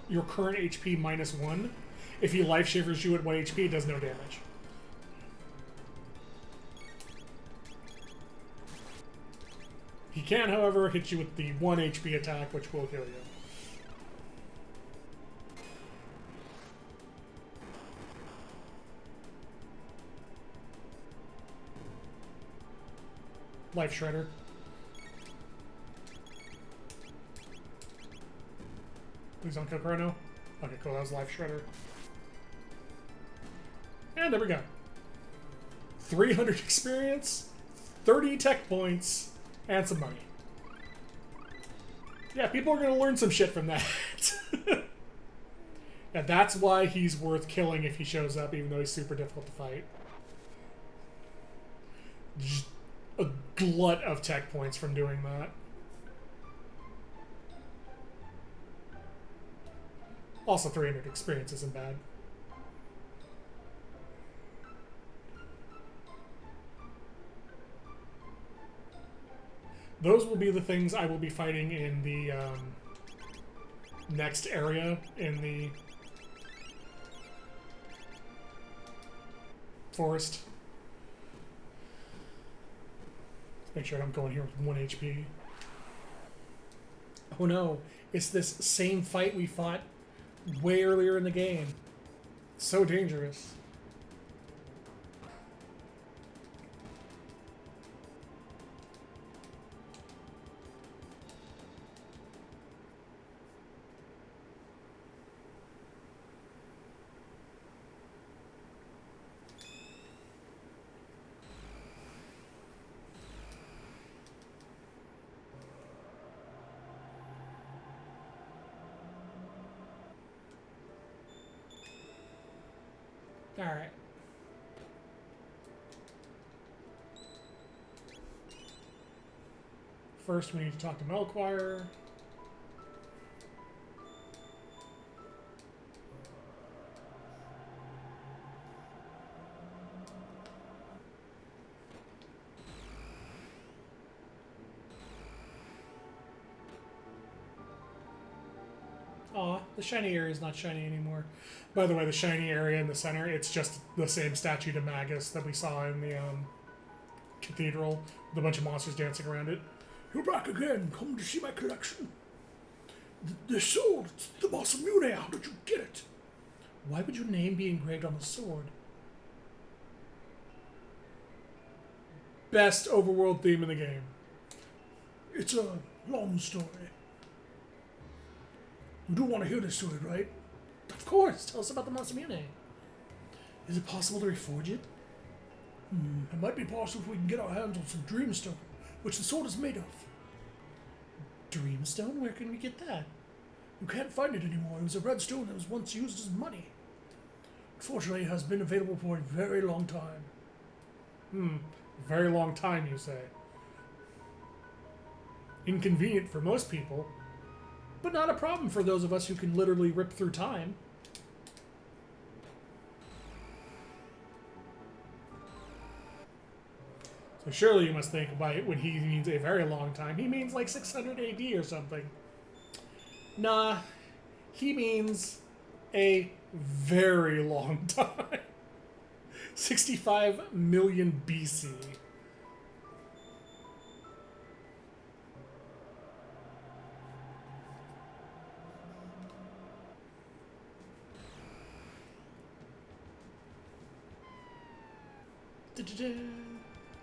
your current HP minus 1, if he Life Shavers you at 1 HP, it does no damage. He can, however, hit you with the 1 HP attack, which will kill you. Life Shredder. Please don't kill Chrono. Okay, cool, that was Life Shredder. And there we go. 300 experience, 30 tech points, and some money. Yeah, people are going to learn some shit from that. And that's why he's worth killing if he shows up, even though he's super difficult to fight. Just a glut of tech points from doing that. Also, 300 experience isn't bad. Those will be the things I will be fighting in the next area in the forest. Let's make sure I don't go in here with 1 HP. Oh no, it's this same fight we fought way earlier in the game. So dangerous. All right. First, we need to talk to Melchior. Aw, the shiny area is not shiny anymore. By the way, the shiny area in the center, it's just the same statue to Magus that we saw in the cathedral with a bunch of monsters dancing around it. You're back again. Come to see my collection. The sword. It's the Masamune. How did you get it? Why would your name be engraved on the sword? Best overworld theme in the game. It's a long story. You do want to hear this story, right? Of course. Tell us about the Masamune. Is it possible to reforge it? It might be possible if we can get our hands on some dreamstone, which the sword is made of. Dreamstone? Where can we get that? You can't find it anymore. It was a red stone that was once used as money. Unfortunately, it has been available for a very long time. Very long time, you say. Inconvenient for most people, but not a problem for those of us who can literally rip through time. So surely you must think by when he means a very long time, he means like 600 AD or something. Nah, he means a very long time. 65 million BC.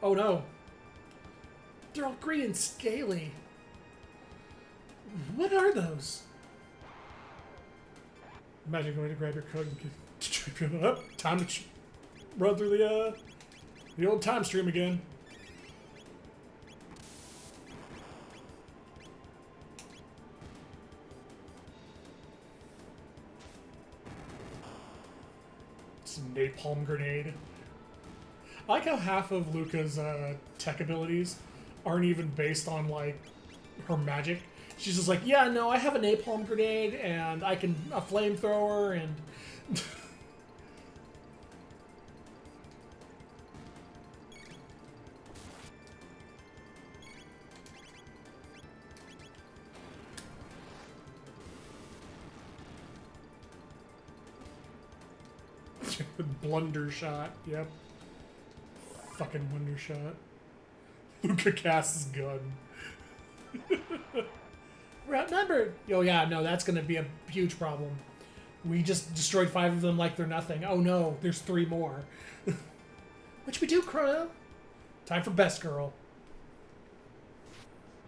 Oh no. They're all green and scaly. What are those? Imagine going to grab your coat and up. Time to run through the old time stream again. It's a napalm grenade. I like how half of Luca's tech abilities aren't even based on, like, her magic. She's just like, yeah, no, I have a napalm grenade, and I can a flamethrower, and... Blunder shot, yep. Fucking wonder shot. Luca casts his gun. We're outnumbered. Oh yeah, no, that's gonna be a huge problem. We just destroyed 5 of them like they're nothing. Oh no, there's 3 more. What should we do, Chrono? Time for best girl.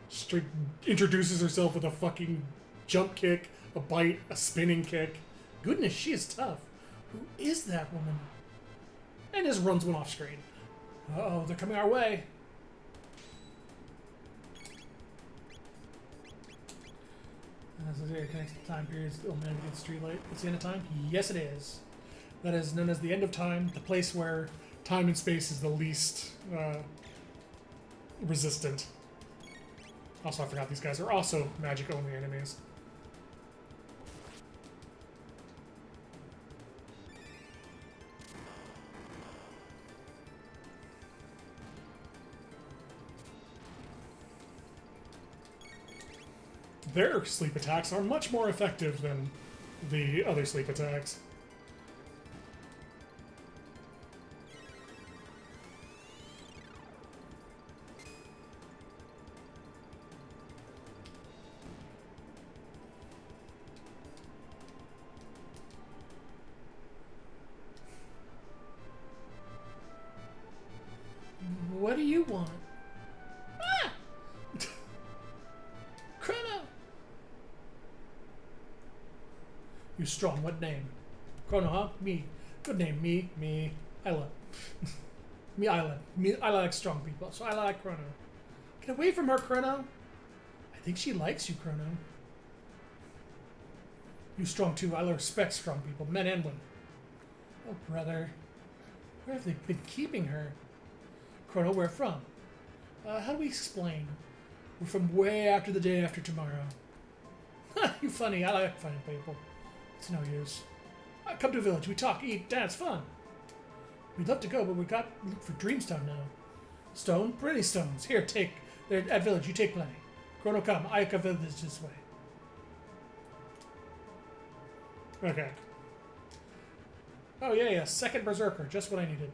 Straight introduces herself with a fucking jump kick, a bite, a spinning kick. Goodness, she is tough. Who is that woman? And just runs one off screen. Uh-oh, they're coming our way. So it connects to time periods. Oh man, we get street light. It's the end of time? Yes, it is. That is known as the end of time, the place where time and space is the least resistant. Also, I forgot these guys are also magic-only enemies. Their sleep attacks are much more effective than the other sleep attacks. You strong. What name? Chrono, huh? Me. Good name. Me. Isla. Me, Isla. Me, I like strong people, so I like Chrono. Get away from her, Chrono. I think she likes you, Chrono. You strong too. I respect strong people, men and women. Oh, brother. Where have they been keeping her? Chrono, where from? How do we explain? We're from way after the day after tomorrow. You funny. I like funny people. It's no use. Come to a village. We talk, eat, dance, fun. We'd love to go, but we got to look for Dreamstone now. Stone? Pretty stones. Here, take. They're at village. You take plenty. Chrono, come. Ayaka village this way. Okay. Oh, yeah. Second Berserker. Just what I needed.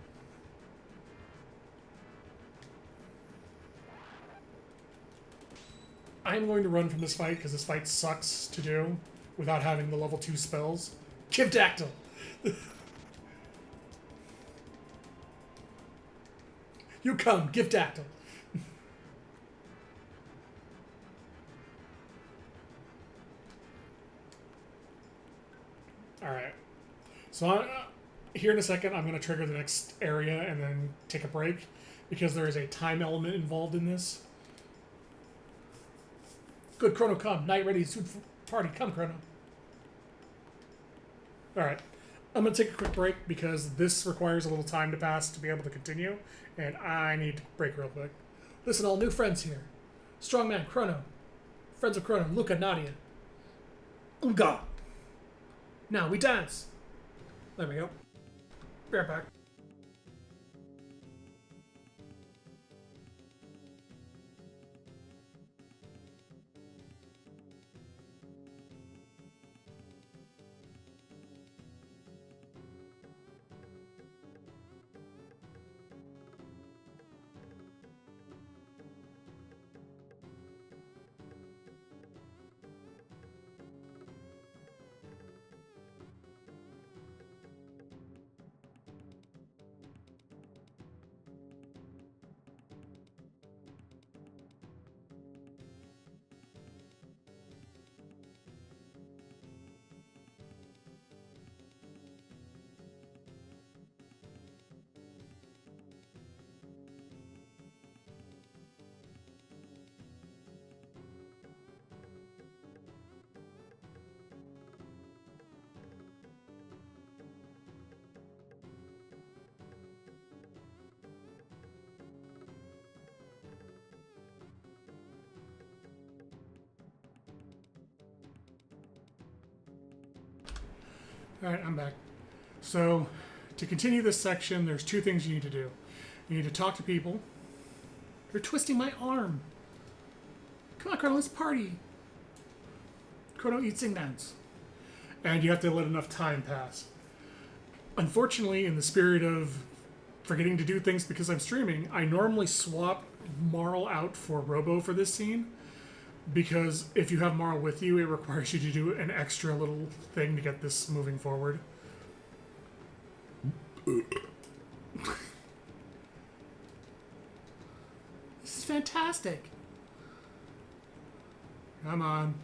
I'm going to run from this fight because this fight sucks to do without having the level 2 spells. Give Dactyl! You come, give Dactyl! Alright. So here in a second, I'm going to trigger the next area and then take a break because there is a time element involved in this. Good, Chrono, come. Night ready, suit for party. Come, Chrono. Alright. I'm going to take a quick break because this requires a little time to pass to be able to continue, and I need to break real quick. Listen, all new friends here. Strongman, Chrono. Friends of Chrono, Luca, Nadia. Unga. Now, we dance. There we go. Be right back. Alright, I'm back. So, to continue this section, there's two things you need to do. You need to talk to people. You're twisting my arm. Come on, Chrono, let's party. Chrono, eat, sing, dance. And you have to let enough time pass. Unfortunately, in the spirit of forgetting to do things because I'm streaming, I normally swap Marl out for Robo for this scene. Because if you have Marl with you, it requires you to do an extra little thing to get this moving forward. This is fantastic. Come on.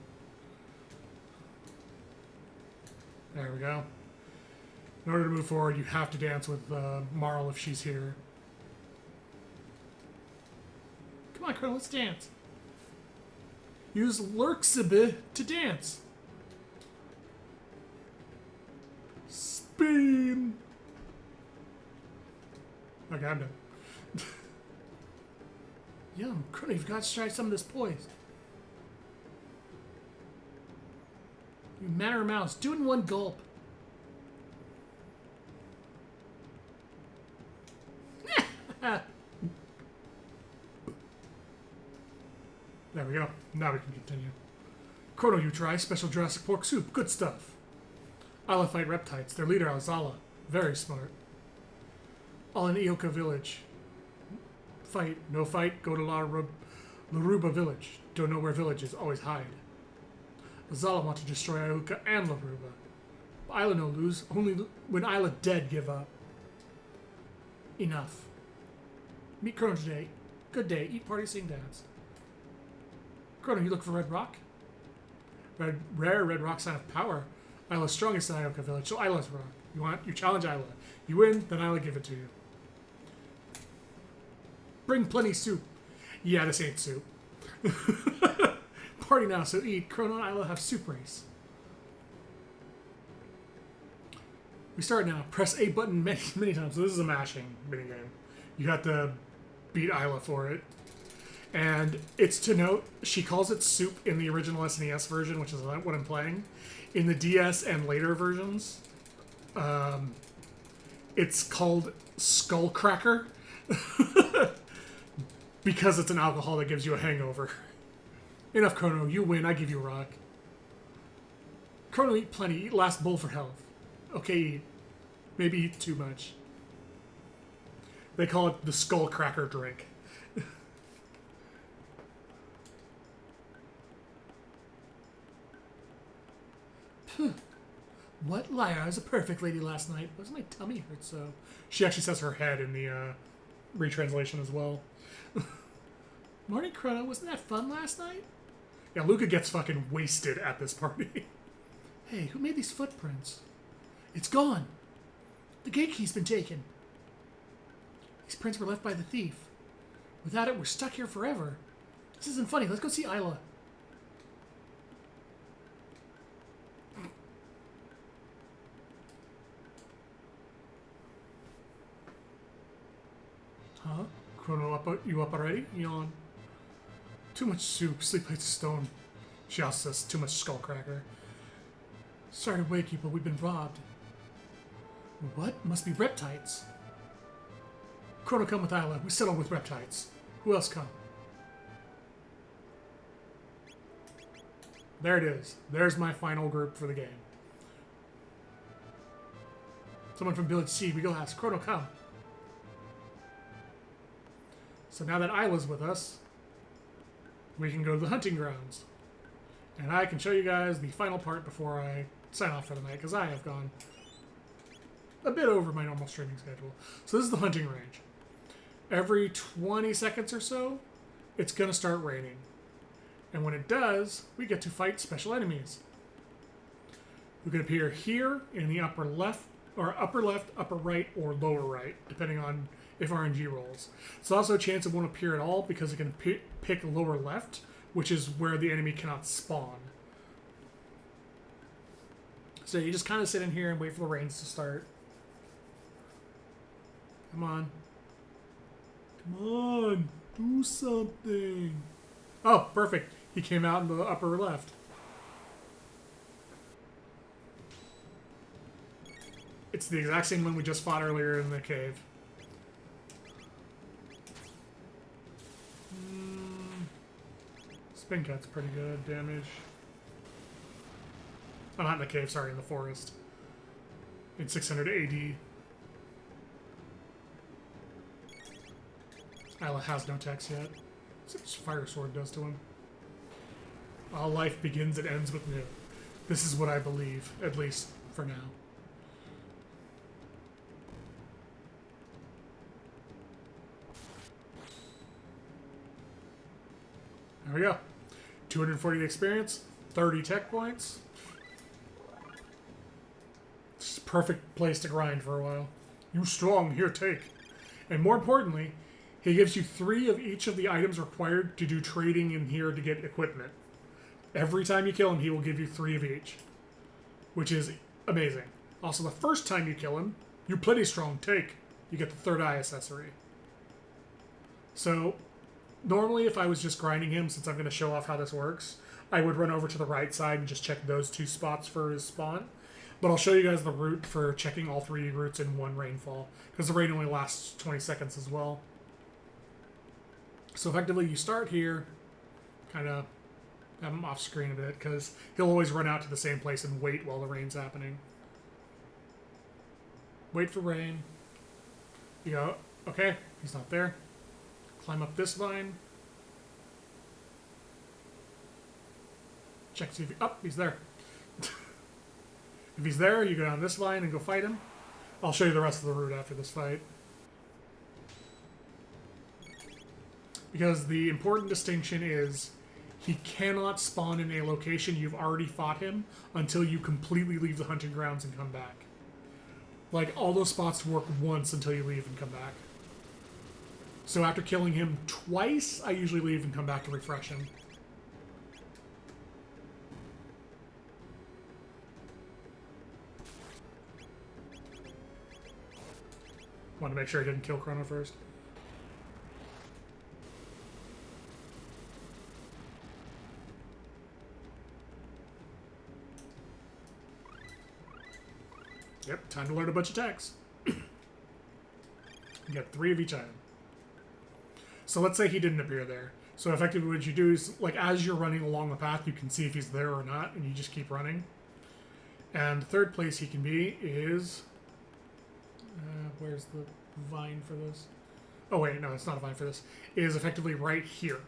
There we go. In order to move forward, you have to dance with Marl if she's here. Come on, Chrono, let's dance. Use Lurksibih to dance. Spin. Okay, I'm done. Yum, Chrono, you've got to try some of this poise. You Manor Mouse, do it in one gulp. There we go. Now we can continue. Chrono, you try special Jurassic pork soup. Good stuff. Isla fight reptiles. Their leader, Alzala. Very smart. All in Ioka village. Fight. No fight. Go to Laruba village. Don't know where village is. Always hide. Alzala want to destroy Ioka and Laruba. Isla no lose. Only when Isla dead give up. Enough. Meet Chrono today. Good day. Eat, party, sing, dance. Chrono, you look for red rock? Rare red rock, sign of power. Isla's strongest in Ioka Village, so Isla's rock. You challenge Isla. You win, then Isla give it to you. Bring plenty soup. Yeah, this ain't soup. Party now, so eat. Chrono and Isla have soup race. We start now. Press A button many times. So this is a mashing minigame. You have to beat Isla for it. And it's to note, she calls it soup in the original SNES version, which is what I'm playing. In the DS and later versions, it's called Skull Cracker. Because it's an alcohol that gives you a hangover. Enough, Chrono. You win. I give you a rock. Chrono, eat plenty. Eat last bowl for health. Okay, eat. Maybe eat too much. They call it the Skull Cracker drink. What? Liar. I was a perfect lady last night. Wasn't my tummy hurt so? She actually says her head in the retranslation as well. Morning, Chrono. Wasn't that fun last night? Yeah, Luca gets fucking wasted at this party. Hey, who made these footprints? It's gone. The gate key's been taken. These prints were left by the thief. Without it, we're stuck here forever. This isn't funny. Let's go see Isla. Huh? Chrono, you up already? Yawn. Too much soup. Sleep like stone. She also says, too much skullcracker. Sorry to wake you, but we've been robbed. What? Must be reptites. Chrono, come with Isla. We settled with reptites. Who else come? There it is. There's my final group for the game. Someone from Village C. We go ask. Chrono, come. So now that Isla's with us, we can go to the hunting grounds. And I can show you guys the final part before I sign off for the night, because I have gone a bit over my normal streaming schedule. So this is the hunting range. Every 20 seconds or so, it's going to start raining. And when it does, we get to fight special enemies. Who can appear here in the upper left, upper right, or lower right, depending on if RNG rolls. It's also a chance it won't appear at all because it can pick lower left, which is where the enemy cannot spawn. So you just kind of sit in here and wait for the rains to start. Come on. Come on. Do something. Oh, perfect. He came out in the upper left. It's the exact same one we just fought earlier in the cave. Spin cut's pretty good damage. Oh, not in the cave, sorry, in the forest. In 600 AD. Isla has no text yet. Let's see what Fire Sword does to him. All life begins and ends with new. This is what I believe, at least for now. There we go. 240 experience, 30 tech points. It's a perfect place to grind for a while. You strong, here, take. And more importantly, he gives you 3 of each of the items required to do trading in here to get equipment. Every time you kill him, he will give you 3 of each, which is amazing. Also, the first time you kill him, you're plenty strong, take. You get the 3rd eye accessory. So, normally if I was just grinding him, since I'm going to show off how this works, I would run over to the right side and just check those 2 spots for his spawn. But I'll show you guys the route for checking all 3 routes in one rainfall, because the rain only lasts 20 seconds as well. So effectively, you start here, kind of have him off screen a bit, because he'll always run out to the same place and wait while the rain's happening. Wait for rain. You go, okay, he's not there. Climb up this vine. Check to see if he's there. If he's there, you go down this line and go fight him. I'll show you the rest of the route after this fight. Because the important distinction is, he cannot spawn in a location you've already fought him until you completely leave the hunting grounds and come back. Like, all those spots work once until you leave and come back. So after killing him twice, I usually leave and come back to refresh him. Want to make sure I didn't kill Chrono first. Yep, time to learn a bunch of attacks. You get 3 of each item. So let's say he didn't appear there. So effectively what you do is, like, as you're running along the path, you can see if he's there or not, and you just keep running. And the third place he can be is... where's the vine for this? Oh wait, no, it's not a vine for this. It is effectively right here.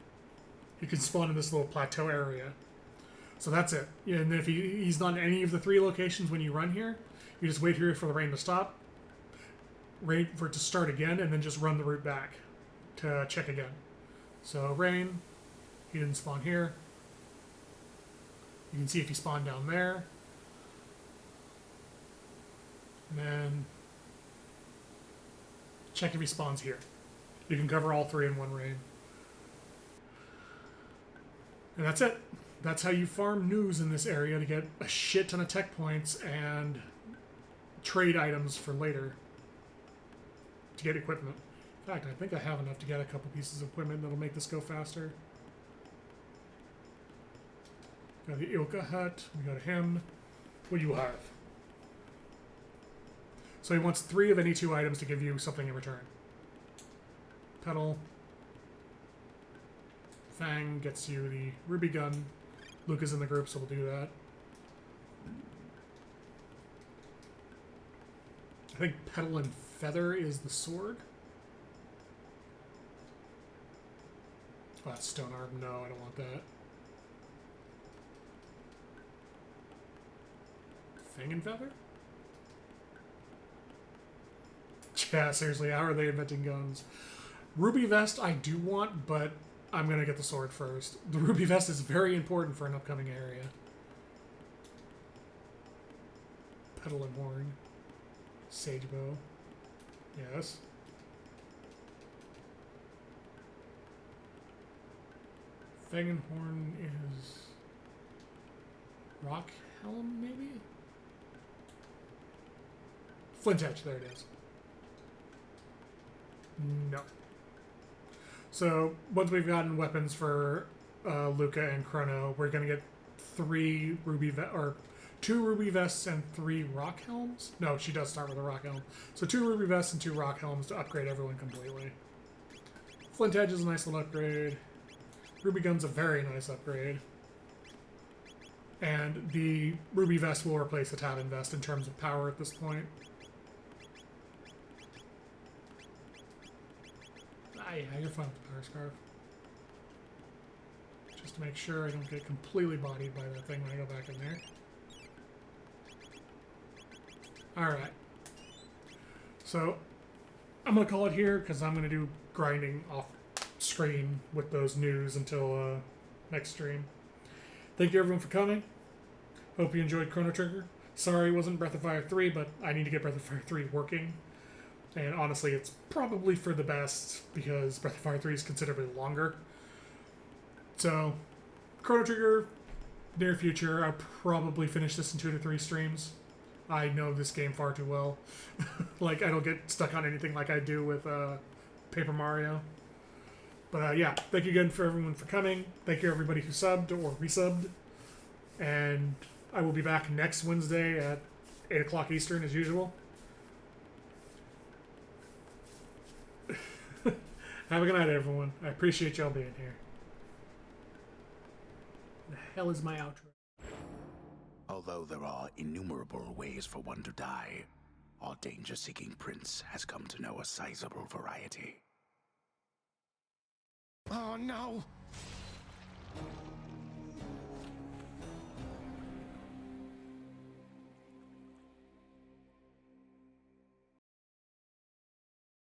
You can spawn in this little plateau area. So that's it. And if he's not in any of the 3 locations when you run here, you just wait here for the rain to stop, wait for it to start again, and then just run the route back to check again. So rain, he didn't spawn here. You can see if he spawned down there. And then check if he spawns here. You can cover all 3 in one rain. And that's it. That's how you farm news in this area to get a shit ton of tech points and trade items for later to get equipment. In fact, I think I have enough to get a couple pieces of equipment that'll make this go faster. Got the Ilka hut. We got him. What do you have? So he wants 3 of any 2 items to give you something in return. Petal. Fang gets you the ruby gun. Luke is in the group, so we'll do that. I think Petal and Feather is the sword. Oh, that's stone arm. No, I don't want that. Fang and Feather? Yeah, seriously, how are they inventing guns? Ruby Vest I do want, but I'm going to get the sword first. The Ruby Vest is very important for an upcoming area. Petal and Horn. Sage Bow. Yes. Fang and Horn is... Rock Helm, maybe? Flint Edge, there it is. No. So, once we've gotten weapons for Luca and Chrono, we're going to get 3 ruby or 2 ruby vests and 3 rock helms. No, she does start with a rock helm. So 2 ruby vests and 2 rock helms to upgrade everyone completely. Flint Edge is a nice little upgrade. Ruby Gun's a very nice upgrade. And the ruby vest will replace the Tavin vest in terms of power at this point. Yeah, you're fine with the power scarf. Just to make sure I don't get completely bodied by that thing when I go back in there. Alright. So, I'm going to call it here because I'm going to do grinding off screen with those news until next stream. Thank you everyone for coming. Hope you enjoyed Chrono Trigger. Sorry it wasn't Breath of Fire 3, but I need to get Breath of Fire 3 working. And honestly, it's probably for the best because Breath of Fire 3 is considerably longer. So, Chrono Trigger, near future, I'll probably finish this in 2 to 3 streams. I know this game far too well. Like, I don't get stuck on anything like I do with Paper Mario. But yeah, thank you again for everyone for coming. Thank you everybody who subbed or resubbed. And I will be back next Wednesday at 8 o'clock Eastern as usual. Have a good night, everyone. I appreciate y'all being here. The hell is my outro? Although there are innumerable ways for one to die, our danger-seeking prince has come to know a sizable variety. Oh no!